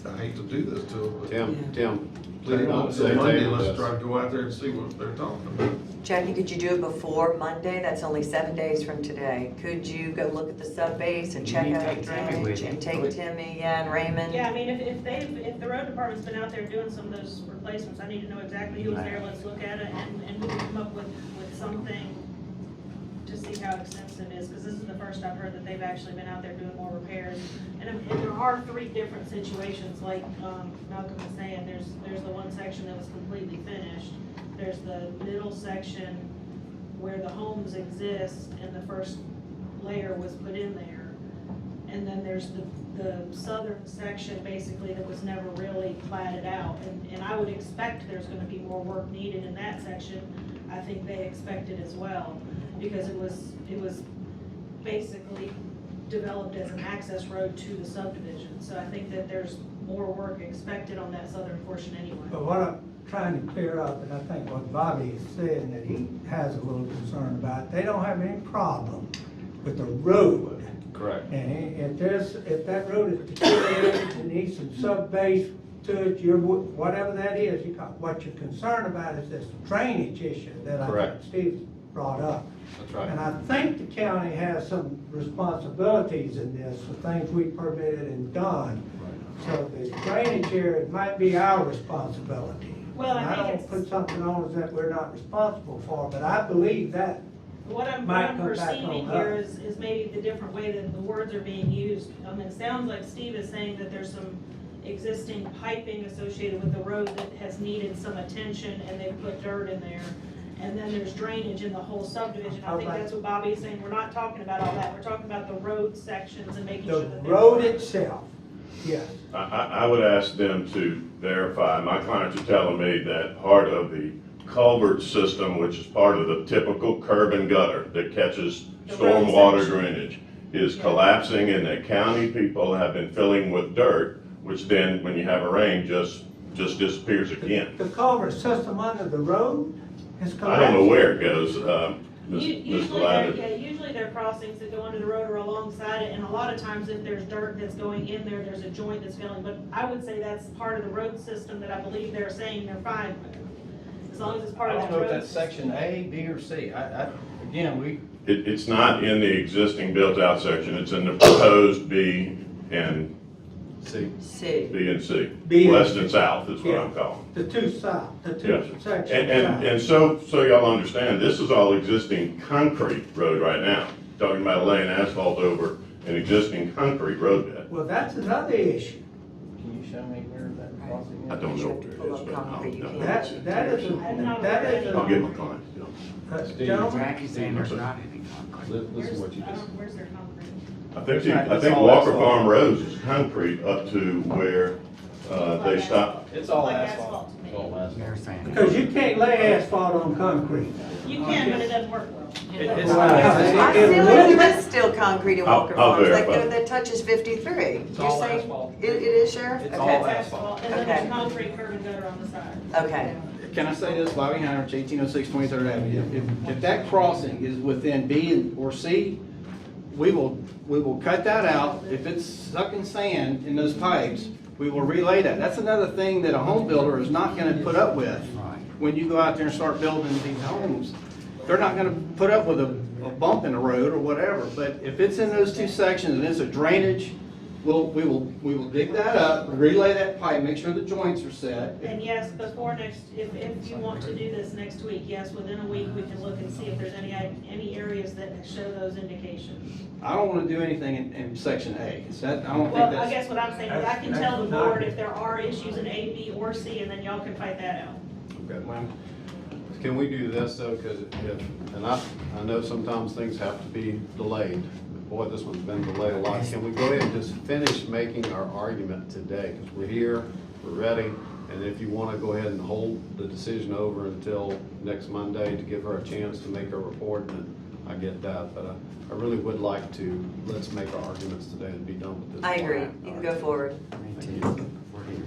I hate to do this to them, but. Tim, please Table don't it say till Monday, table let's this. try to go out there and see what they're talking about. Jackie, could you do it before Monday? That's only 7 days from today. Could you go look at the sub base and You check need to out take Timmy drainage with you. and take Timmy and Raymond? Yeah, I mean, if the road department's been out there doing some of those replacements, I need to know exactly who was there, let's look at it, and we can come up with something to see how extensive it is, because this is the first I've heard that they've actually been out there doing more repairs. And there are 3 different situations, like Malcolm was saying, there's the one section that was completely finished. There's the middle section where the homes exist and the first layer was put in there. And then there's the southern section basically that was never really platted out. And I would expect there's gonna be more work needed in that section. I think they expect it as well, because it was basically developed as an access road to the subdivision. So I think that there's more work expected on that southern portion anyway. But what I'm trying to clear up, and I think what Bobby is saying that he has a little concern about, they don't have any problem with the road. Correct. And if that road is deteriorated and needs some sub-base to it, whatever that is, what you're concerned about is this drainage issue that I Correct. think Steve brought up. That's right. And I think the county has some responsibilities in this for things we permitted and done. Right. So the drainage here, it might be our responsibility. Well, I And think don't it's- put something on us that we're not responsible for, but I believe that What I'm might come back perceiving on here us. is maybe the different way that the words are being used. It sounds like Steve is saying that there's some existing piping associated with the road that has needed some attention, and they've put dirt in there. And then there's drainage in the whole subdivision. I think that's what Bobby is saying. We're not talking about all that. We're talking about the road sections and making sure The that they're. road itself, yes. I would ask them to verify. My clients are telling me that part of the culvert system, which is part of the typical curb and gutter that catches The road stormwater section. drainage, is collapsing, and the county people have been filling with dirt, which then, when you have a rain, just disappears again. The culvert system under the road is I don't know collapsed. where it goes, Ms. Usually, Gladden. usually they're crossings that go under the road or alongside it, and a lot of times if there's dirt that's going in there, there's a joint that's failing. But I would say that's part of the road system that I believe they're saying they're fine with. As long as it's part I of don't that know road. if that's section A, B, or C. Again, we, It's not in the existing built-out section, it's in the proposed B and See, C. B and C. B and West C. and south is what Yeah. I'm calling. The two south, the Yes. two sections. And south. so y'all understand, this is all existing concrete road right now. Talking about laying asphalt over an existing concrete road bed. Well, that's another issue. can you show me where that crossing is? I don't know where it is, but That is I'll get my client. gentlemen, Jackie's saying there's not any concrete. this is what you just. Where's their concrete? I think Walker Farm Road is concrete up to where, they stop. It's all Like asphalt. to me. All last. They're saying. because you can't lay asphalt on concrete. You can, but it doesn't work well. It's Wow. I It feel would- like there is still concrete in Walker I'll Farms, like verify. that touches 53. It's You're all saying asphalt. it is, Sheriff? It's Okay. all It's asphalt. asphalt, and then Okay. there's concrete curb and gutter on the side. Okay. Can I say this, Bobby Heinrich, 1806 23rd Avenue, if that crossing is within B or C, we will cut that out. If it's sucking sand in those pipes, we will relay that. That's another thing that a home builder is not gonna put up with. When you go out there and start building these homes, they're not gonna put up with a bump in the road or whatever. But if it's in those two sections and it's a drainage, we will dig that up, relay that pipe, make sure the joints are set. And yes, before next, if you want to do this next week, yes, within a week, we can look and see if there's any areas that show those indications. I don't wanna do anything in section A. I don't think Well, I that's. guess what I'm saying is I can tell the board if there are issues in A, B, or C, and then y'all can fight that out. Okay. Can we do this though, because and I know sometimes things have to be delayed. Boy, this one's been delayed a lot. Can we go ahead and just finish making our argument today? Because we're here, we're ready, and if you want to go ahead and hold the decision over until next Monday to give her a chance to make her report, then I get that. But I really would like to, let's make our arguments today and be done with this. I agree. You can go forward. Me too. We're here.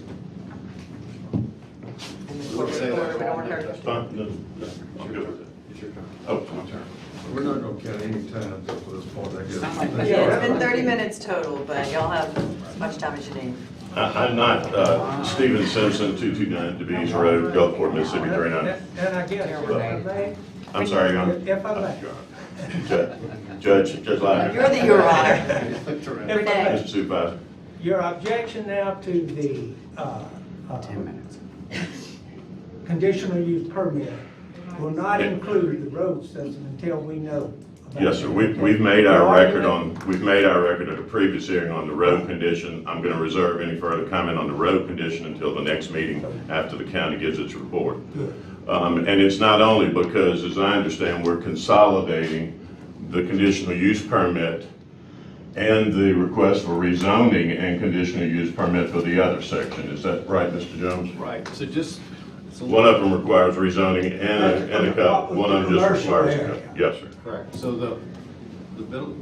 And the We'll corporate say that order, we don't all want day. her. That's fine, no, I'm good with it. It's your turn. Oh, it's my turn. We're not gonna count any time up to this point, I Sounds like guess. Yeah, it's been 30 minutes total, but y'all have as much time as you need. I'm not Stephen Simpson, 229 DeVries Road, Gulfport, Mississippi, 39. And I guess, if I may, I'm sorry, Your Honor. if I may. Judge Ladner. You're the Your Honor. If I may. Mr. Supervisor. Your objection now to the 10 minutes. conditional use permit will not include the road system until we know. about Yes, sir. it. We've made our Your record argument? at a previous hearing on the road condition. I'm going to reserve any further comment on the road condition until the next meeting after the county gives its report. Good. And it's not only because, as I understand, we're consolidating the conditional use permit and the request for rezoning and conditional use permit for the other section. Is that right, Mr. Jones? Right, so just. One of them requires rezoning and a cut. One of them just requires a cut. Yes, sir. Correct. So the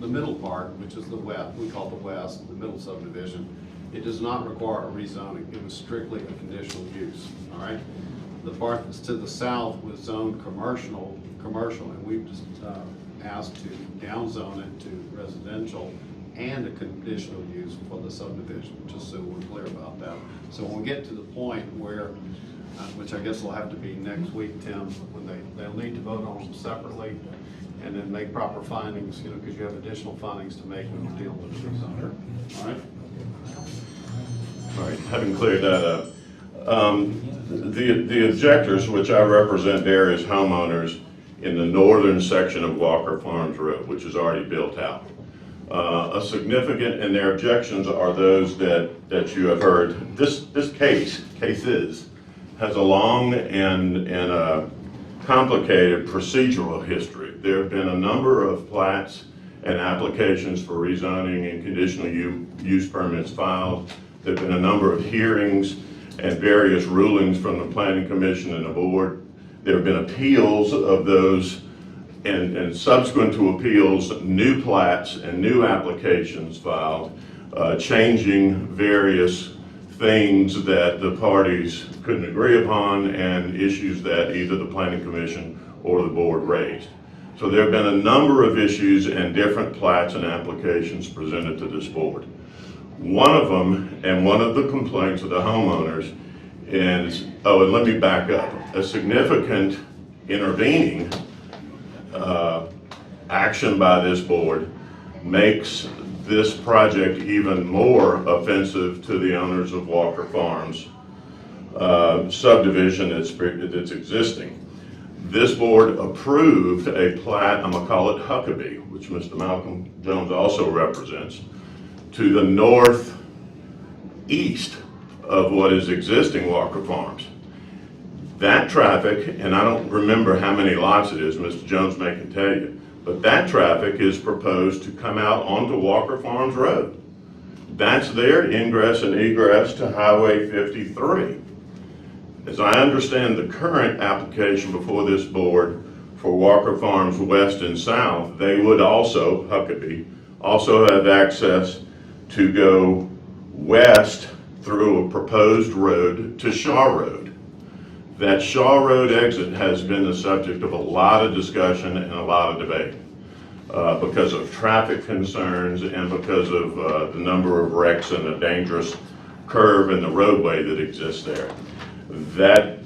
middle part, which is the west, we call the west, the middle subdivision, it does not require a rezoning. It was strictly a conditional use, all right? The part that's to the south was zoned commercial, and we've just asked to downzone it to residential and a conditional use for the subdivision, just so we're clear about that. So when we get to the point where which I guess will have to be next week, Tim, when they'll need to vote on them separately and then make proper findings, because you have additional findings to make when you deal with the rezoner. All right? All right, having cleared that up, the objectors, which I represent there as homeowners in the northern section of Walker Farms Road, which is already built out. A significant, and their objections are those that you have heard. This cases has a long and a complicated procedural history. There have been a number of plats and applications for rezoning and conditional use permits filed. There have been a number of hearings and various rulings from the Planning Commission and the board. There have been appeals of those, and subsequent to appeals, new plats and new applications filed, changing various things that the parties couldn't agree upon and issues that either the Planning Commission or the board raised. So there have been a number of issues and different plats and applications presented to this board. One of them, and one of the complaints of the homeowners is, oh, and let me back up, a significant intervening action by this board makes this project even more offensive to the owners of Walker Farms subdivision that's existing. This board approved a plat, I'm gonna call it Huckabee, which Mr. Malcolm Jones also represents, to the northeast of what is existing Walker Farms. That traffic, and I don't remember how many lots it is, Mr. Jones may can tell you, but that traffic is proposed to come out onto Walker Farms Road. That's their ingress and egress to Highway 53. As I understand the current application before this board for Walker Farms West and South, they would also, Huckabee, also have access to go west through a proposed road to Shaw Road. That Shaw Road exit has been the subject of a lot of discussion and a lot of debate because of traffic concerns and because of the number of wrecks and the dangerous curve in the roadway that exists there. That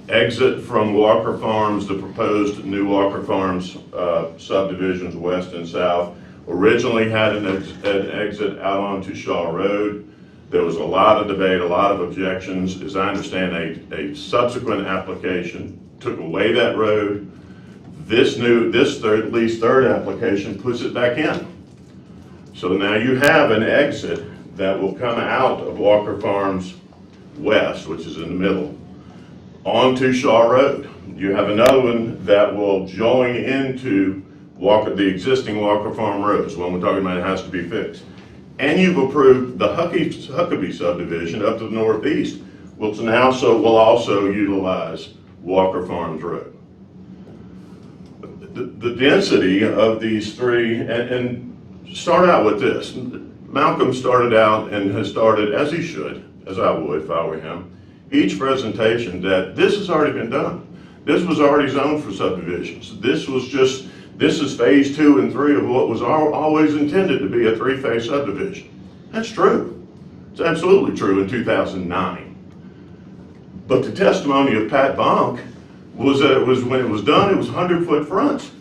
exit from Walker Farms, the proposed new Walker Farms subdivisions west and south, originally had an exit out onto Shaw Road. There was a lot of debate, a lot of objections. As I understand, a subsequent application took away that road. This third application puts it back in. So now you have an exit that will come out of Walker Farms West, which is in the middle, onto Shaw Road. You have another one that will join into the existing Walker Farm roads. The one we're talking about has to be fixed. And you've approved the Huckabee subdivision up to the northeast, which now will also utilize Walker Farms Road. The density of these three, and start out with this. Malcolm started out and has started, as he should, as I would if I were him, each presentation that this has already been done. This was already zoned for subdivisions. This is phase 2 and 3 of what was always intended to be a 3-phase subdivision. That's true. It's absolutely true in 2009. But the testimony of Pat Bonk was that when it was done, it was 100-foot fronts.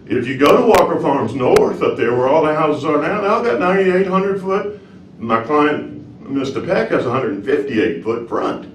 If you go to Walker Farms North, up there where all the houses are now, they all got 9,800 foot. My client, Mr. Peck, has 158-foot front.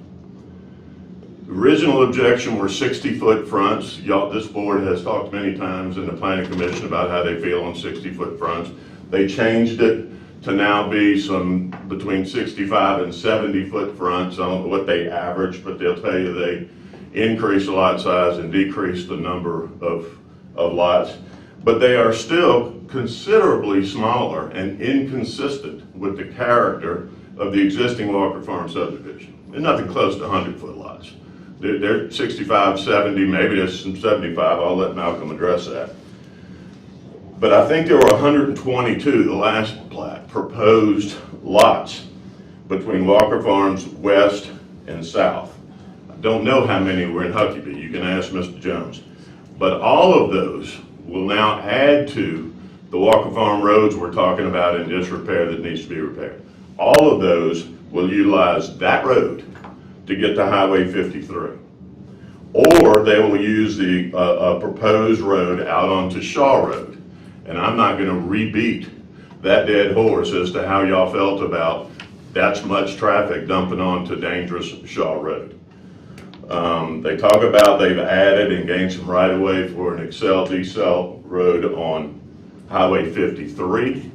The original objection were 60-foot fronts. This board has talked many times in the Planning Commission about how they feel on 60-foot fronts. They changed it to now be some between 65 and 70-foot fronts. I don't know what they average, but they'll tell you they increase the lot size and decrease the number of lots. But they are still considerably smaller and inconsistent with the character of the existing Walker Farm subdivision. They're nothing close to 100-foot lots. They're 65, 70, maybe there's some 75. I'll let Malcolm address that. But I think there were 122, the last plat, proposed lots between Walker Farms West and South. I don't know how many were in Huckabee. You can ask Mr. Jones. But all of those will now add to the Walker Farm roads we're talking about in disrepair that needs to be repaired. All of those will utilize that road to get to Highway 53. Or they will use the proposed road out onto Shaw Road. And I'm not going to rebeat that dead horse as to how y'all felt about that's much traffic dumping onto dangerous Shaw Road. They talk about they've added and gained some right-of-way for an decel road on Highway 53.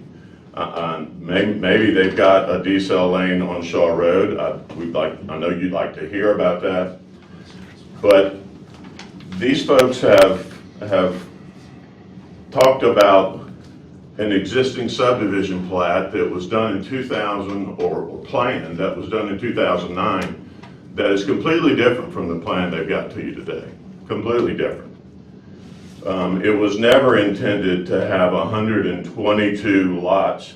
Maybe they've got a decel lane on Shaw Road. I know you'd like to hear about that. But these folks have talked about an existing subdivision plat that was done in 2000, or plan that was done in 2009, that is completely different from the plan they've got to you today. Completely different. It was never intended to have 122 lots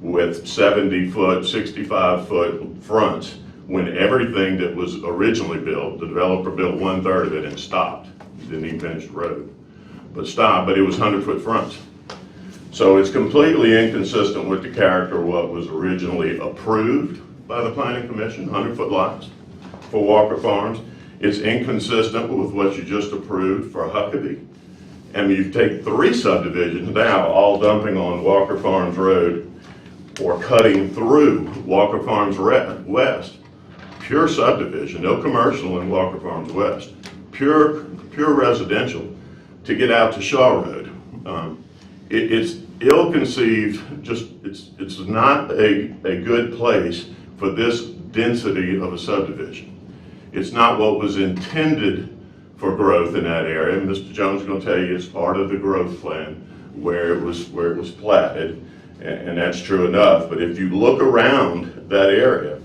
with 70-foot, 65-foot fronts, when everything that was originally built, the developer built 1/3 of it and stopped. Didn't even finish the road, but stopped, but it was 100-foot fronts. So it's completely inconsistent with the character of what was originally approved by the Planning Commission, 100-foot lots for Walker Farms. It's inconsistent with what you just approved for Huckabee. And you take 3 subdivisions now, all dumping on Walker Farms Road or cutting through Walker Farms West. Pure subdivision, no commercial in Walker Farms West. Pure residential to get out to Shaw Road. It's ill-conceived, it's not a good place for this density of a subdivision. It's not what was intended for growth in that area. And Mr. Jones is going to tell you it's part of the growth plan where it was platted, and that's true enough. But if you look around that area,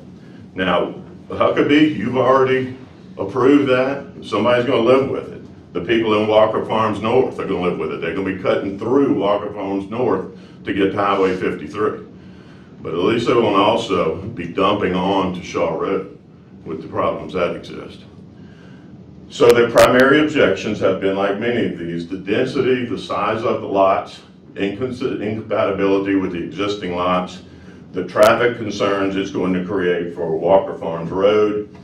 now Huckabee, you've already approved that. Somebody's going to live with it. The people in Walker Farms North are going to live with it. They're going to be cutting through Walker Farms North to get to Highway 53. But at least they will also be dumping on to Shaw Road with the problems that exist. So their primary objections have been, like many of these, the density, the size of the lots, incompatibility with the existing lots, the traffic concerns it's going to create for Walker Farms Road,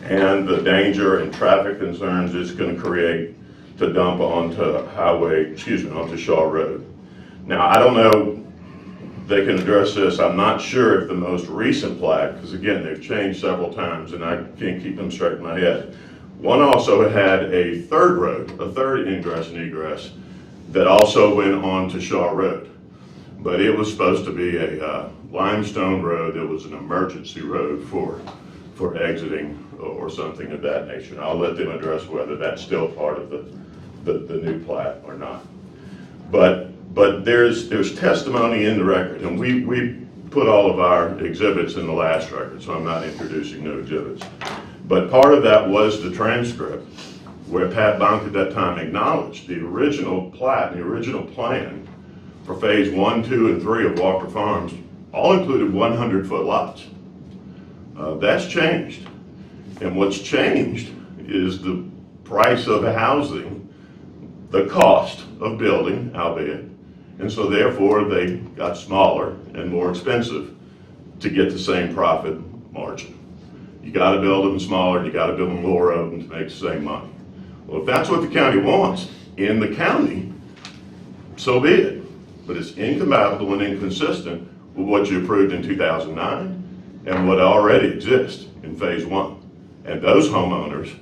and the danger and traffic concerns it's going to create to dump onto onto Shaw Road. Now, I don't know, they can address this. I'm not sure if the most recent plat, because again, they've changed several times and I can't keep them straight in my head. One also had a third road, a third ingress and egress that also went on to Shaw Road. But it was supposed to be a limestone road that was an emergency road for exiting or something of that nature. And I'll let them address whether that's still part of the new plat or not. But there's testimony in the record, and we put all of our exhibits in the last record, so I'm not introducing new exhibits. But part of that was the transcript where Pat Bonk at that time acknowledged the original plat, the original plan for phase 1, 2, and 3 of Walker Farms all included 100-foot lots. That's changed. And what's changed is the price of housing, the cost of building, albeit, and so therefore they got smaller and more expensive to get the same profit margin. You got to build them smaller, and you got to build them more of them to make the same money. Well, if that's what the county wants in the county, so be it. But it's incompatible and inconsistent with what you approved in 2009 and what already exists in phase 1. And those homeowners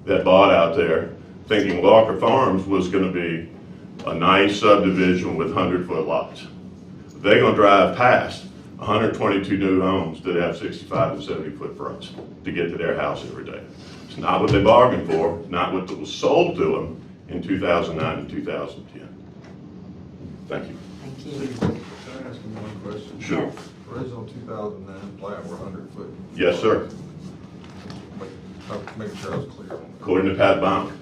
that bought out there thinking Walker Farms was going to be a nice subdivision with 100-foot lots, they're going to drive past 122 new homes that have 65 and 70-foot fronts to get to their house every day. It's not what they bargained for, not what was sold to them in 2009 and 2010. Thank you. Thank you. Can I ask you one question? Sure. Original 2009 plat were 100-foot. Yes, sir. Make sure I was clear on that. According to Pat Bonk.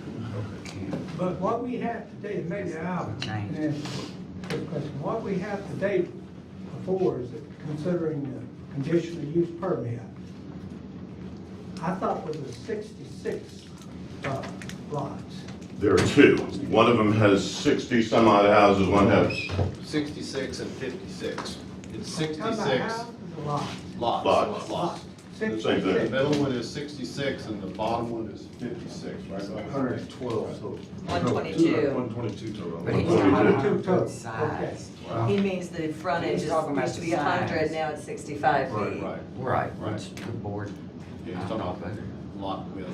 But what we have today, maybe I'll answer this question. What we have today before is that considering the conditional use permit, I thought it was 66 lots. There are 2. One of them has 60 some odd houses, one has 66 and 56. It's Talking about 66 houses or lots? lots. The same The thing. middle one is 66 and the bottom one is 56, right? 112 total. 122. 122 total. But he's Okay. talking Two about total. good size. He means the frontage He's is, talking about used to be the 100, size. now it's 65 feet. Right. Right, Right. which the board, Yeah, he's talking about the lot width,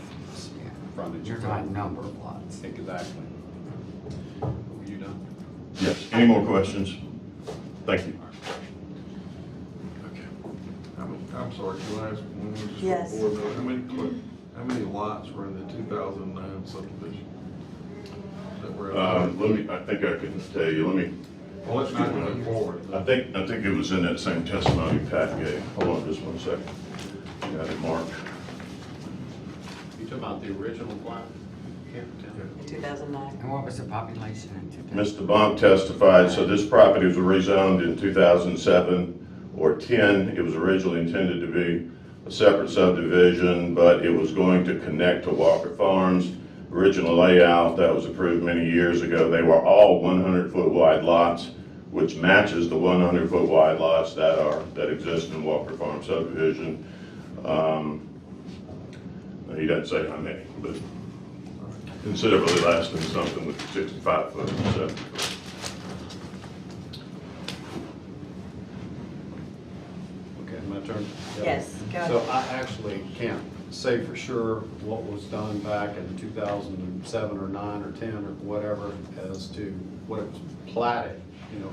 yeah. frontage. You're talking number of lots. Exactly. Were you done? Yes. Any more questions? Thank you. I'm sorry, can I ask one more? just Yes. for the board note? How many lots were in the 2009 subdivision? That were? I think I can tell you, let me. Well, let's not move forward. I think it was in that same testimony Pat gave. Hold on just one second. Got it marked. You talking about the original plat? In 2009. And what was the population in 2000? Mr. Bonk testified, so this property was rezoned in 2007 or 10. It was originally intended to be a separate subdivision, but it was going to connect to Walker Farms. Original layout that was approved many years ago, they were all 100-foot wide lots, which matches the 100-foot wide lots that exist in Walker Farm subdivision. He doesn't say how many, but considerably less than something with 65-foot and 70-foot. Okay, my turn? Yes, go ahead. So I actually can't say for sure what was done back in 2007 or 9 or 10 or whatever as to what it was platted,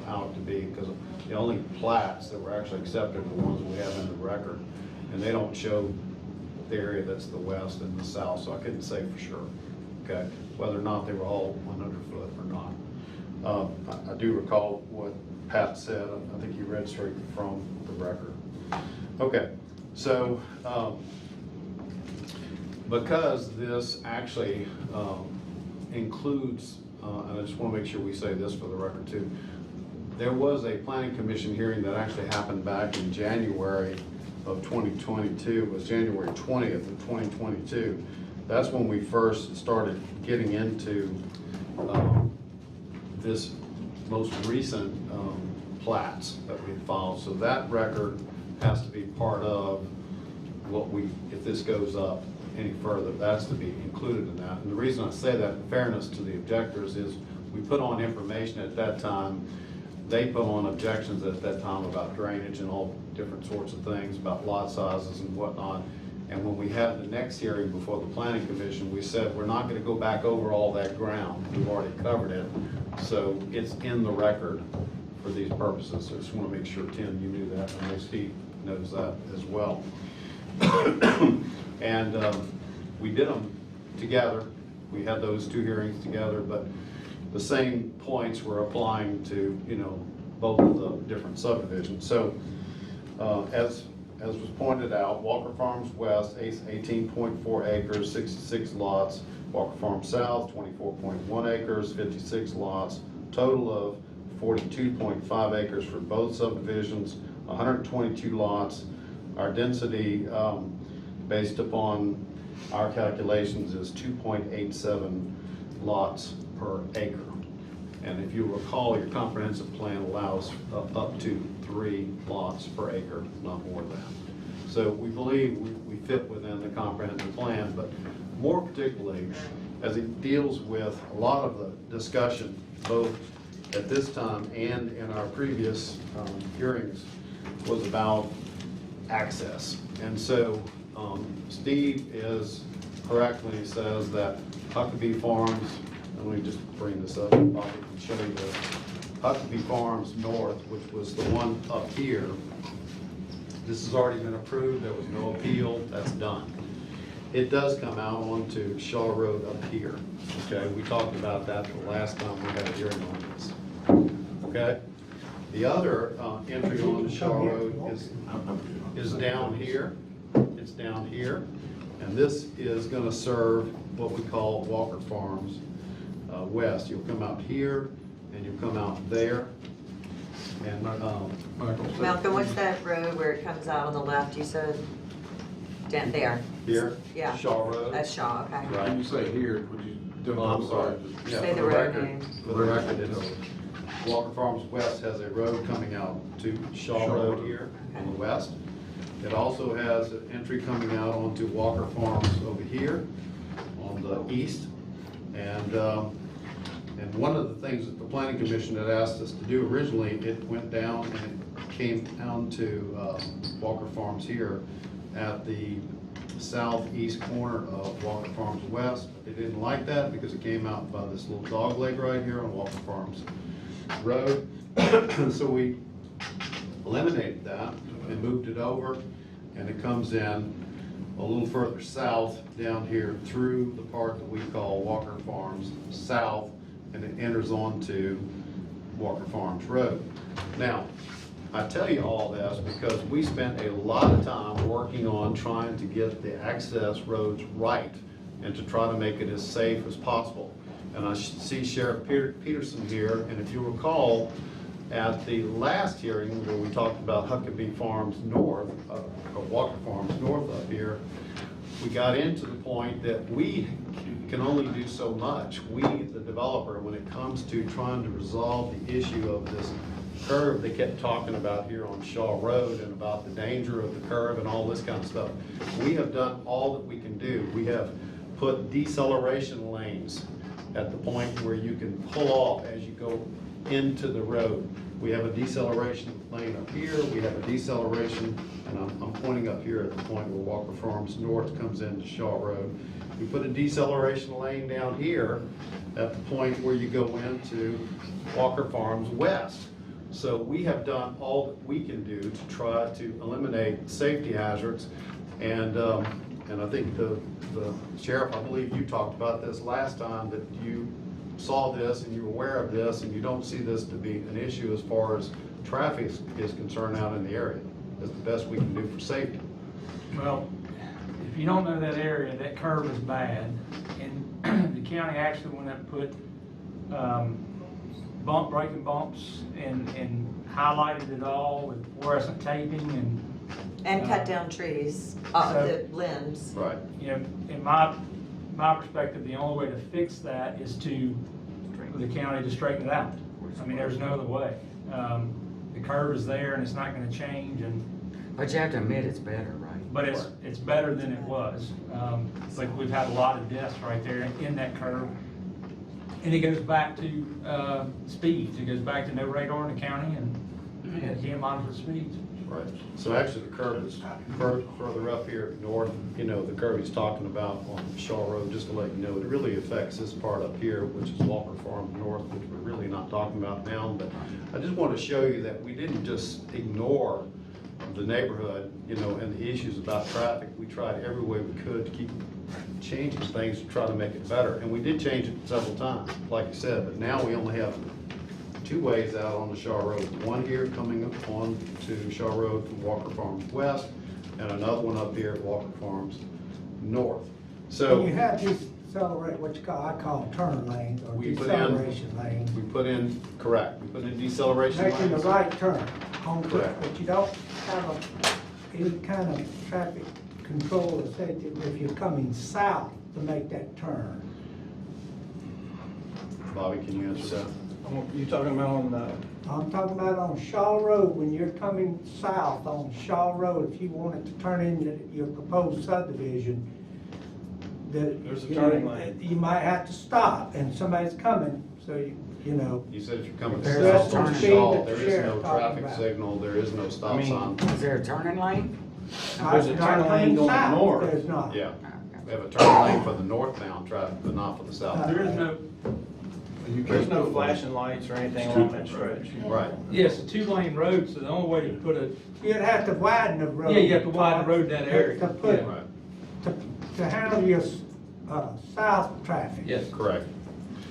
out to be, because the only plats that were actually accepted are the ones we have in the record, and they don't show the area that's the west and the south, so I couldn't say for sure, okay, whether or not they were all 100 foot or not. I do recall what Pat said. I think he read straight from the record. Okay, so because this actually includes, and I just want to make sure we say this for the record too, there was a planning commission hearing that actually happened back in January of 2022. It was January 20th of 2022. That's when we first started getting into this most recent plats that we filed. So that record has to be part of what if this goes up any further, that's to be included in that. And the reason I say that, in fairness to the objectors, is we put on information at that time. They put on objections at that time about drainage and all different sorts of things, about lot sizes and whatnot. And when we had the next hearing before the planning commission, we said, we're not gonna go back over all that ground. We've already covered it. So it's in the record for these purposes. So I just wanna make sure, Tim, you knew that, and I know Steve knows that as well. And we did them together. We had those two hearings together, but the same points were applying to, both of the different subdivisions. So as was pointed out, Walker Farms West, 18.4 acres, 66 lots. Walker Farms South, 24.1 acres, 56 lots. Total of 42.5 acres for both subdivisions, 122 lots. Our density, based upon our calculations, is 2.87 lots per acre. And if you recall, your comprehensive plan allows up to 3 lots per acre, not more than that. So we believe we fit within the comprehensive plan, but more particularly, as it deals with a lot of the discussion, both at this time and in our previous hearings, was about access. And so Steve is correct when he says that Huckabee Farms, and let me just bring this up, I'll show you this. Huckabee Farms North, which was the one up here, this has already been approved, there was no appeal, that's done. It does come out onto Shaw Road up here, okay? We talked about that the last time we had a hearing on this, okay? The other entry onto Shaw Road is down here. It's down here, and this is going to serve what we call Walker Farms West. You'll come out here, and you'll come out there. And Malcolm, what's that road where it comes out on the left, you said? Down there. Here? Yeah. Shaw Road. That's Shaw, okay. Right. When you say here, would you do? Oh, I'm sorry. Yeah, Say for the road record- name. For the record, it's Walker Farms West has a road coming out to Shaw Road here on the west. It also has an entry coming out onto Walker Farms over here on the east. And one of the things that the planning commission had asked us to do originally, it went down and it came down to Walker Farms here at the southeast corner of Walker Farms West. They didn't like that because it came out by this little dog leg right here on Walker Farms Road. So we eliminated that and moved it over, and it comes in a little further south down here through the part that we call Walker Farms South, and it enters onto Walker Farms Road. Now, I tell you all this because we spent a lot of time working on trying to get the access roads right and to try to make it as safe as possible. And I see Sheriff Peterson here, and if you recall, at the last hearing where we talked about Huckabee Farms North, or Walker Farms North up here, we got into the point that we can only do so much. We, the developer, when it comes to trying to resolve the issue of this curve they kept talking about here on Shaw Road and about the danger of the curve and all this kind of stuff. We have done all that we can do. We have put deceleration lanes at the point where you can pull off as you go into the road. We have a deceleration lane up here, we have a deceleration, and I'm pointing up here at the point where Walker Farms North comes into Shaw Road. We put a deceleration lane down here at the point where you go into Walker Farms West. So we have done all that we can do to try to eliminate safety hazards, and I think the sheriff, I believe you talked about this last time, that you saw this and you're aware of this and you don't see this to be an issue as far as traffic is concerned out in the area. That's the best we can do for safety. Well, if you don't know that area, that curve is bad, and the county actually went up and put breaking bumps and highlighted it all with fluorescent taping and cut down trees, the limbs. Right. You know, in my perspective, the only way to fix that is to the county to straighten it out. I mean, there's no other way. The curve is there and it's not going to change, But you have to admit it's better, right? but it's better than it was. Like we've had a lot of deaths right there in that curve, and it goes back to speeds. It goes back to no radar in the county and you can't monitor speeds. Right. So actually the curve is further up here north, you know, the curve he's talking about on Shaw Road, just to let you know, it really affects this part up here, which is Walker Farm North, which we're really not talking about now. But I just want to show you that we didn't just ignore the neighborhood, you know, and the issues about traffic. We tried every way we could to keep changing things to try to make it better. And we did change it several times, like you said, but now we only have two ways out on the Shaw Road. One here coming up on to Shaw Road from Walker Farms West, and another one up here at Walker Farms North. So You have decelerate, what I call turn lanes or we deceleration lanes. We put in, correct, we put in deceleration lanes. Making the right turn on, Correct. but you don't have any kind of traffic control or safety if you're coming south to make that turn. Bobby, can you answer that? You talking about on I'm talking about on Shaw Road, when you're coming south on Shaw Road, if you wanted to turn into your proposed subdivision, that. There's a you turning know, lane. You might have to stop and somebody's coming, so you know. You said if you're coming There's south on some speed Shaw, that the there is no sheriff talking traffic about. signal, there is no stop I mean, sign. Is there a turning lane? There's a turn lane going South, north. There's not. Yeah, we have a turn lane for the northbound traffic, but not for the south. There is no, There's no flashing lights or anything along that stretch. Right. yes, a 2-lane road, so the only way to put a, You'd have to widen the road. yeah, you have to widen the road in that area. To put, Yeah. Right, to handle your, south traffic. Yes. correct,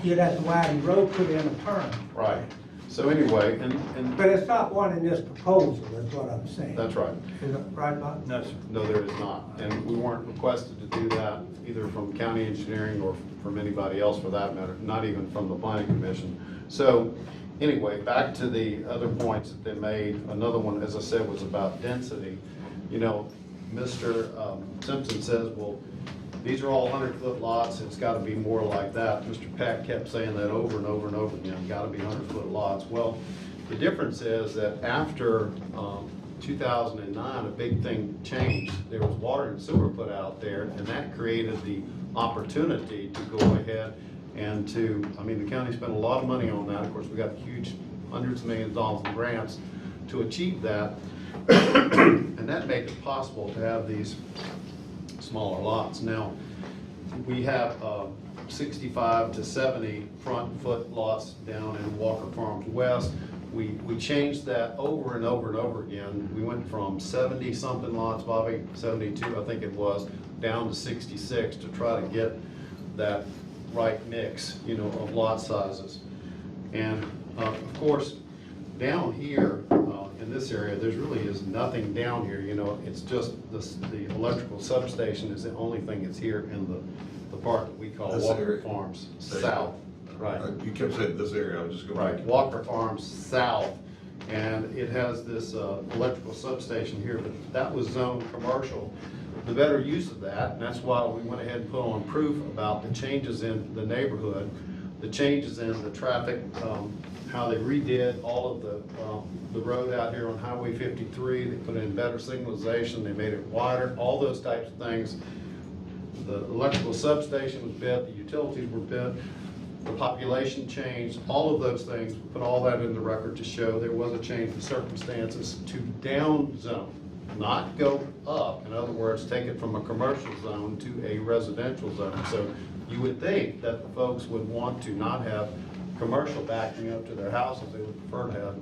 You'd have to widen the road, put in a turn. right. So anyway, and But it's not one in this proposal, is what I'm saying. that's right. Is it right, Bob? No, sir. No, there is not. And we weren't requested to do that either from county engineering or from anybody else for that matter, not even from the planning commission. So anyway, back to the other points that they made. Another one, as I said, was about density. You know, Mr. Simpson says, well, these are all 100-foot lots, it's gotta be more like that. Mr. Peck kept saying that over and over and over again, gotta be 100-foot lots. Well, the difference is that after 2009, a big thing changed. There was water and sewer put out there, and that created the opportunity to go ahead and to, I mean, the county spent a lot of money on that. Of course, we got huge hundreds of millions of dollars in grants to achieve that. And that made it possible to have these smaller lots. Now, we have 65 to 70 front foot lots down in Walker Farms West. We changed that over and over and over again. We went from 70 something lots, Bobby, 72 I think it was, down to 66 to try to get that right mix, you know, of lot sizes. And of course, down here in this area, there's really is nothing down here. You know, it's just the electrical substation is the only thing that's here in the part that we call This Walker area. Farms South. Right. You kept saying this area, I was just going. Right, Walker Farms South, and it has this electrical substation here, but that was zoned commercial. The better use of that, and that's why we went ahead and put on proof about the changes in the neighborhood, the changes in the traffic, how they redid all of the road out here on Highway 53. They put in better signalization, they made it wider, all those types of things. The electrical substation was built, the utilities were built, the population changed, all of those things. We put all that in the record to show there was a change in circumstances to down zone, not go up. In other words, take it from a commercial zone to a residential zone. So you would think that the folks would want to not have commercial backing up to their houses. They would prefer to have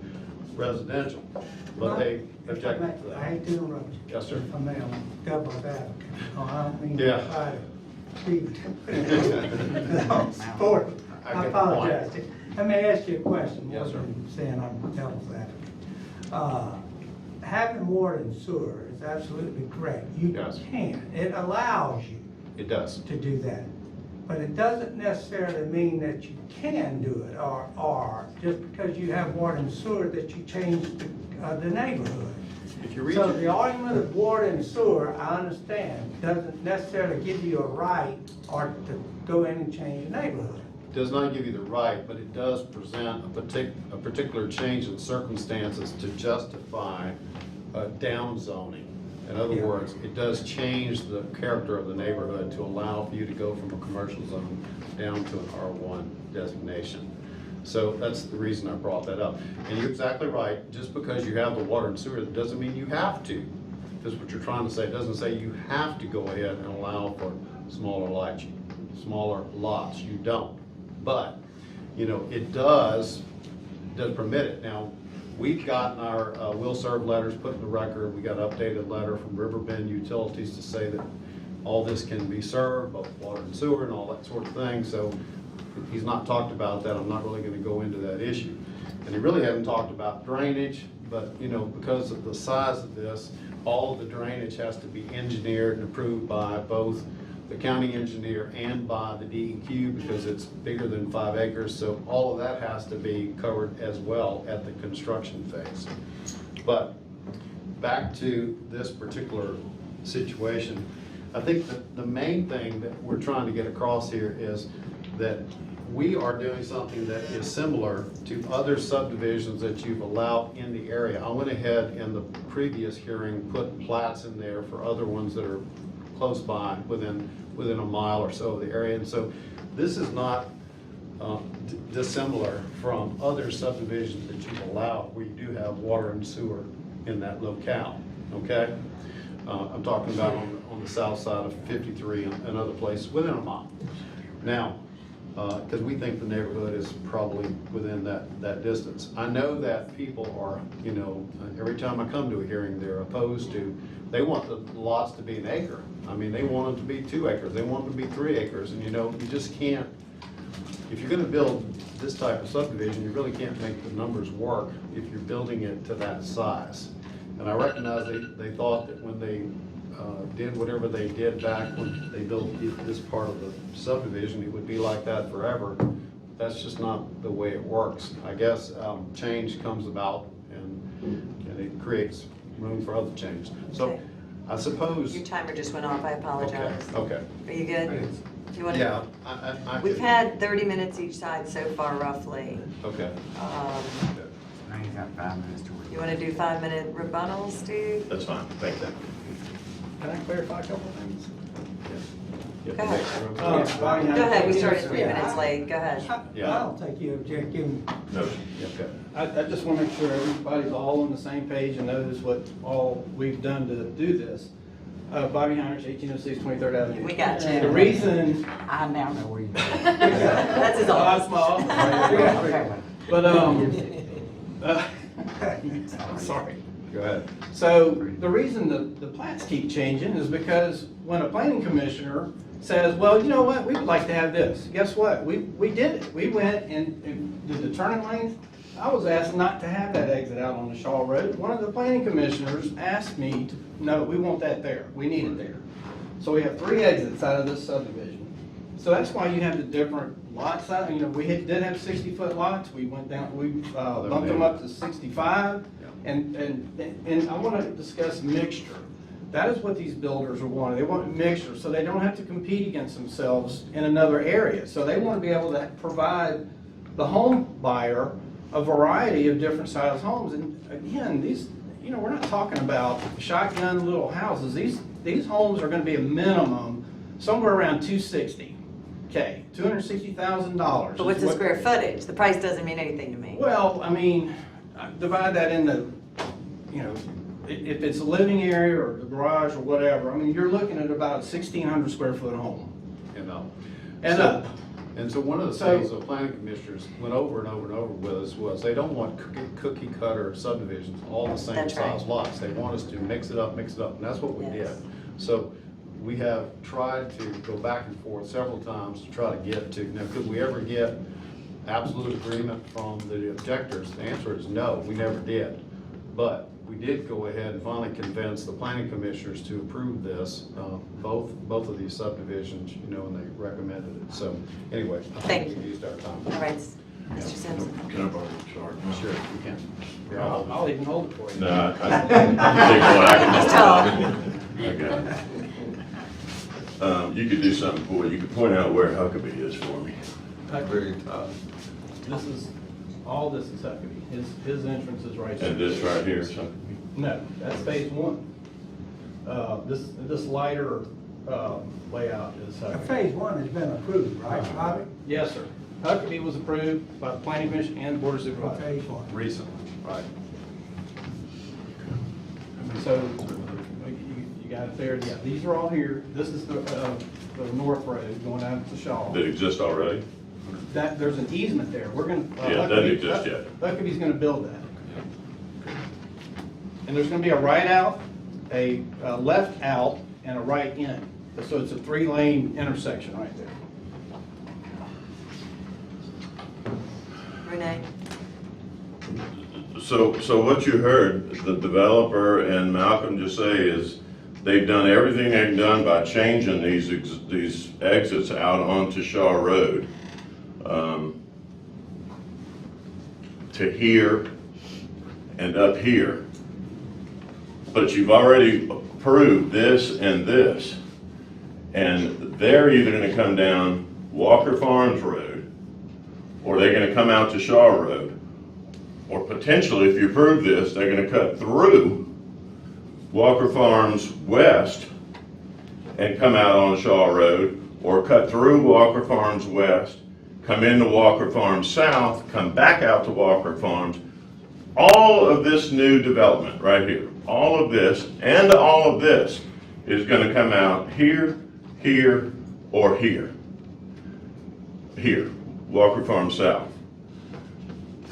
residential, but they objected to that. I hate to interrupt you. Yes, sir. If I may, I'm devil's advocate. Oh, I don't mean Yeah. to try to be sport. I I get the apologize. Let me ask you a question, more Yes, sir. than saying I'm devil's advocate. Having water and sewer is absolutely correct. You Yes. can. It allows you It does. to do that. But it doesn't necessarily mean that you can do it, or just because you have water and sewer that you change the neighborhood. If you read So it- the argument of water and sewer, I understand, doesn't necessarily give you a right or to go in and change the neighborhood. does not give you the right, but it does present a particular change in circumstances to justify down zoning. In other Yeah. words, it does change the character of the neighborhood to allow for you to go from a commercial zone down to an R1 designation. So that's the reason I brought that up. And you're exactly right, just because you have the water and sewer, it doesn't mean you have to. That's what you're trying to say. It doesn't say you have to go ahead and allow for smaller lots. You don't. But, you know, it does permit it. Now, we've gotten our will serve letters put in the record. We got an updated letter from Riverbend Utilities to say that all this can be served, both water and sewer and all that sort of thing. So he's not talked about that. I'm not really going to go into that issue. And he really hasn't talked about drainage, but, you know, because of the size of this, all of the drainage has to be engineered and approved by both the county engineer and by the DEQ because it's bigger than 5 acres. So all of that has to be covered as well at the construction phase. But back to this particular situation, I think that the main thing that we're trying to get across here is that we are doing something that is similar to other subdivisions that you've allowed in the area. I went ahead in the previous hearing, put plats in there for other ones that are close by, within a mile or so of the area. And so this is not dissimilar from other subdivisions that you've allowed where you do have water and sewer in that locale, okay? I'm talking about on the south side of 53 and other places within a mile. Now, because we think the neighborhood is probably within that distance. I know that people are, you know, every time I come to a hearing, they're opposed to, they want the lots to be an acre. I mean, they want them to be 2 acres, they want them to be 3 acres, and you know, you just can't, if you're gonna build this type of subdivision, you really can't make the numbers work if you're building it to that size. And I recognize they thought that when they did whatever they did back when they built this part of the subdivision, it would be like that forever. That's just not the way it works. I guess change comes about and it creates room for other change. So Okay. I suppose. Your timer just went off, I apologize. Okay. Are you good? Do you want to? Yeah. We've had 30 minutes each side so far roughly. Okay. Now you got 5 minutes to read. You want to do 5-minute rebuttals, Steve? That's fine, thank you. Can I clarify a couple things? Go ahead. Go Go ahead, we started 3 minutes late, go ahead. I don't think you object giving. No, I just want to make sure everybody's all on the same page and knows what all we've done to do this. Bobby Heinrich, 1806 23rd Avenue. We got you. The reason. I now know where you are. That's his office. That's my office right there. But, sorry. Go ahead. So the reason the plats keep changing is because when a planning commissioner says, well, you know what, we would like to have this. Guess what? We did it. We went and did the turning lanes. I was asked not to have that exit out on the Shaw Road. One of the planning commissioners asked me to, no, we want that there. We need it there. So we have 3 exits out of this subdivision. So that's why you have the different lot size. You know, we did have 60-foot lots. We went down, we bumped them up to 65. And I want to discuss mixture. That is what these builders are wanting. They want mixture, so they don't have to compete against themselves in another area. So they want to be able to provide the home buyer a variety of different size homes. And again, these, you know, we're not talking about shotgun little houses. These homes are going to be a minimum somewhere around $260,000, $260,000. But what's the square footage? The price doesn't mean anything to me. Well, I mean, divide that into, you know, if it's a living area or the garage or whatever, I mean, you're looking at about a 1,600 square foot home. And so one of the things the planning commissioners went over and over and over with us was they don't want cookie cutter subdivisions, all the same That's size right. lots. They want us to mix it up, and that's what we did. So we have tried to go back and forth several times to try to get to, now, could we ever get absolute agreement from the objectors? The answer is no, we never did. But we did go ahead and finally convince the planning commissioners to approve this, both of these subdivisions, you know, and they recommended it. So anyway, I Thank think we used our time. All right, Mr. Simpson. Can I borrow your chart? Sure, you can. I'll even hold it for you. No, I think what I can Tell you could do something for you. You could point out where Huckabee is for me. Very top. All this is Huckabee. His entrance is right there. And this right here, something. No, that's phase 1. This lighter layout is Huckabee. Phase 1 has been approved, right, Bobby? Yes, sir. Huckabee was approved by the planning commission and the board of supervisors. Phase 1. Recently, right. So you got it there. Yeah, these are all here. This is the north road going out to Shaw. That exist already? There's an easement there. We're going to. Yeah, it doesn't exist yet. Huckabee's going to build that. And there's going to be a right out, a left out, and a right in. So it's a 3-lane intersection right there. Renee? So what you heard the developer and Malcolm just say is they've done everything they've done by changing these exits out onto Shaw Road to here and up here. But you've already approved this and this. And they're either gonna come down Walker Farms Road, or they're gonna come out to Shaw Road. Or potentially, if you approve this, they're gonna cut through Walker Farms West and come out on Shaw Road, or cut through Walker Farms West, come into Walker Farms South, come back out to Walker Farms. All of this new development right here, all of this and all of this is gonna come out here, here, or here. Here, Walker Farms South.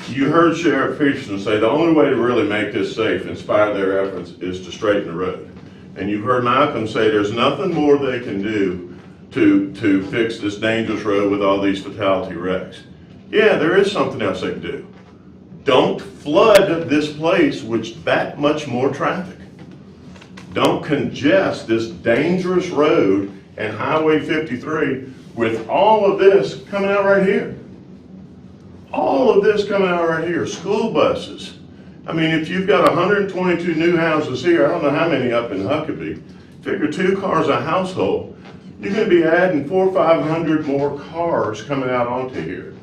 You heard Sheriff Peterson say the only way to really make this safe, in spite of their efforts, is to straighten the road. And you heard Malcolm say there's nothing more they can do to fix this dangerous road with all these fatality wrecks. Yeah, there is something else they can do. Don't flood this place with that much more traffic. Don't congest this dangerous road and Highway 53 with all of this coming out right here. All of this coming out right here, school buses. I mean, if you've got 122 new houses here, I don't know how many up in Huckabee, figure 2 cars a household, you're gonna be adding 400 or 500 more cars coming out onto here,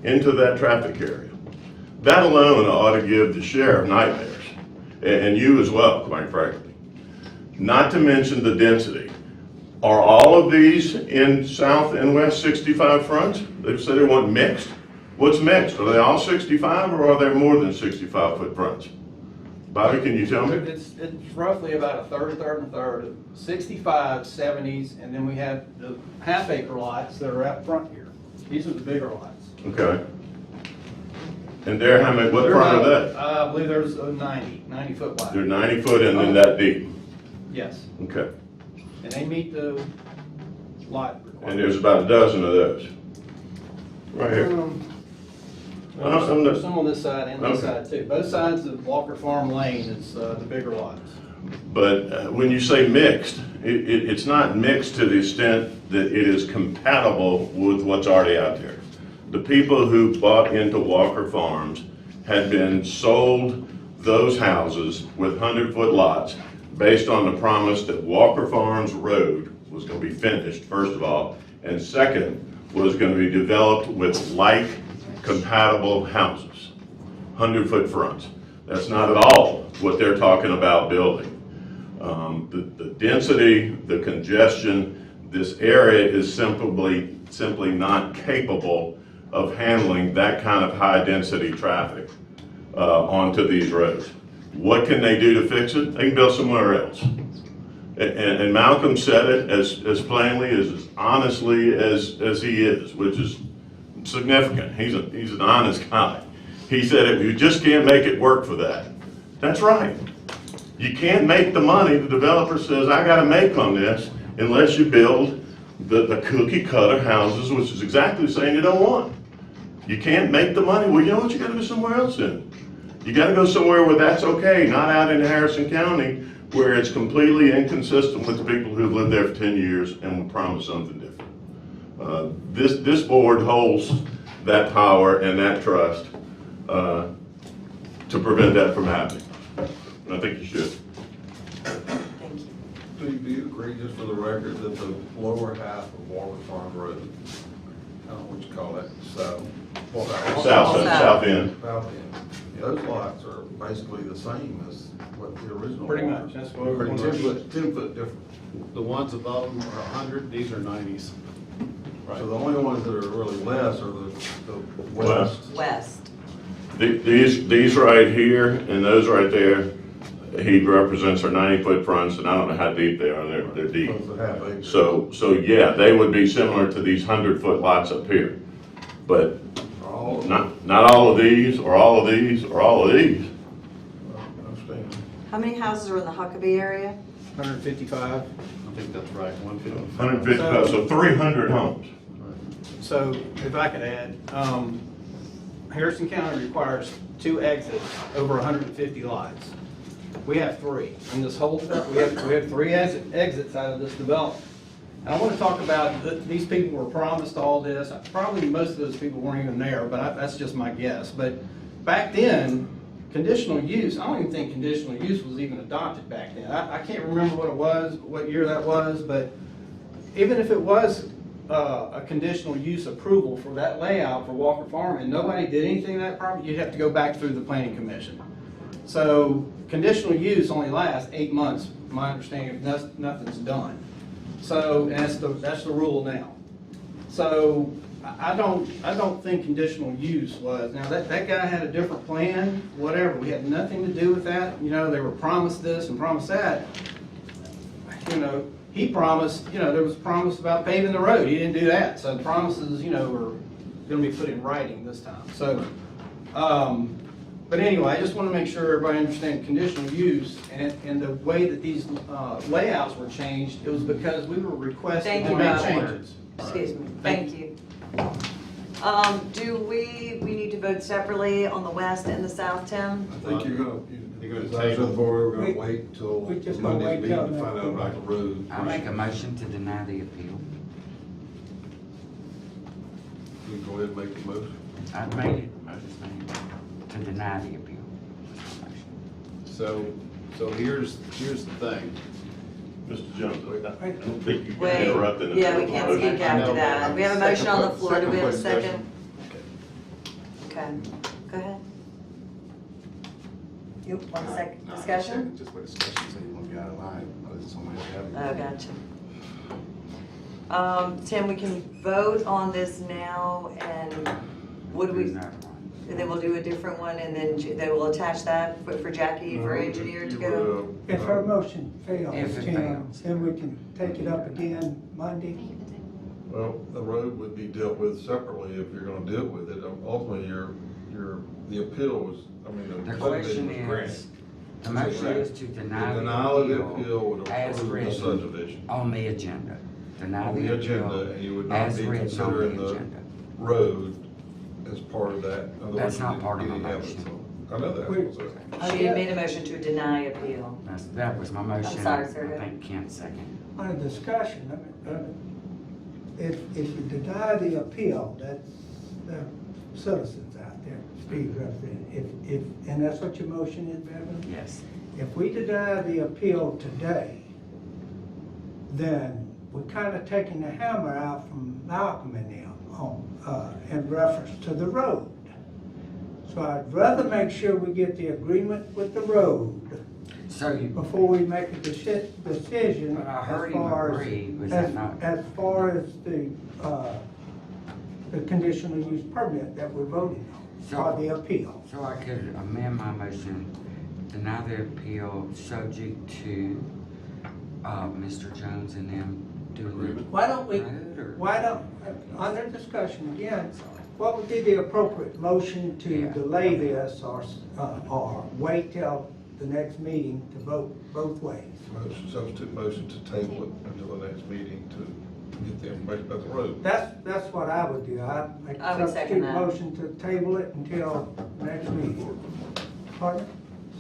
into that traffic area. That alone ought to give the sheriff nightmares, and you as well, quite frankly. Not to mention the density. Are all of these in South and West 65 fronts? They say they want mixed. What's mixed? Are they all 65 or are there more than 65-foot fronts? Bobby, can you tell me? It's roughly about a third, and a third, 65, 70s, and then we have the half-acre lots that are out front here. These are the bigger lots. Okay. And they're how many, what They're front are about, they? I believe there's a 90 foot wide. They're 90 foot and then that deep. Yes, Okay. and they meet the lot And there's about a dozen of those. Right here. There's some on this side and this Okay. side too. Both sides of Walker Farm Lane is the bigger lots. But when you say mixed, it's not mixed to the extent that it is compatible with what's already out there. The people who bought into Walker Farms had been sold those houses with 100-foot lots based on the promise that Walker Farms Road was going to be finished, first of all, and second, was going to be developed with like compatible houses, 100-foot fronts. That's not at all what they're talking about building. The density, the congestion, this area is simply not capable of handling that kind of high-density traffic onto these roads. What can they do to fix it? They can build somewhere else. And Malcolm said it as plainly, as honestly as he is, which is significant. He's an honest guy. He said, if you just can't make it work for that. That's right. You can't make the money the developer says I gotta make on this unless you build the cookie cutter houses, which is exactly the same you don't want. You can't make the money. Well, you know what? You gotta go somewhere else then. You gotta go somewhere where that's okay, not out in Harrison County where it's completely inconsistent with the people who've lived there for 10 years and will promise something different. This board holds that power and that trust to prevent that from happening. And I think you should. Thank you. Do you agree, just for the record, that the lower half of Walker Farm Road, I don't know what you call that, south South end. South end, those lots are basically the same as what the original. Pretty ones. much, that's what we're Pretty going much, 10-foot difference. The ones above them are 100, these are 90s. So the only ones that are really less are the west. West. These right here and those right there, he represents our 90-foot fronts, and I don't know how deep they are. They're deep. So yeah, they would be similar to these 100-foot lots up here, but not all of these, or all of these, or all of these. How many houses are in the Huckabee area? 155. I think that's right, 150. 155, so 300 homes. So if I could add, Harrison County requires 2 exits over 150 lots. We have 3. In this whole, we have 3 exits out of this development. And I want to talk about, these people were promised all this. Probably most of those people weren't even there, but that's just my guess. But back then, conditional use, I don't even think conditional use was even adopted back then. I can't remember what it was, what year that was, but even if it was a conditional use approval for that layout for Walker Farm and nobody did anything to that property, you'd have to go back through the planning commission. So conditional use only lasts 8 months, my understanding, if nothing's done. So and that's the rule now. So I don't think conditional use was, now that guy had a different plan, whatever, we had nothing to do with that. You know, they were promised this and promised that. You know, he promised, you know, there was a promise about paving the road. He didn't do that. So the promises, you know, were going to be put in writing this time. So, but anyway, I just want to make sure everybody understands conditional use and the way that these layouts were changed. It was because we were requesting to make changes. Excuse me, thank you. Do we need to vote separately on the west and the south, Tim? I think you're gonna we're gonna wait till Monday's meeting to find out about the road. I make a motion to deny the appeal. You go ahead and make the motion. I've made it, I just made it, to deny the appeal. So here's the thing. Mr. Jones, I don't think you can Wait, interrupt in the yeah, we middle of can't the motion. speak after that. We have a motion on the floor. Do we have a second? Okay, go ahead. You want a second discussion? Just for discussion, so you won't be out of line. Somebody Oh, gotcha. Tim, we can vote on this now, and would we, and then we'll do a different one, and then they will attach that for Jackie, for engineer to go? If her motion fails, If it Tim, fails. then we can take it up again Monday. Well, the road would be dealt with separately if you're gonna deal with it. Ultimately, the appeal was, I mean, The the question subdivision was granted. is, the motion is to deny The denial of the the appeal appeal would as approve the written subdivision. on the agenda. Deny On the agenda, and you would not as be written on considering the the agenda. road as part of that. In other That's words, not you part of didn't my have it, motion. so- I know that. so- She made a motion to deny appeal. That was my motion. sorry, sir. I think Ken second. On a discussion, if you deny the appeal, that's the citizens out there, Steve representing. And that's what your motion is, Beverly? Yes. If we deny the appeal today, then we're kind of taking the hammer out from Malcolm and them in reference to the road. So I'd rather make sure we get the agreement with the road before we make a decision But I heard as him far agree, was as, that not? as far as the conditional use permit that we're voting on, or the appeal. So I could amend my motion, deny the appeal subject to, Mr. Jones and them doing the. Why don't we, road, or- why don't, under discussion again, what would be the appropriate motion to delay this or wait till the next meeting to vote both ways? Substitute motion to table it until the next meeting to get the information about the road. That's what I would do. I'd make I a would second substitute that. motion to table it until next meeting. Pardon?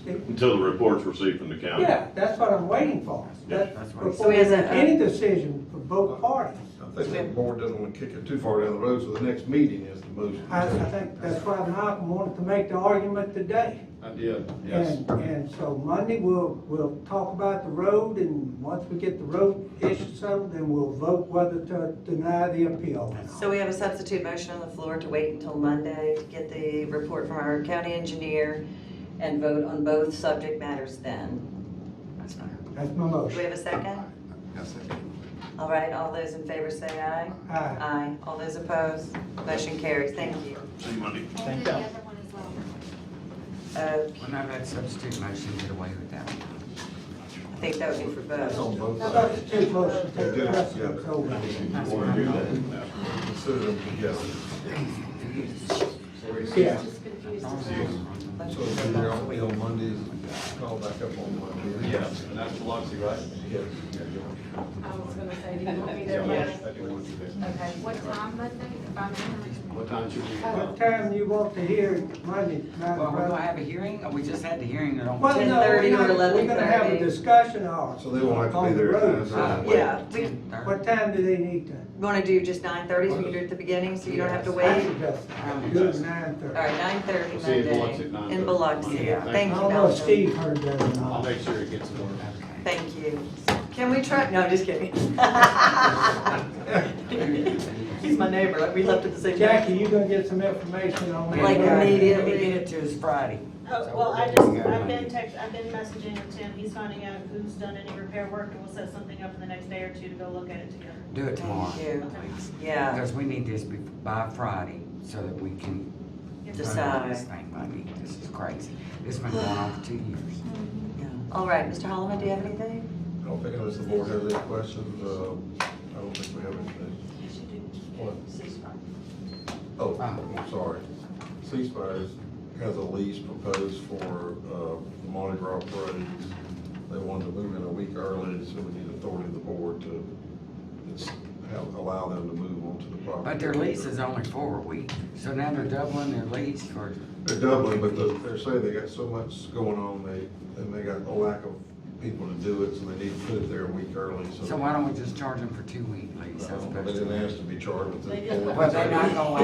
Steve? Until the report's received from the county. Yeah, that's what I'm waiting for. Yeah. That's what- Before we So is make it, any decision for both parties. I think the board doesn't want to kick it too far down the road, so the next meeting is the motion. I think that's why Malcolm wanted to make the argument today. I did, yes. And so Monday, we'll talk about the road, and once we get the road issue settled, then we'll vote whether to deny the appeal. So we have a substitute motion on the floor to wait until Monday to get the report from our county engineer and vote on both subject matters then. That's fine. That's my Do we motion. have a second? Yes, sir. All right, all those in favor say aye. Aye. Aye. All those opposed? Motion carries. Thank you. See you Monday. And the other one as well. Well, no, that substitute motion did away with that. I think that would be for That's both. on both sides. Substitute motion, take the Yeah. precedence over. You want to do that? Consider them together. Yeah. So you're on, be on Mondays, call back up on Monday. Yes, and that's Biloxi, right? Yes. I was gonna say, do you want me there Monday? Okay, What time Monday, if I'm in? What time should we? What time you want to hear Monday, Madam Well, we're gonna President? have a hearing, we just had the hearing, on. Well, no, 10:30 or we're gonna have a 11:30. discussion or. So they won't have to on be the there at road. 9:30. Yeah, we What time do they need to? want to do just 9:30, so we can do it at the beginning, so you don't have to I wait. suggest do it at All 9:30. right, 9:30 See you in Biloxi Monday at 9:30. in Biloxi. Yeah. Thank I you, don't know if Malcolm. Steve heard that or I'll not. make sure it gets to work. Thank you. Can we try, no, just kidding. He's my neighbor, we left at the same Jackie, time. you gonna get some information on that? Like immediately. Get it to us Friday. Well, I've been messaging with Tim, he's finding out who's done any repair work, and we'll set something up in the next day or two to go look at it together. Do it tomorrow. Thank you. Yeah, Because we need this by Friday, so that we can decide. this thing Monday. This is crazy. This has been going on for 2 years. Yeah. All right, Mr. Holloman, do you have anything? I don't think unless the board has any questions, I don't think we have anything. What? Oh, I'm sorry. Ceasefire has a lease proposed for the Mardi Gras parades. They wanted to move in a week early, so we need authority of the board to allow them to move onto the property. But their lease is only for a week, so now they're doubling their lease for, They're doubling, but they're saying they got so much going on, they got a lack of people to do it, so they need to put it there a week early, so why don't we just charge them for 2 week lease as They opposed didn't to? ask to be charged with They it. didn't. Well, they're not gonna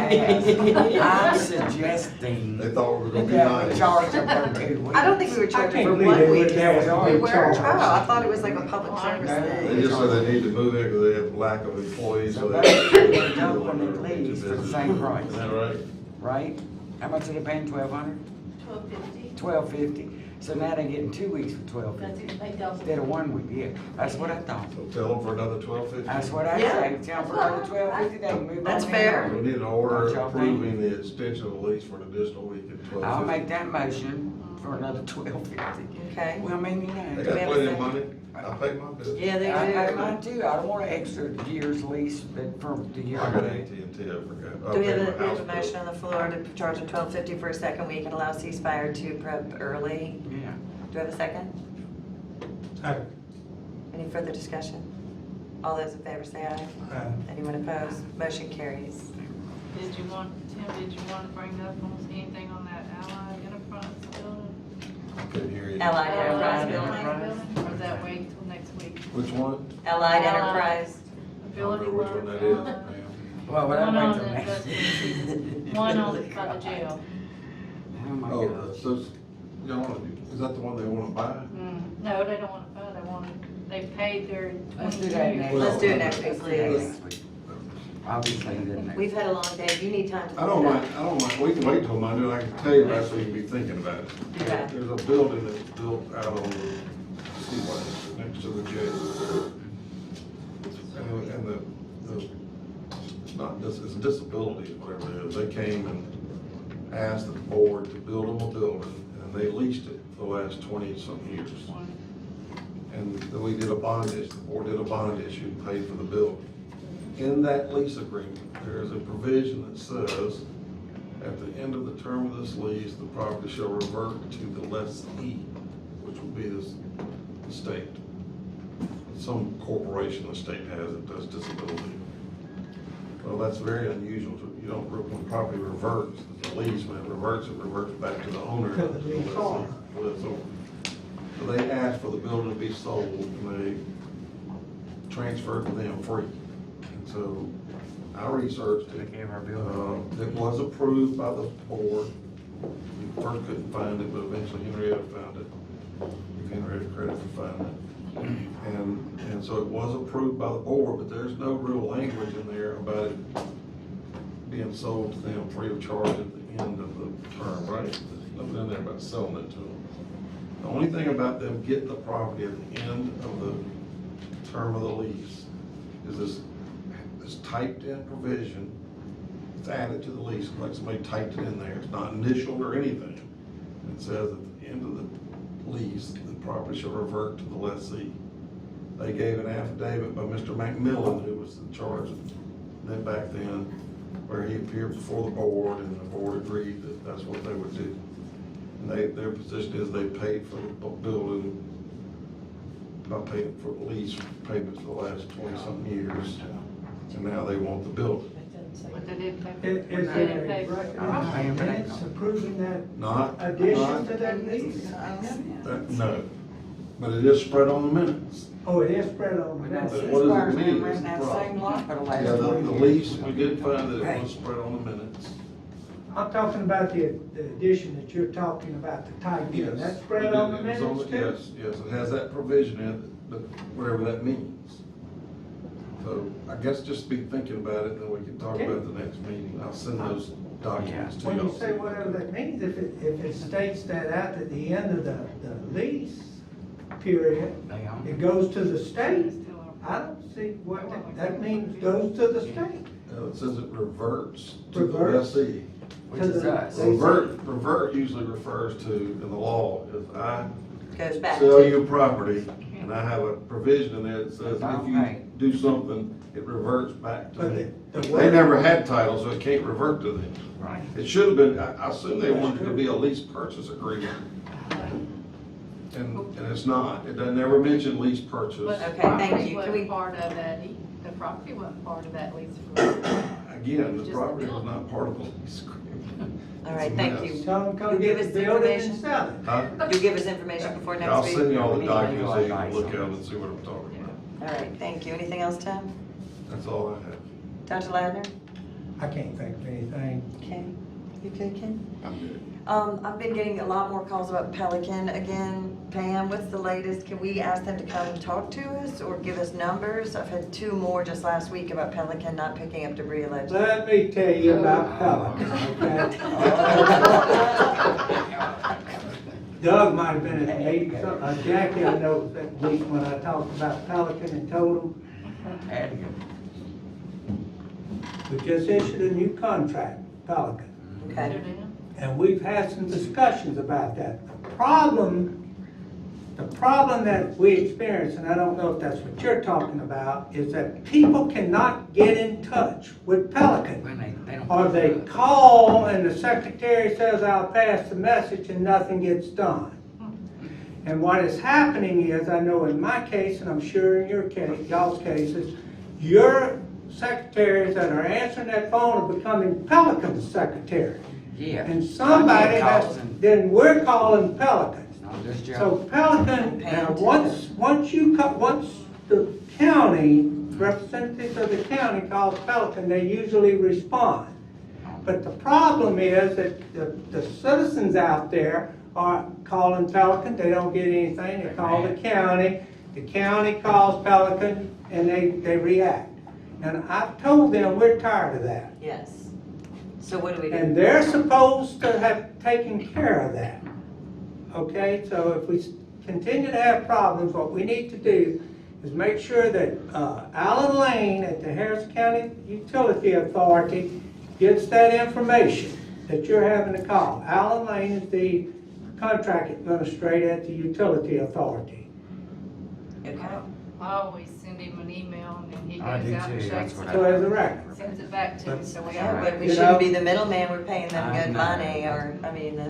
ask. I'm suggesting They thought we were gonna be that we nice. charge them for 2 weeks. I don't think we were charging can't for believe 1 they week. would never We be were, charged. I thought it was like a public service They thing. just said they need to move it because they have lack of employees, so So they. basically, they're doubling their lease for the same price, Is that right? right? How much are they paying, 1,200? $12.50. $1,250. So now they're getting 2 weeks for $12.50 instead of 1 week, yeah, that's what I thought. So tell them for another $12.50. That's what I Yeah. say, tell them for another $12.50, they can move on. That's in. fair. We need an order What y'all think? approving the extension of the lease for an additional week at $12.50. I'll make that motion for another $12.50. Okay. Well, maybe They not. we got have a plenty of second? money. I paid my bill. Yeah, they do. I pay mine too, I don't want an extra year's lease but for the year. I got AT&T, I forgot. Do we have I a, paid we my have a house bill. motion on the floor to charge them $12.50 for a second week and allow ceasefire to prep early? Yeah. Do we have a second? Second. Any further discussion? All those in favor say aye. Aye. Anyone opposed? Motion carries. Did you want, Tim, did you want to bring up anything on that Allied Enterprise building? Couldn't hear you. Allied Enterprise building? Or does that wait till next week? Which one? Allied Enterprise. Ability Which one that is, ma'am? Well, One but I'm on waiting the, till next. one on by the jail. Oh my Oh, gosh. so, you know, is that the one they wanna buy? No, they don't want to, they paid their Let's 20 do that years. next. Let's do it next week, Let's do that please. next week. Obviously, the next. We've had a long day. You need time to. I don't mind, we can wait till Monday, I can tell you that so you can be thinking about it. Okay. There's a building that's built out on the seaway, next to the jail. And it's not, it's a disability, whatever it is, they came and asked the board to build them a building, and they leased it for the last 20-something years. And then we did a bond issue, the board did a bond issue and paid for the building. In that lease agreement, there is a provision that says, at the end of the term of this lease, the property shall revert to the lessee, which will be the state. Some corporation the state has that does disability. Well, that's very unusual. You don't, when property reverts, the lease, when it reverts back to the owner. To the leaseholder. So they asked for the building to be sold, and they transferred to them free. And so I researched it. They gave our building. It was approved by the board. We first couldn't find it, but eventually Henrietta found it. Give Henrietta credit for finding it. And so it was approved by the board, but there's no real language in there about it being sold to them free of charge at the end of the term, right? There's nothing in there about selling it to them. The only thing about them getting the property at the end of the term of the lease is this typed in provision. It's added to the lease, like somebody typed it in there. It's not initialed or anything. It says at the end of the lease, the property shall revert to the lessee. They gave an affidavit by Mr. McMillan, who was in charge of them back then, where he appeared before the board, and the board agreed that that's what they would do. And their position is they paid for the building by paying for lease payments for the last 20-something years, and now they want the building. But they didn't pay. Is They there didn't a pay. recommended approving that Not addition to that lease? No, but it is spread on the minutes. Oh, it is spread on the But minutes. But what does it mean? Right Is the now, problem. same lot for the last Yeah, the 20 years. lease, we did find that it was spread on the minutes. I'm talking about the addition that you're talking about, the type in, Yes. that's spread on the It was minutes too? Yes, yes, it has that provision in it, but whatever that means. So I guess just be thinking about it, then we can talk Okay. about it the next meeting. I'll send those documents to When y'all. you say whatever that means, if it states that out at the end of the lease period, They own it goes to the state, I don't see what that means, goes to the state. It says it reverts to the Reverts? lessee. Which is us. Revert usually refers to, in the law, if I Goes back. sell you property, and I have a provision in there that says if you Okay. do something, it reverts back to But me. the They word- never had title, so it can't revert to them. Right. It should have been, I assume they wanted it to be a lease purchase agreement. And it's not, it doesn't ever mention lease purchase. But the Okay, thank property you. Can wasn't we- part of that, the property wasn't part of that lease agreement. Again, the Just the property was building. not part of the lease agreement. All right, thank you. Tell them come You'll get give the us the building information? and sell it. Huh? You'll give us information before I'll next send week? you all We the need documents so you legal can advice look on at it. them and see what I'm talking about. All right, thank you. Anything else, Tim? That's all I have. Dr. Ladner? I can't think of anything. Okay. You good, Ken? I'm good. I've been getting a lot more calls about Pelican again. Pam, what's the latest? Can we ask them to come and talk to us or give us numbers? I've had 2 more just last week about Pelican not picking up debris allegedly. Let me tell you about Pelican, okay? Doug might have been at the meeting, Jackie, I know was that week when I talked about Pelican and told them, we just issued a new contract, Pelican. Okay. And we've had some discussions about that. The problem that we experience, and I don't know if that's what you're talking about, is that people cannot get in touch with Pelican. Or they call and the secretary says, I'll pass the message, and nothing gets done. And what is happening is, I know in my case, and I'm sure in your case, y'all's cases, your secretaries that are answering that phone are becoming Pelican's secretary. Yeah. And somebody has, then we're calling Pelican. So Pelican, once the county, representatives of the county calls Pelican, they usually respond. But the problem is that the citizens out there are calling Pelican, they don't get anything, they call the county calls Pelican, and they react. And I've told them we're tired of that. Yes. So what do we do? And they're supposed to have taken care of that. Okay, so if we continue to have problems, what we need to do is make sure that Alan Lane at the Harrison County Utility Authority gets that information that you're having to call. Alan Lane is the contract administrator at the Utility Authority. Okay. I always send him an email and then he I goes do out and too, shakes that's it what So up. as a record. Sends it back to me, so we Yeah, have but we You shouldn't know? be the middleman, we're paying them I good know. money, or, I mean,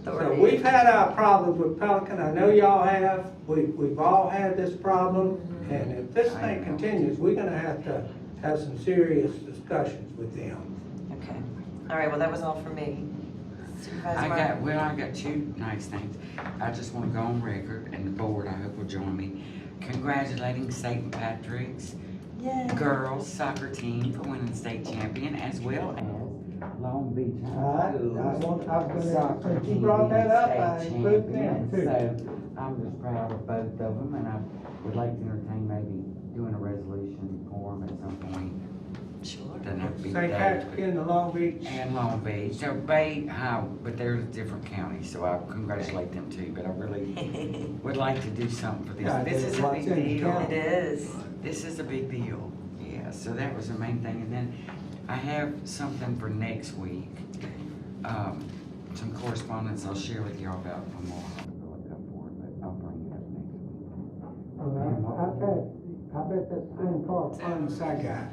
So authority. we've had our problems with Pelican, I know y'all have, we've all had this problem, and if this thing continues, we're gonna have to have some serious discussions with them. Okay. All right, well, that was all for me. Supervisor I Martin? got two nice things. I just want to go on record, and the board, I hope will join me, congratulating St. Patrick's Yay. girls soccer team for winning state champion, as well as Long Beach High School's soccer Since you team brought being that up, I state include them champion. too. So I'm just proud of both of them, and I would like to entertain maybe doing a resolution for them at some point. Sure. Doesn't have to be St. today, Patrick in the Long Beach. and Long Beach, so Bay High, but they're different counties, so I congratulate them too, but I really would like to do something for this. Yeah, This is a what's big in the deal. county. It is. This is a big deal, yeah, so that was the main thing, and then I have something for next week. Some correspondence I'll share with y'all about one more. Look up for it, but I'll bring it up next week. I bet that's the same correspondence I got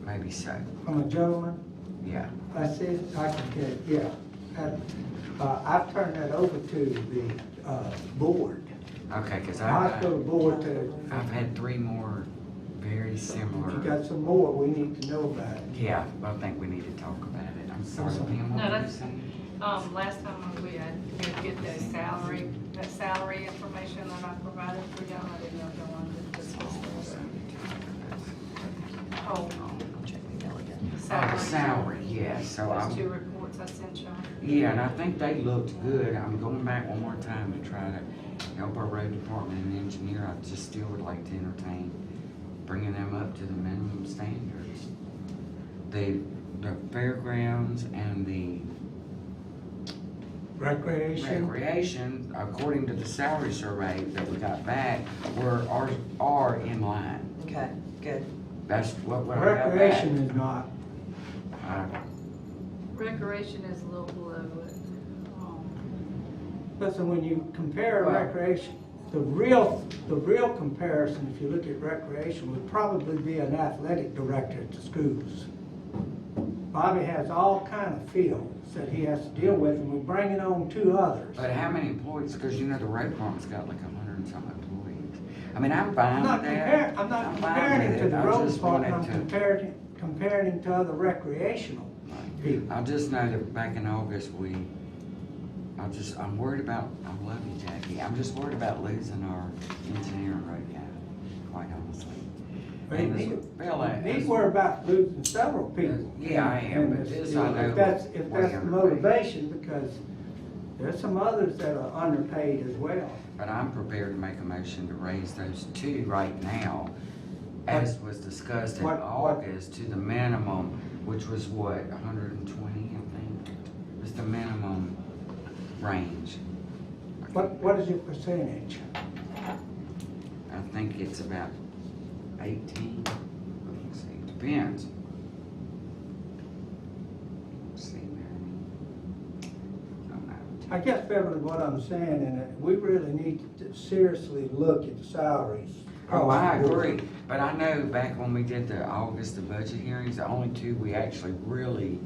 Maybe so, from a gentleman. yeah. I said, I can get, yeah. I've turned that over to the board. Okay, cause Hospital board I've had three more very if similar. you got some more, we need to know about it. Yeah, I think we need to talk about it. I'm sorry, Pam. No, what were you that's, saying? last time we had get that salary information that I provided for y'all, I didn't know if y'all wanted to discuss that. Oh, Oh, the salary, yeah, so those I'm, two reports I sent y'all. yeah, and I think they looked good. I'm going back one more time to try to help our road department and engineer. I just still would like to entertain bringing them up to the minimum standards. The fairgrounds and the recreation, according to the salary survey that we got back, are in line. Okay, good. That's what we got back. Recreation is not. Recreation is a little below it. Listen, when you compare recreation, the real comparison, if you look at recreation, would probably be an athletic director at the schools. Bobby has all kind of fields that he has to deal with, and we're bringing on two others. But how many employees? Because you know the road department's got like 100 and some employees. I mean, I'm fine with that. I'm not fine comparing with him to it. the I road just department, I'm wanted comparing him to other recreational people. I just know that back in August, I'm worried about, I love you, Jackie. I'm just worried about losing our engineering road guy, quite honestly. These were about losing several people. Yeah, I am, but this I know. If that's the motivation, because there's some others that are underpaid as well. But I'm prepared to make a motion to raise those two right now, as was discussed in August, to the minimum, which was what, 120, I think, was the minimum range. What is your percentage? I think it's about 18. Let's see, depends. Let's see, Mary. I guess, Beverly, what I'm saying, and that we really need to seriously look at the salaries. Oh, I agree, but I know back when we did the August, the budget hearings, the only two we actually really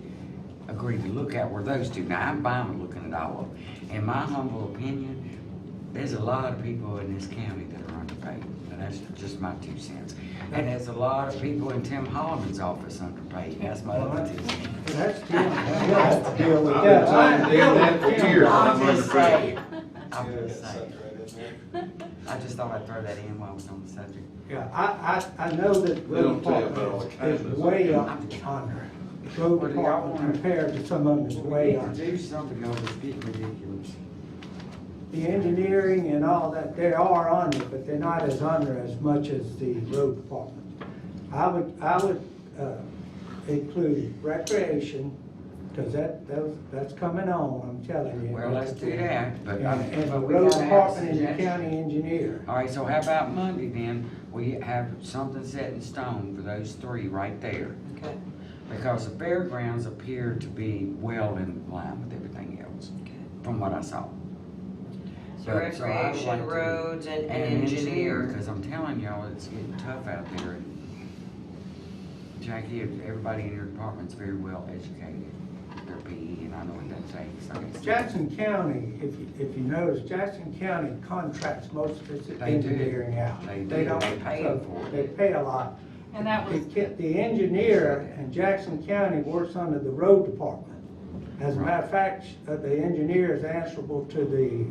agreed to look at were those two. Now, I'm fine with looking at all of them. In my humble opinion, there's a lot of people in this county that are underpaid, and that's just my 2 cents. And there's a lot of people in Tim Holloman's office underpaid, that's my other 2 cents. That's Tim, he'll have to deal with I've that. been telling Dan that for years, and I'm I'm just saying, underpaid. I'm just saying. I just thought I'd throw that in while I was on the subject. Yeah, I know that They don't road tell you about all the department is kindness. way up under. Road What do y'all department want? compared to some of them is way We under. do something else that's getting ridiculous. The engineering and all that, they are under, but they're not as under as much as the road department. I would include recreation, because that's coming on, I'm telling you. Well, let's do that, but. And the but we road gotta have department and the suggestions. county engineer. All right, so how about Monday then? We have something set in stone for those 3 right there. Okay. Because the fairgrounds appear to be well in line with everything else, from what I saw. So I would recreation, like to- roads, and engineer. Because I'm telling y'all, it's getting tough out there. Jackie, everybody in your department's very well educated. Their PE, and I know what that takes. I guess. Jackson County, if you notice, Jackson County contracts most of its They do. engineering out. They do. don't, They pay so for it. They pay a lot. And that was, The engineer in Jackson County works under the road department. As a matter of fact, the engineer is answerable to the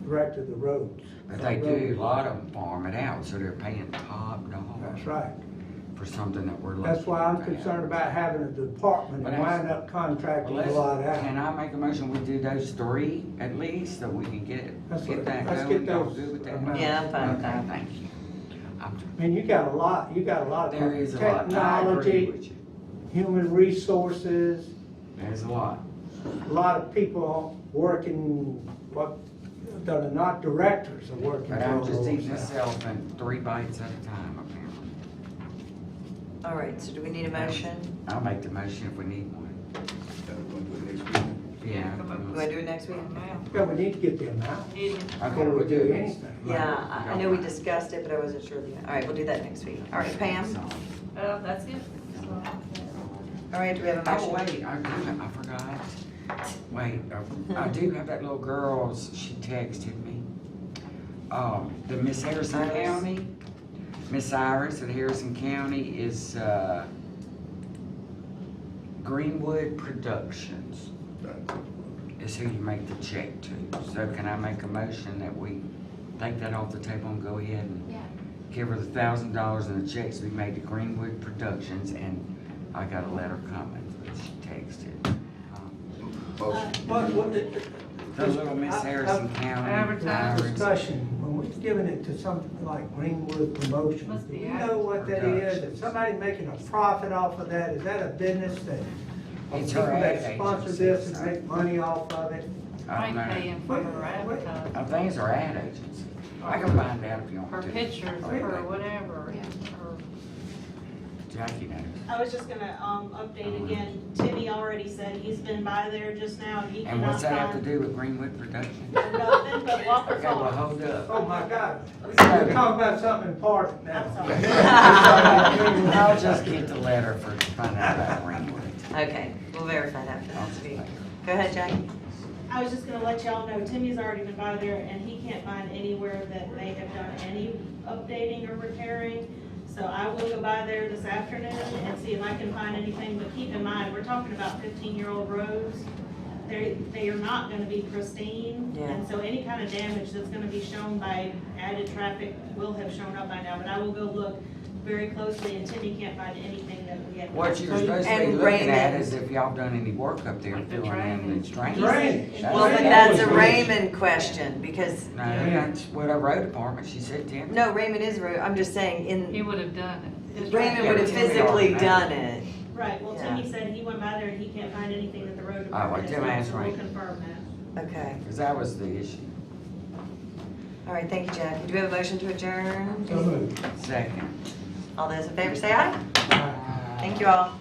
director of the roads. But they do, a lot of them farm it out, so they're paying top dollar. That's right. For something that we're looking. That's why I'm at. concerned about having a department But and that's- wind up contracting Well, a lot out. Can I make a motion, we do those 3 at least, so we can get Let's that get going? Y'all those good with that? amounts. Yeah, I'm fine with Okay, that. thank you. I mean, you got a lot of There is a lot, I agree technology, with you. human resources, There's a lot. a lot of people working, that are not directors are working. But I'm for just those. eating this elephant 3 bites at a time, apparently. All right, so do we need a motion? I'll make the motion if we need one. Yeah. We want to do it next week? Yeah, we need to get the amount Okay, before we'll we do do it. anything. Yeah, I know we discussed it, but I wasn't sure. All right, we'll do that next week. All right, Pam? that's it. All right, do we have a Oh, motion? wait, I forgot. Wait, I do have that little girl, she texted me. The Miss Harrison Iris? County, Miss Iris at Harrison County is, Greenwood Productions is who you make the check to. So can I make a motion that we take that off the table and go ahead and Yeah. give her the $1,000 and the checks be made to Greenwood Productions, and I got a letter coming that she texted. The little Miss Harrison County. Advertising. Discussion, when we've given it to something like Greenwood Promotions, Must do be you know what that is? Productions. If somebody's making a profit off of that, is that a business that, of It's people her that ad sponsor agency, this and so- make money off of it? I Ain't don't know. paying for her advertising. I think it's her ad agency. I can find out if you want Her to. pictures, Okay. her whatever, Yeah. her Jackie knows. I was just gonna, update again, Timmy already said he's been by there just now, and he And cannot what's that have to find do with Greenwood Productions? nothing but Walker Okay, well, Farm. hold up. Oh, my God. We're talking about something important now. I'm sorry. I'll just get the letter for finding out about Greenwood. Okay, we'll verify that for next week. Go ahead, Jackie. I was just gonna let y'all know, Timmy's already been by there, and he can't find anywhere that they have done any updating or repairing. So I will go by there this afternoon and see if I can find anything, but keep in mind, we're talking about 15-year-old roads. They are not gonna be pristine, Yeah. and so any kind of damage that's gonna be shown by added traffic will have shown up by now, but I will go look very closely, and Timmy can't find anything that we have. What you're supposed to be And looking at Raymond. is if y'all done any work up there Like the filling in the drainage. Drainage. Well, but that's a Raymond question, because, No, that's what our road department, she said, Tim. no, Raymond is, I'm just saying, he in, would have done it. Raymond would have Yeah, Timmy physically already done it. Right, well, Yeah. Timmy said he went by there and he can't find anything that the road well, department has Tim done, asked so we'll Raymond. confirm that. Okay. Because that was the issue. All right, thank you, Jackie. Do we have a motion to adjourn? So moved. Second. All those in favor say aye. Aye. Thank you all.